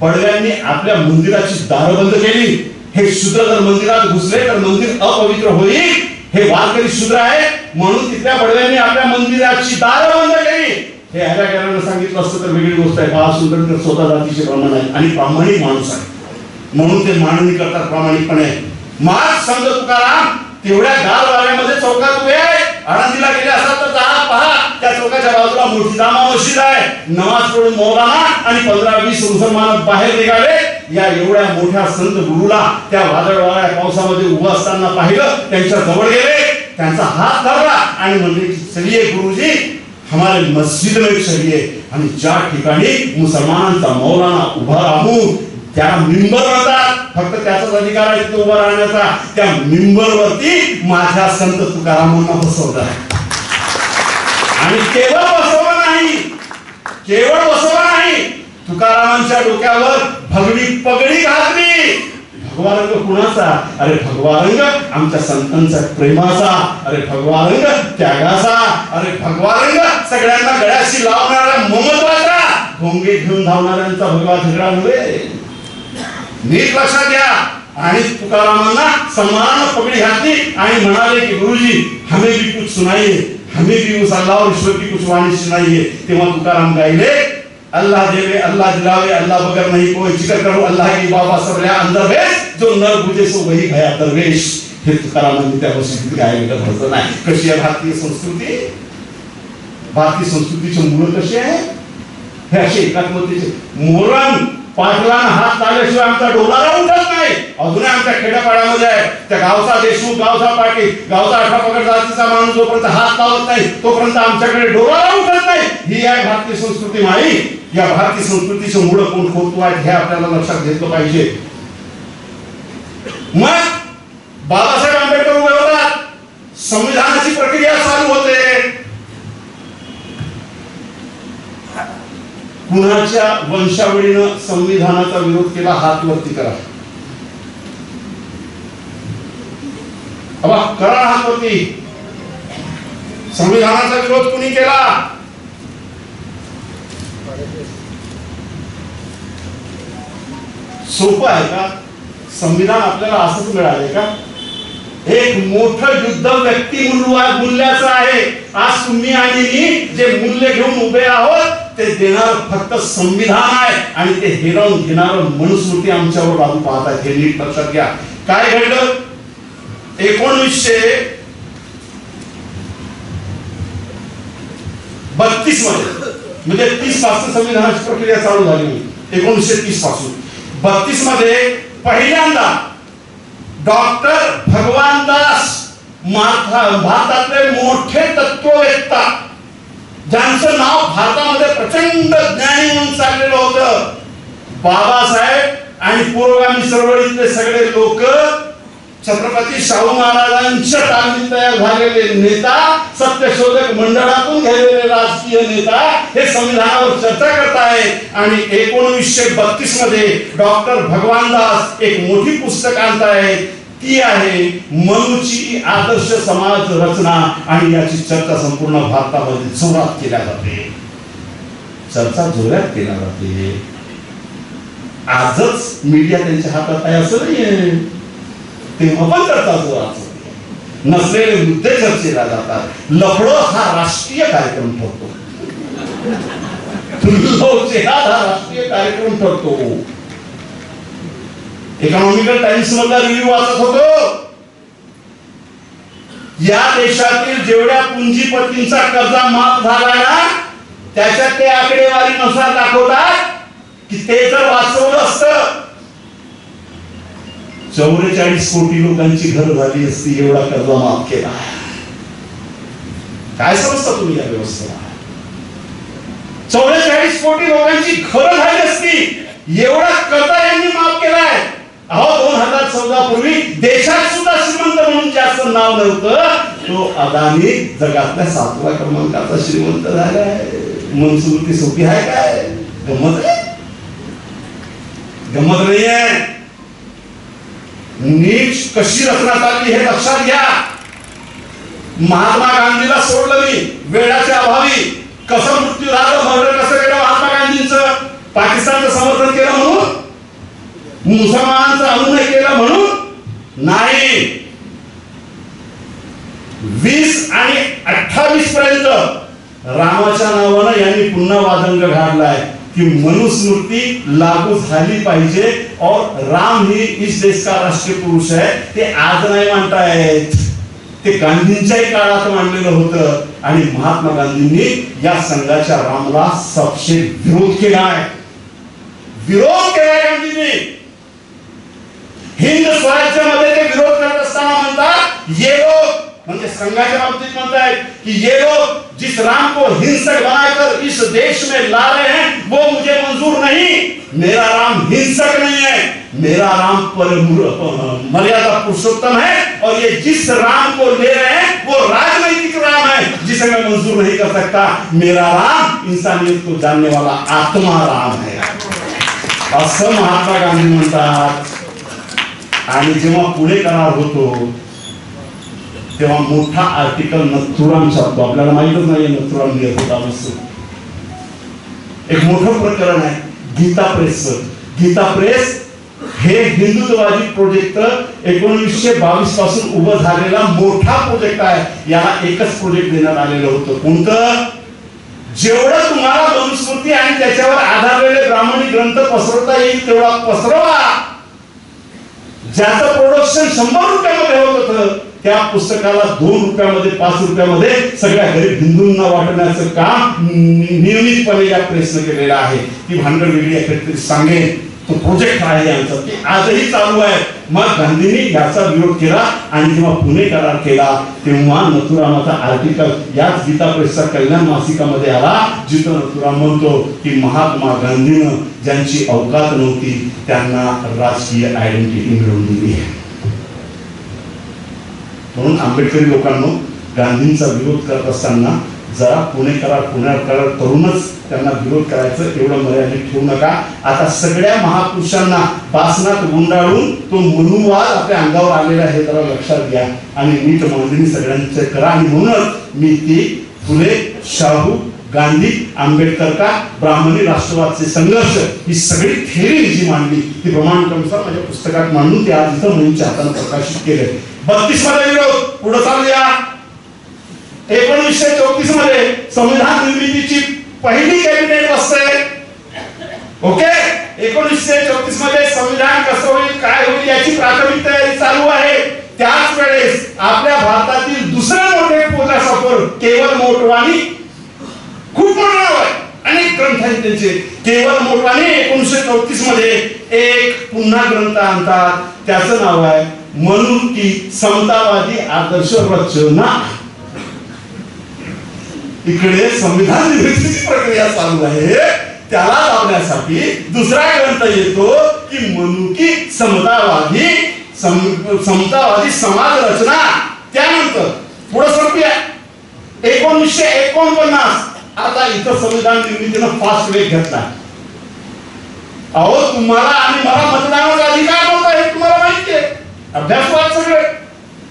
बडव्यांनी आपल्या मंदिराची दारं बंद केली. हे शूद्र जर मंदिरात घुसले तर मंदिर अपवित्र होईल. हे वारकरी शूद्र आहे म्हणून तिथल्या बडव्यांनी आपल्या मंदिराची दारं बंद केली. हे ह्याला सांगितलं असतं तर वेगळी गोष्ट आहे. बाळासुंटणकर स्वतः जातीचे ब्राह्मण आहे आणि प्रामाणिक माणूस आहे म्हणून ते मांडणी करतात प्रामाणिकपणे. मार्ग संत तुकाराम तेवढ्या गार वाऱ्यामध्ये चौकात उभे आहे. आळंदीला गेले असतात तर जा पहा त्या चौकाच्या बाजूला मोठी जामा मशीद आहे. नमाज पढून मौलाना आणि 15-20 मुसलमान बाहेर निघाले. या एवढ्या मोठ्या संत गुरुला त्या वादळवाऱ्या पावसामध्ये उभं असताना पाहिलं. त्यांच्या जवळ गेले, त्यांचा हात धरला आणि म्हणले की चलिए गुरुजी हमारे मस्जिद में चलिए. आणि ज्या ठिकाणी मुसलमानांचा मौलाना उभा राहून त्या मिंबर म्हणतात, फक्त त्याचाच अधिकार आहे तिथे उभा राहण्याचा. त्या मिंबरवरती माझ्या संत तुकारामांना बसवलं आणि केवळ बसवलं नाही, केवळ बसवलं नाही, तुकारामांच्या डोक्यावर भगवी पगडी घातली. भगवा रंग कुणाचा? अरे भगवा रंग आमच्या संतांचा प्रेमाचा. अरे भगवा रंग त्यागाचा. अरे भगवा रंग सगळ्यांना गळ्याशी लावणाऱ्या ममत्वाचा. भोंगे घेऊन धावणाऱ्यांचा भगवा झगडा नव्हे. नीट लक्षात घ्या. आणि तुकारामांना सन्मानानं पगडी घातली आणि म्हणाले की गुरुजी हमें भी कुछ सुनाइए, हमें भी उस अल्लाह और ईश्वर की कुछ वाणी सुनाइए. तेव्हा तुकाराम गायले अल्लाह देवे अल्लाह दिलावे अल्लाह बगर नहीं कोई, जिक्र करो अल्लाह की बाबा सबल्या अंदर वेश, जो नर बुझे सो वही गया दरवेश. हे तुकारामांनी त्या गोष्टी गायलेलं भजन आहे. कशी आहे भारतीय संस्कृती? भारतीय संस्कृतीचे मूळ कसे आहे? हे असे एकात्मतेचे. मोरण पाटलांना हात लावल्याशिवाय आमचा डोलारा उठत नाही. अजूनही आमच्या खेड्यापाड्यामध्ये आहे त्या गावचा देशमुख, गावचा पाटील, गावचा 18 पगड जातीचा माणूस जोपर्यंत हात लावत नाही तोपर्यंत आमच्याकडे डोलारा उठत नाही. ही आहे भारतीय संस्कृती. माई या भारतीय संस्कृतीचे मूळ कोण खोटू आहेत हे आपल्याला लक्षात घेतलं पाहिजे. मग बाबासाहेब आंबेडकर उभे होतात, संविधानाची प्रक्रिया चालू होते. कुणाच्या वंशावळीनं संविधानाचा विरोध केला? हात वरती करा. करा हात वरती. संविधानाचा विरोध कुणी केला? सोपं आहे का? संविधान आपल्याला असंच मिळाले का? एक मोठं युद्ध व्यक्ती मूल्याचं आहे. आज तुम्ही आणि मी जे मूल्य घेऊन उभे आहोत ते देणार फक्त संविधान आहे आणि ते हिरावून घेणार मनुस्मृती आमच्यावर लागू पाहत आहे. हे नीट लक्षात घ्या. काय घडलं? 1932 मध्ये म्हणजे 30 पासून संविधानाची प्रक्रिया चालू झाली. 1930 पासून 32 मध्ये पहिल्यांदा डॉक्टर भगवान दास भारतातले मोठे तत्ववेत्ता ज्यांचं नाव भारतामध्ये प्रचंड ज्ञानी म्हणून चाललेलं होतं, बाबासाहेब आणि पुरोगामी चळवळीतले सगळे लोक, छत्रपती शाहू महाराजांच्या तालमीत तयार झालेले नेता, सत्यशोधक मंडळातून गेलेले राजकीय नेता हे संविधानावर चर्चा करतायत. आणि 1932 मध्ये डॉक्टर भगवान दास एक मोठी पुस्तक आणतायत, ती आहे मनुची आदर्श समाज रचना. आणि याची चर्चा संपूर्ण भारतामध्ये जोरात केल्या जाते, चर्चा जोरात केल्या जाते. आजच मीडिया त्यांच्या हातात आहे असं नाहीये, तेव्हा पण चर्चा जोरात होते, नसलेले मुद्दे चर्चेला जातात. लफडो हा राष्ट्रीय कार्यक्रम ठरतो, हा राष्ट्रीय कार्यक्रम ठरतो. इकॉनॉमिकल टाइम्स मधला रिव्ह्यू वाचत होतो, या देशातील जेवढ्या पुंजीपतींचा कर्जा माफ झाला ना, त्याच्यात ते आकडेवारीनुसार दाखवतात की ते जर वाचवलं असतं 44 कोटी लोकांची घर झाली असती, एवढा कर्जा माफ केला. काय समजता तुम्ही या व्यवस्थेला? 44 कोटी लोकांची घर झाली असती, एवढा कर्जा यांनी माफ केलाय. अहो 2014 पूर्वी देशात सुद्धा श्रीमंत म्हणून जास्त नाव नव्हतं, तो अदानी जगातल्या 7व्या क्रमांकाचा श्रीमंत झालाय. मनसुबती सोपी आहे काय? गमत आहे? गमत नाहीये. नीट कशी रचना चालली हे लक्षात घ्या. महात्मा गांधीला सोडलं मी वेळाच्या अभावी. कसं मृत्यू झालं, मर्डर कसं केलं महात्मा गांधींचं? पाकिस्तानचं समर्थन केलं म्हणून? मुसलमानांचा अनुनय केला म्हणून नाही. 20 आणि 28 पर्यंत रामाच्या नावानं यांनी पुन्हा वादंग घातलाय की मनुस्मृती लागू झाली पाहिजे और राम ही इस देश का राष्ट्रीय पुरुष है. ते आज नाही म्हणतायत, ते गांधींच्याही काळात मांडलेलं होतं. आणि महात्मा गांधींनी या संघाच्या रामला सबसे विरोध केलाय, विरोध केलाय गांधींनी. हिंद स्वराज्यामध्ये ते विरोध करत असताना म्हणतात, ये लोग म्हणजे संघाच्या बाबतीत म्हणतायत की ये लोग जिस राम को हिंसक बनाकर इस देश में ला रहे हैं वो मुझे मंजूर नहीं. मेरा राम हिंसक नहीं है, मेरा राम मर्यादा पुरुषोत्तम है. और ये जिस राम को ले रहे हैं वो राजनैतिक राम है, जिसे मैं मंजूर नहीं कर सकता. मेरा राम इंसानियत को जानने वाला आत्मा राम है, असं महात्मा गांधी म्हणतात. आणि जेव्हा पुणे करार होतो तेव्हा मोठा आर्टिकल नथुराम छापतो. आपल्याला माहितच नाही नथुराम लिहित होता नसतो. एक मोठं प्रकरण आहे गीता प्रेसचं. गीता प्रेस हे हिंदुत्ववादी प्रोजेक्ट 1922 पासून उभं झालेला मोठा प्रोजेक्ट आहे. याला एकच प्रोजेक्ट देण्यात आलेलं होतं, कोणतं? जेवढं तुम्हाला मनुस्मृती आणि त्याच्यावर आधारलेले ब्राह्मणी ग्रंथ पसरवता येईल तेवढा पसरवा. ज्याचं प्रोडक्शन 100 रुपयामध्ये होत होतं त्या पुस्तकाला 2 रुपयामध्ये 5 रुपयामध्ये सगळ्या गरीब हिंदूंना वाटण्याचं काम नियमितपणे या प्रेसने केलेलं आहे. ती भांडण वेगळी आहे, सांगेन. तो प्रोजेक्ट आहे यांचा, ते आजही चालू आहे. मग गांधींनी याचा विरोध केला आणि जेव्हा पुणे करार केला तेव्हा नथुरामाचा आर्टिकल याच गीता प्रेसच्या कल्याण मासिकामध्ये आला, जिथं नथुराम म्हणतो की महात्मा गांधीनं ज्यांची अवकात नव्हती त्यांना राजकीय आयडेंटिटी मिळवून दिली. म्हणून आंबेडकरी लोकांना गांधींचा विरोध करत असताना जरा पुणे करार करूनच त्यांना विरोध करायचं एवढं मर्यादित ठेवू नका. आता सगळ्या महापुरुषांना बासनात गुंडाळून तो मनुवाद आपल्या अंगावर आलेला आहे, जरा लक्षात घ्या आणि नीट मांडणी सगळ्यांचे करा. आणि म्हणूनच मी ती फुले, शाहू, गांधी, आंबेडकर का ब्राह्मणी राष्ट्रवादचे संघर्ष ही सगळी थेरी जी मांडली ती प्रमाणक्रमानुसार माझ्या पुस्तकात मांडून ते आज इथं मुलींच्या हाताने प्रकाशित केले. 32 मध्ये विरोध पुढे चालूया. 1934 मध्ये संविधान निर्मितीची पहिली कॅबिनेट बसते. ओके, 1934 मध्ये संविधान कसं होईल, काय होईल याची प्राथमिक तयारी चालू आहे. त्याच वेळेस आपल्या भारतातील दुसरे मोठे फिलॉसॉफर केवल मोटवानी, खूप मोठं नाव आहे, अनेक ग्रंथ आहेत त्यांचे. केवल मोटवानी 1934 मध्ये एक पुन्हा ग्रंथ आणतात, त्याचं नाव आहे मनुकी समतावादी आदर्श रचना. इकडे संविधान निर्मितीची प्रक्रिया चालू आहे, त्याला लावण्यासाठी दुसरा ग्रंथ येतो की मनुकी समतावादी समाज रचना. त्यानंतर पुढे सरकूया 1949. आता इथं संविधान निर्मितीनं फास्ट ब्रेक घेतला. अहो तुम्हाला आणि मला मतदानाचा अधिकार नव्हता हे तुम्हाला माहिती आहे, अभ्यासवाद सगळे.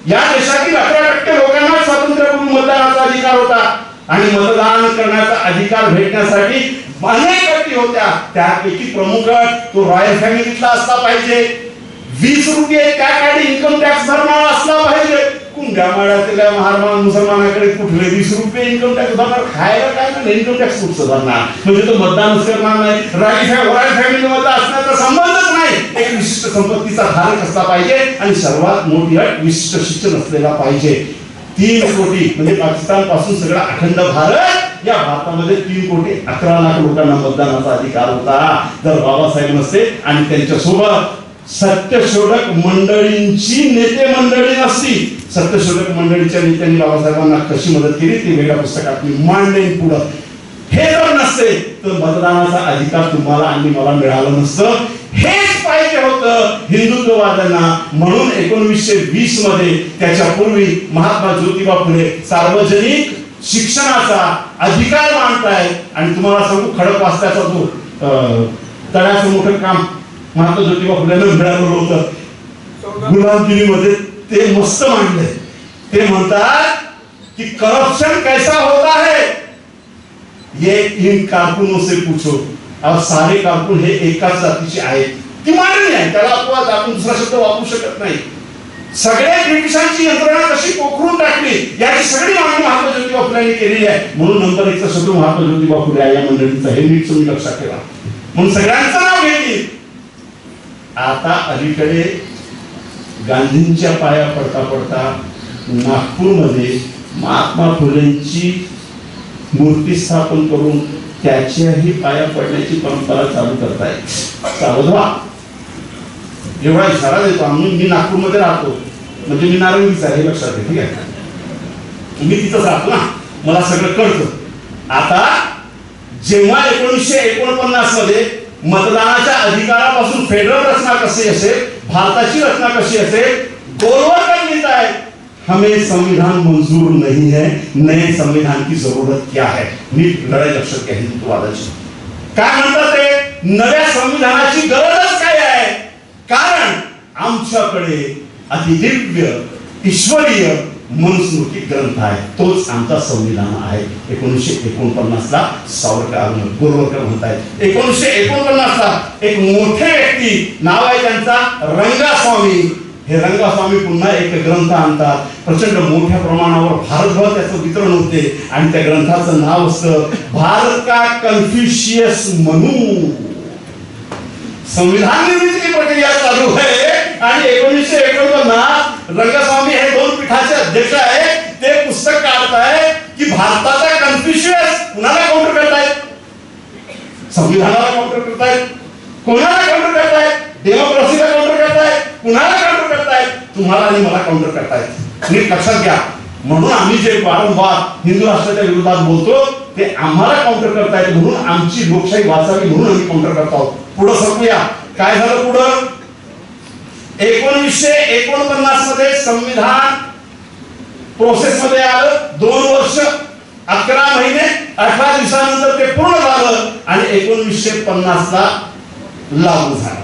या देशातील 11% लोकांना स्वातंत्र्यपूर्व मतदानाचा अधिकार होता आणि मतदान करण्याचा अधिकार भेटण्यासाठी अनेक अटी होत्या. त्यापैकी प्रमुख तो रॉयल फॅमिलीतला असला पाहिजे, 20 रुपये त्या काळी इन्कम टॅक्स भरणारा असला पाहिजे. कुंड्यामाळ्यातल्या मुसलमानाकडे कुठले 20 रुपये इन्कम टॅक्स भरणार, खायला काय नाही, इन्कम टॅक्स कुठचं भरणार, म्हणजे तो मतदानच करणार नाही. रॉयल फॅमिलीमध्ये असण्याचा संबंधच नाही. एक विशिष्ट संपत्तीचा धारक असला पाहिजे आणि सर्वात मोठी अट विशिष्ट शिक्षण असलेला पाहिजे. 3 कोटी म्हणजे पाकिस्तान पासून सगळा अखंड भारत, या भारतामध्ये 3,11,00,000 लोकांना मतदानाचा अधिकार होता. जर बाबासाहेब नसते आणि त्यांच्या सोबत सत्यशोधक मंडळींची नेते मंडळी नसती, सत्यशोधक मंडळीच्या नेत्यांनी बाबासाहेबांना कशी मदत केली ते वेगळ्या पुस्तकात मी मांडेन पुढं. हे जर नसते तर मतदानाचा अधिकार तुम्हाला आणि मला मिळालं नसतं. हेच पाहिजे होतं हिंदुत्ववाद्यांना. म्हणून 1920 मध्ये त्याच्या पूर्वी महात्मा ज्योतिबा फुले सार्वजनिक शिक्षणाचा अधिकार मांडतायत. आणि तुम्हाला सांगू खडकवासल्याचा जो तळ्याचं मोठं काम महात्मा ज्योतिबा फुलेंना मिळालं होतं गुलामगिरीमध्ये, ते मस्त मांडले. ते म्हणतात की करप्शन कैसा होता है ये इन कारकुनों से पूछो. अब सारे कारकुन हे एकाच जातीचे आहेत. ती मांडणी आहे, त्याला अपवाद आपण दुसरा शब्द वापरू शकत नाही. सगळ्या ब्रिटिशांची यंत्रणा कशी पोखरून टाकली याची सगळी मागणी महात्मा ज्योतिबा फुलेंनी केलेली आहे. म्हणून नंतर एकचा शब्द महात्मा ज्योतिबा फुले या मंडळीचा, हे नीट तुम्ही लक्षात ठेवा. म्हणून सगळ्यांचं नाव घेतली. आता अलीकडे गांधींच्या पाया पडता पडता नागपूरमध्ये महात्मा फुलेंची मूर्ती स्थापन करून त्याच्याही पाया पडण्याची परंपरा चालू करताय. सावध व्हा, एवढा इशारा देतो आम्ही. मी नागपूरमध्ये राहतो, म्हणजे मी नारंगीचा आहे, लक्षात घ्या. ठीक आहे, मी तिथंच राहतो ना, मला सगळं कळतं. आता जेव्हा 1949 मध्ये मतदानाच्या अधिकारापासून फेडरल रचना कशी असेल, भारताची रचना कशी असेल, गोलवर काय लिहित आहे, हमें संविधान मंजूर नहीं है, नए संविधान की जरूरत क्या है. नीट लढाई लक्षात घ्या हिंदुत्ववादाची. काय म्हणतात ते, नव्या संविधानाची गरजच काय आहे, कारण आमच्याकडे अतिदिव्य ईश्वरीय मनुस्मृती ग्रंथ आहे, तोच आमचा संविधान आहे. 1949 ला सावरकर गोरवरकर म्हणतायत. 1949 ला एक मोठे व्यक्ती नाव आहे त्यांचा रंगास्वामी. हे रंगास्वामी पुन्हा एक ग्रंथ आणतात. प्रचंड मोठ्या प्रमाणावर भारतभर त्याचं वितरण होते आणि त्या ग्रंथाचं नाव असतं भारत का कन्फ्युशियस मनू. संविधान निर्मितीची प्रक्रिया चालू आहे आणि 1949 रंगस्वामी हे 2 पीठाचे अध्यक्ष आहेत. ते पुस्तक काढतायत की भारताचा कन्फ्युशियस कुणाला काउंटर करतायत, संविधानाला काउंटर करतायत, कोणाला काउंटर करतायत, डेमोक्रेसीला काउंटर करतायत, कुणाला काउंटर करतायत, तुम्हाला आणि मला काउंटर करतायत. नीट लक्षात घ्या. म्हणून आम्ही जे वारंवार हिंदू राष्ट्राच्या विरोधात बोलतो ते आम्हाला काउंटर करतायत, म्हणून आमची लोकशाही वाचावी म्हणून आम्ही काउंटर करतो. पुढे सरकूया. काय झालं पुढं, 1949 मध्ये संविधान प्रोसेस मध्ये आलं. 2 वर्ष 11 महिने 18 दिवसानंतर ते पूर्ण झालं आणि 1950 ला लागू झालं.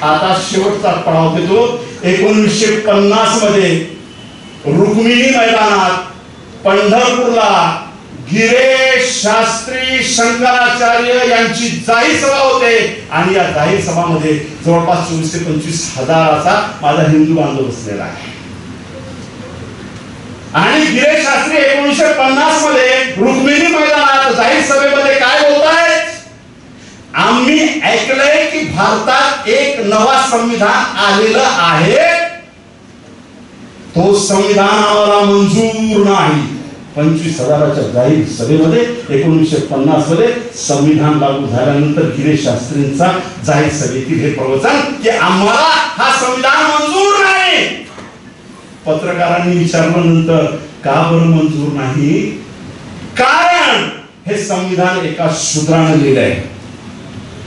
आता शेवटचा पडाव देतो. 1950 मध्ये रुक्मिणी मैदानात पंढरपूरला गिरीश शास्त्री शंकराचार्य यांची जाहीर सभा होते आणि या जाहीर सभामध्ये जवळपास 24 ते 25 हजाराचा माझा हिंदू बांधव बसलेला आहे. आणि गिरीश शास्त्री 1950 मध्ये रुक्मिणी मैदानात जाहीर सभेमध्ये काय बोलतायत, आम्ही ऐकलंय की भारतात एक नवा संविधान आलेलं आहे, तो संविधान आम्हाला मंजूर नाही. 25 हजाराच्या जाहीर सभेमध्ये 1950 मध्ये संविधान लागू झाल्यानंतर गिरीश शास्त्रींचा जाहीर सभेतील हे प्रवचन की आम्हाला हा संविधान मंजूर नाही. पत्रकारांनी विचारलं नंतर का बरं मंजूर नाही, कारण हे संविधान एका शूद्रानं लिहिलंय.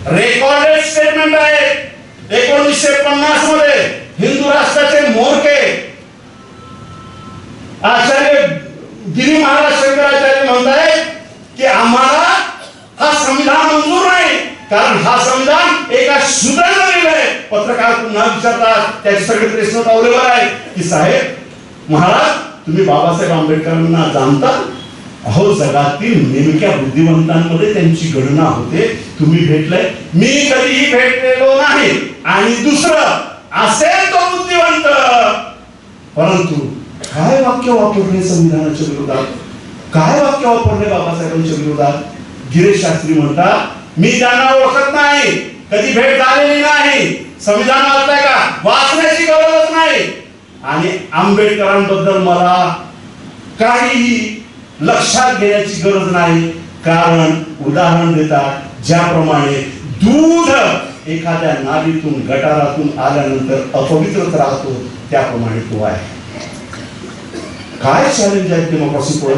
रेकॉर्डेड स्टेटमेंट आहे. 1950 मध्ये हिंदू राष्ट्राचे मोरके आचार्य गिरी महाराज शंकराचार्य म्हणतायत की आम्हाला हा संविधान मंजूर नाही, कारण हा संविधान एका शूद्रानं लिहिलंय. पत्रकार पुन्हा विचारतात, त्याचे सगळे प्रश्न अवेलेबल आहे की साहेब महाराज तुम्ही बाबासाहेब आंबेडकरांना जाणता? अहो जगातील नेमक्या बुद्धिवंतांमध्ये त्यांची गणना होते. तुम्ही भेटलाय? मी कधीही भेटलेलो नाही. आणि दुसरं असेल तो बुद्धिवंत, परंतु काय वाक्य वापरले संविधानाच्या विरोधात, काय वाक्य वापरले बाबासाहेबांच्या विरोधात? गिरीश शास्त्री म्हणतात मी त्यांना ओळखत नाही, कधी भेट झालेली नाही, संविधान वाचताय का? वाचण्याची गरजच नाही. आणि आंबेडकरांबद्दल मला काहीही लक्षात घेण्याची गरज नाही, कारण उदाहरण देतात ज्याप्रमाणे दूध एखाद्या नालीतून गटारातून आल्यानंतर अपवित्रच राहतो, त्याप्रमाणे तो आहे. काय चॅलेंज आहे डेमोक्रेसी पुढे?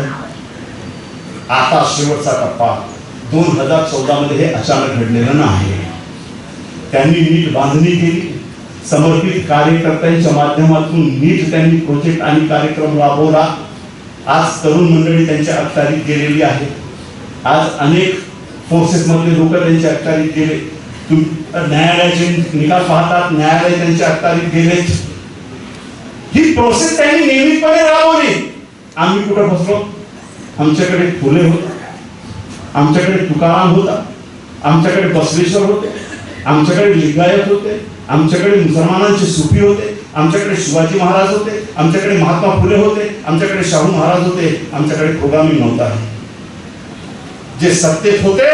आता शेवटचा टप्पा 2014 मध्ये हे अचानक घडलेलं नाही. त्यांनी नीट बांधणी केली, समर्पित कार्यकर्त्यांच्या माध्यमातून नीट त्यांनी प्रोजेक्ट आणि कार्यक्रम राबवला. आज तरुण मंडळी त्यांच्या अखत्यारीत गेलेली आहे. आज अनेक फोर्सेस मधले लोक त्यांच्या अखत्यारीत गेले. न्यायालयाचे निकाल पाहतात, न्यायालय त्यांच्या अखत्यारीत गेले. ही प्रोसेस त्यांनी नियमितपणे राबवली. आम्ही कुठं बसलो? आमच्याकडे फुले होते, आमच्याकडे तुकाराम होता, आमच्याकडे बसवेश्वर होते, आमच्याकडे लिंगायत होते, आमच्याकडे मुसलमानांचे सुफी होते, आमच्याकडे शिवाजी महाराज होते, आमच्याकडे महात्मा फुले होते, आमच्याकडे शाहू महाराज होते. आमच्याकडे प्रोग्रामिंग नव्हता. जे सत्तेत होते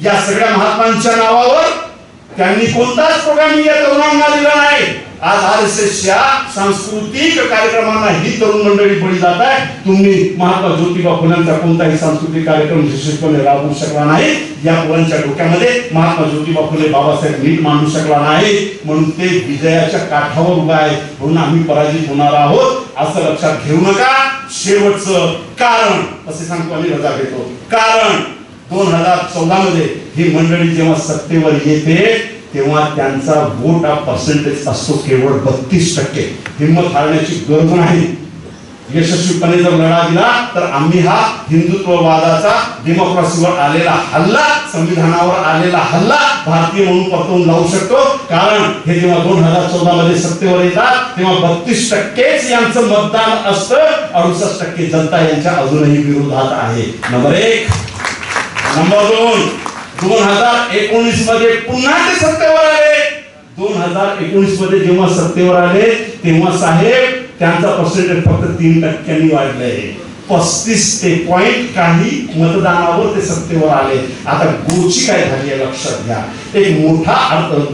या सगळ्या महात्मांच्या नावावर त्यांनी कोणताच प्रोग्रामिंग या तरुणांना दिला नाही. आज RSSच्या सांस्कृतिक कार्यक्रमांना ही तरुण मंडळी बळी जात आहे. तुम्ही महात्मा ज्योतिबा फुल्यांचा कोणताही सांस्कृतिक कार्यक्रम यशस्वीपणे राबवू शकला नाही. या मुलांच्या डोक्यामध्ये महात्मा ज्योतिबा फुले बाबासाहेब नीट मांडू शकला नाही, म्हणून ते विजयाच्या काठावर उभा आहे. म्हणून आम्ही पराजित होणार आहोत असं लक्षात घेऊ नका. शेवटचं कारण असे सांगतो आणि रजा घेतो. कारण 2014 मध्ये ही मंडळी जेव्हा सत्तेवर येते तेव्हा त्यांचा वोट हा पर्सेंटेज असतो केवळ 32%. हिंमत हारण्याची गरज नाही. यशस्वीपणे जर लढा दिला तर आम्ही हा हिंदुत्ववादाचा डेमोक्रेसीवर आलेला हल्ला, संविधानावर आलेला हल्ला भारतीय म्हणून परतवून लावू शकतो. कारण हे जेव्हा 2014 मध्ये सत्तेवर येतात तेव्हा 32%च यांचं मतदान असतं. 68% जनता यांच्या अजूनही विरोधात आहे. नंबर 1. नंबर 2, 2019 मध्ये पुन्हा ते सत्तेवर आले. 2019 मध्ये जेव्हा सत्तेवर आले तेव्हा साहेब त्यांचा पर्सेंटेज फक्त 3% वाढले. 35 ते पॉइंट काही मतदानावर ते सत्तेवर आले. आता गोची काय झाली आहे लक्षात घ्या. एक मोठा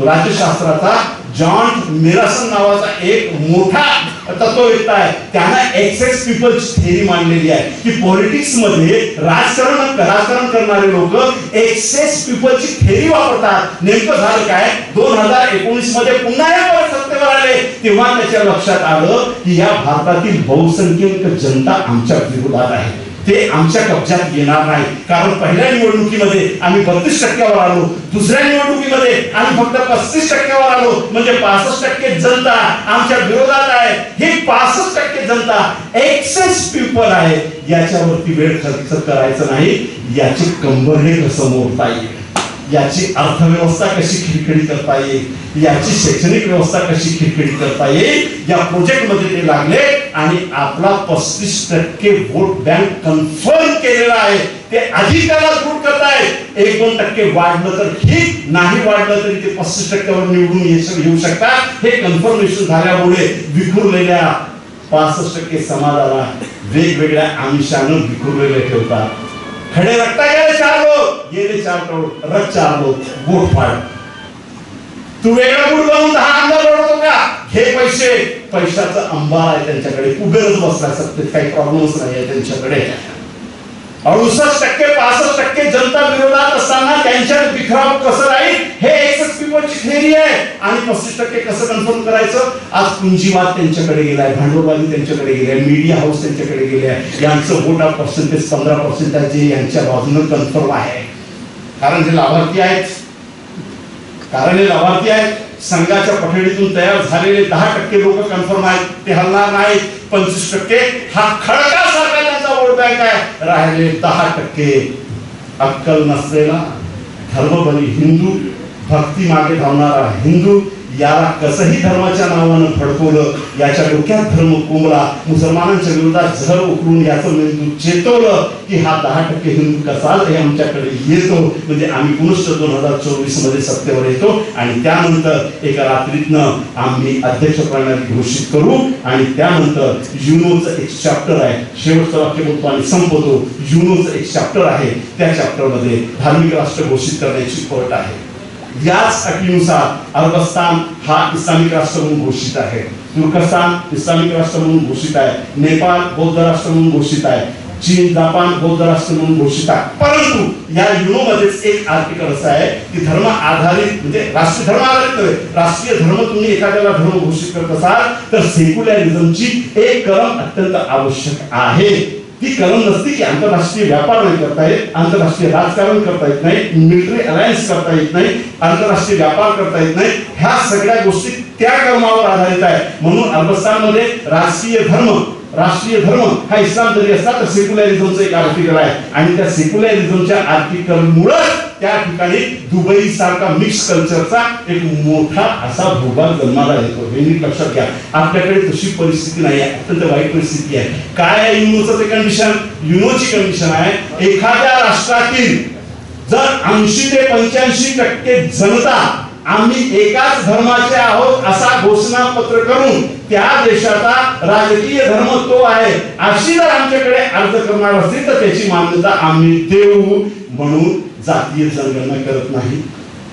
राज्यशास्त्राचा जॉन मेरासन नावाचा एक मोठा तत्ववेत्ता आहे. त्यानं एक्सेस पीपलची थेरी मांडलेली आहे की पॉलिटिक्स मध्ये राजकारण करणारे लोक एक्सेस पीपलची थेरी वापरतात. नेमकं झालं काय? 2019 मध्ये पुन्हा एक सत्तेवर आले तेव्हा त्याच्या लक्षात आलं की या भारतातील बहुसंख्यक जनता आमच्या विरोधात आहे. ते आमच्या कब्जात येणार नाही. कारण पहिल्या निवडणुकीमध्ये आम्ही 32%वर आलो, दुसऱ्या निवडणुकीमध्ये आम्ही फक्त 35%वर आलो. म्हणजे 65% जनता आमच्या विरोधात आहे. ही 65% जनता एक्सेस पीपल आहे. याच्यावरती वेळ खर्च करायचं नाही. याची कंबरडे कसं मोडता येईल, याची अर्थव्यवस्था कशी खिळखिळी करता येईल, याची शैक्षणिक व्यवस्था कशी खिळखिळी करता येईल, या प्रोजेक्ट मध्ये ते लागले आणि आपला 35% वोट बँक कन्फर्म केलेला आहे. ते आधी त्याला वोट करताय. 1-2% वाढलं तर ठीक, नाही वाढलं तरी ते 35%वर निवडून येऊ शकतात. हे कन्फर्मेशन झाल्यामुळे विखुरलेल्या 65% समाजाला वेगवेगळ्या आमिषानं विखुरलेले ठेवतात. खडे रक्ता गेले 4 लोक, गेले 4 करोड, रक्त 4 लोक, वोट फाड. तू वेगळा गुड लावून 10 आमदार लढवतो का? घे पैसे. पैशाचा अंबार आहे त्यांच्याकडे, कुबेरच बसला सत्तेत, काही प्रॉब्लेमच नाही आहे त्यांच्याकडे. 68% 65% जनता विरोधात असताना त्यांच्यात बिखराव कसं राहील हे एक्सेस अस्तित्वाची थेअरी आहे आणि 35% कसं कन्फर्म करायचं. आज पुंजीवाद त्यांच्याकडे गेलाय, भांडवलवादी त्यांच्याकडे गेलाय, मीडिया हाऊस त्यांच्याकडे गेले आहे. यांचं वोट ऑफ पर्सेंटेज 15% आहे, जे यांच्या बाजूने कन्फर्म आहे. कारण हे लाभार्थी आहेत, संघाच्या पठडीतून तयार झालेले 10% लोक कन्फर्म आहेत, ते हलणार नाहीत. 25% हा खडकासारखा त्यांचा वोट बँक आहे. राहिले 10% अक्कल नसलेला धर्मबली हिंदू, भक्ती मागे धावणारा हिंदू, याला कसंही धर्माच्या नावानं फडकवलं, याच्या डोक्यात धर्म कोंबला, मुसलमानांच्या विरोधात झर उकरून याचं मेंदू चेतवलं की हा 10% हिंदू कसा आमच्याकडे येतो, म्हणजे आम्ही पुनश्च 2024 मध्ये सत्तेवर येतो आणि त्यानंतर एका रात्रीतनं आम्ही अध्यक्ष प्रणाली घोषित करू. आणि त्यानंतर युनोचं एक चॅप्टर आहे, शेवटचं वाक्य बोलतो आणि संपवतो. युनोचं एक चॅप्टर आहे, त्या चॅप्टरमध्ये धार्मिक राष्ट्र घोषित करण्याची अट आहे. याच अटीनुसार अरबस्तान हा इस्लामिक राष्ट्र म्हणून घोषित आहे, तुर्कस्तान इस्लामिक राष्ट्र म्हणून घोषित आहे, नेपाळ बौद्ध राष्ट्र म्हणून घोषित आहे, चीन जापान बौद्ध राष्ट्र म्हणून घोषित आहे. परंतु या युनो मध्येच एक आर्टिकल असं आहे की धर्म आधारित, म्हणजे राष्ट्रीय धर्म आधारित नव्हे, राष्ट्रीय धर्म तुम्ही एखाद्याला धर्म घोषित करत असाल तर सेक्युलरिझमची एक कलम अत्यंत आवश्यक आहे. ती कलम नसती की आंतरराष्ट्रीय व्यापार नाही करता येत, आंतरराष्ट्रीय राजकारण करता येत नाही, मिलिटरी अलायन्स करता येत नाही, आंतरराष्ट्रीय व्यापार करता येत नाही. ह्या सगळ्या गोष्टी त्या कलमावर आधारित आहे. म्हणून अरबस्तानमध्ये राष्ट्रीय धर्म हा इस्लाम जरी असला तर सेक्युलरिझमचं एक आर्टिकल आहे आणि त्या सेक्युलरिझमच्या आर्टिकलमुळे त्या ठिकाणी दुबई सारखा मिक्स कल्चरचा एक मोठा असा भूभाग जन्माला येतो. हे नीट लक्षात घ्या. आपल्याकडे तशी परिस्थिती नाही आहे, अत्यंत वाईट परिस्थिती आहे. काय आहे युनोचं ते कंडिशन? युनोची कंडिशन आहे, एखाद्या राष्ट्रातील जर 80 ते 85% जनता आम्ही एकाच धर्माचे आहोत असा घोषणापत्र करून त्या देशाचा राजकीय धर्म तो आहे अशी जर आमच्याकडे अर्ज करणार असतील तर त्याची मान्यता आम्ही देऊ. म्हणून जातीय जनगणना करत नाही,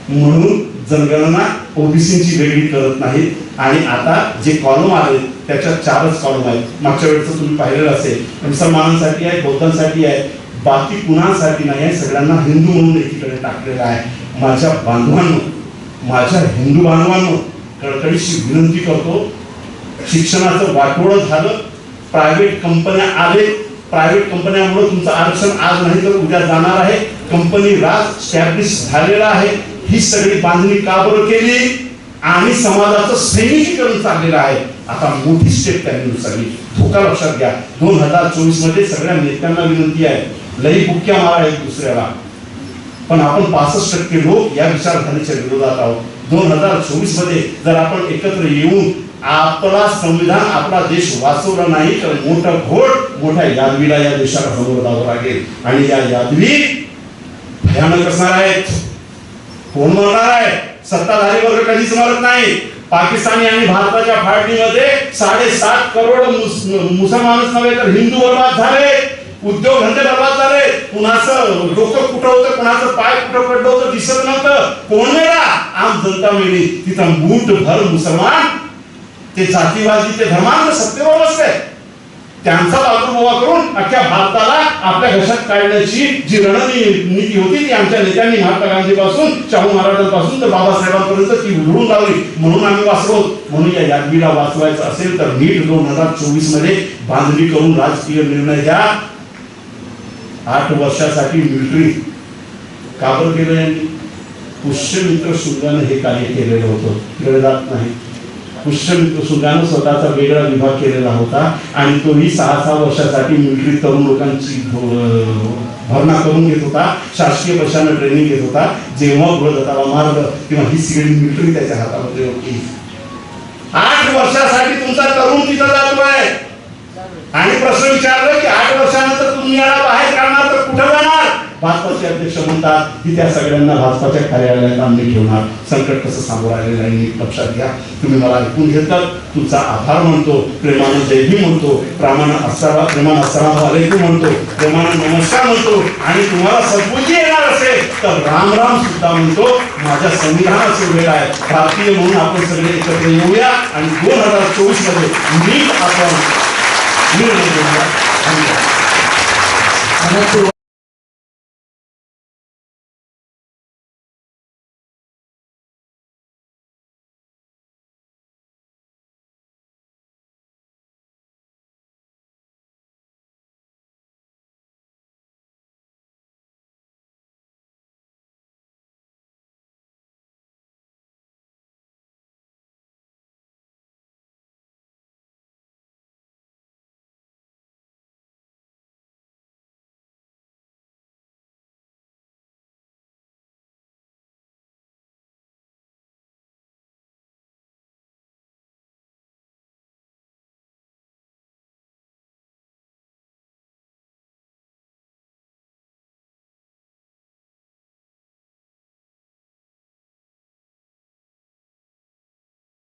म्हणून जनगणना ओबीसीची वेगळी करत नाही. आणि आता जे कॉलम आले त्याच्यात 4च कॉलम आहेत. मागच्या वेळेचं तुम्ही पाहिलेलं असेल, मुसलमानांसाठी आहे, बौद्धांसाठी आहे, बाकी कुणासाठी नाही आहे. सगळ्यांना हिंदू म्हणून एकीकडे टाकलेलं आहे. माझ्या बांधवांनो, माझ्या हिंदू बांधवांनो, कळकळीची विनंती करतो, शिक्षणाचं वाटोळं झालं, प्रायव्हेट कंपन्या आले, प्रायव्हेट कंपन्यामुळे तुमचं आरक्षण आज नाही तर उद्या जाणार आहे. कंपनी राज स्टॅब्लिश झालेला आहे. ही सगळी बांधणी का बरं केली? आणि समाजाचं सैनिकीकरण चाललेलं आहे. आता मोठी स्टेप त्यांनी उचलली. धोका लक्षात घ्या. 2024 मध्ये सगळ्या नेत्यांना विनंती आहे, लई बुक्क्या मारा एक दुसऱ्याला, पण आपण 65% लोक या विचारधारेच्या विरोधात आहोत. 2024 मध्ये जर आपण एकत्र येऊन आपला संविधान, आपला देश वाचवला नाही तर मोठा घोट मोठ्या यादवीला या देशाला समोर जावं लागेल. आणि या यादवी भयानक असणार आहेत. कोण मरणार आहे? सत्ताधारी वर्ग कधीच मरत नाही. पाकिस्तानी आणि भारताच्या फाळणीमध्ये 7.5 करोड मुसलमानच नव्हे तर हिंदू बर्बाद झाले, उद्योग धंदे बर्बाद झाले. कुणाचं डोकं कुठं होतं, कुणाचं पाय कुठं पडलं होतं दिसत नव्हतं. कोण मेला? आम जनता मेली. तिथं मूठ भर मुसलमान ते जातीवादी, ते धर्मांध सत्तेवर बसले. त्यांचा बाजूबोवा करून अख्ख्या भारताला आपल्या घशात काढण्याची जी रणनीती होती ती आमच्या नेत्यांनी महात्मा गांधीपासून, शाहू महाराजांपासून तर बाबासाहेबांपर्यंत ती उधळून लावली. म्हणून आम्ही वाचलो. म्हणून या यादवीला वाचवायचं असेल तर नीट 2024 मध्ये बांधणी करून राजकीय निर्णय घ्या. 8 वर्षासाठी मिलिटरी का बरं केलं यांनी? पुष्यमित्र शुंगानं हे कार्य केलेलं होतं, केलं जात नाही. पुष्यमित्र शुंगानं स्वतःचा वेगळा विभाग केलेला होता आणि तोही 6 वर्षासाठी मिलिटरी तरुण लोकांची भरणा करून घेत होता, शासकीय पैशानं ट्रेनिंग घेत होता. जेव्हा गृहदत्ताला मारलं तेव्हा ही सगळी मिलिटरी त्याच्या हातामध्ये होती. 8 वर्षासाठी तुमचा तरुण तिथं जातोय आणि प्रश्न विचारलं की 8 वर्षानंतर तुम्ही याला बाहेर काढणार तर कुठं जाणार? भाजपाचे अध्यक्ष म्हणतात की त्या सगळ्यांना भाजपाच्या कार्यालयात आम्ही ठेवणार. संकट कसं सांगू राहिलेलं आहे लक्षात घ्या. तुम्ही मला ऐकून घेतात, तुमचा आभार म्हणतो, प्रेमानं जय भीम म्हणतो, प्रेमानं अस्सलामु अलैकुम म्हणतो, प्रेमानं नमस्कार म्हणतो. आणि तुम्हाला सद्बुद्धी येणार असेल तर राम राम सुद्धा म्हणतो. माझ्या संविधानाची वेळ आहे. भारतीय म्हणून आपण सगळे एकत्र येऊया आणि 2024 मध्ये नीट आपण निर्णय घेऊया.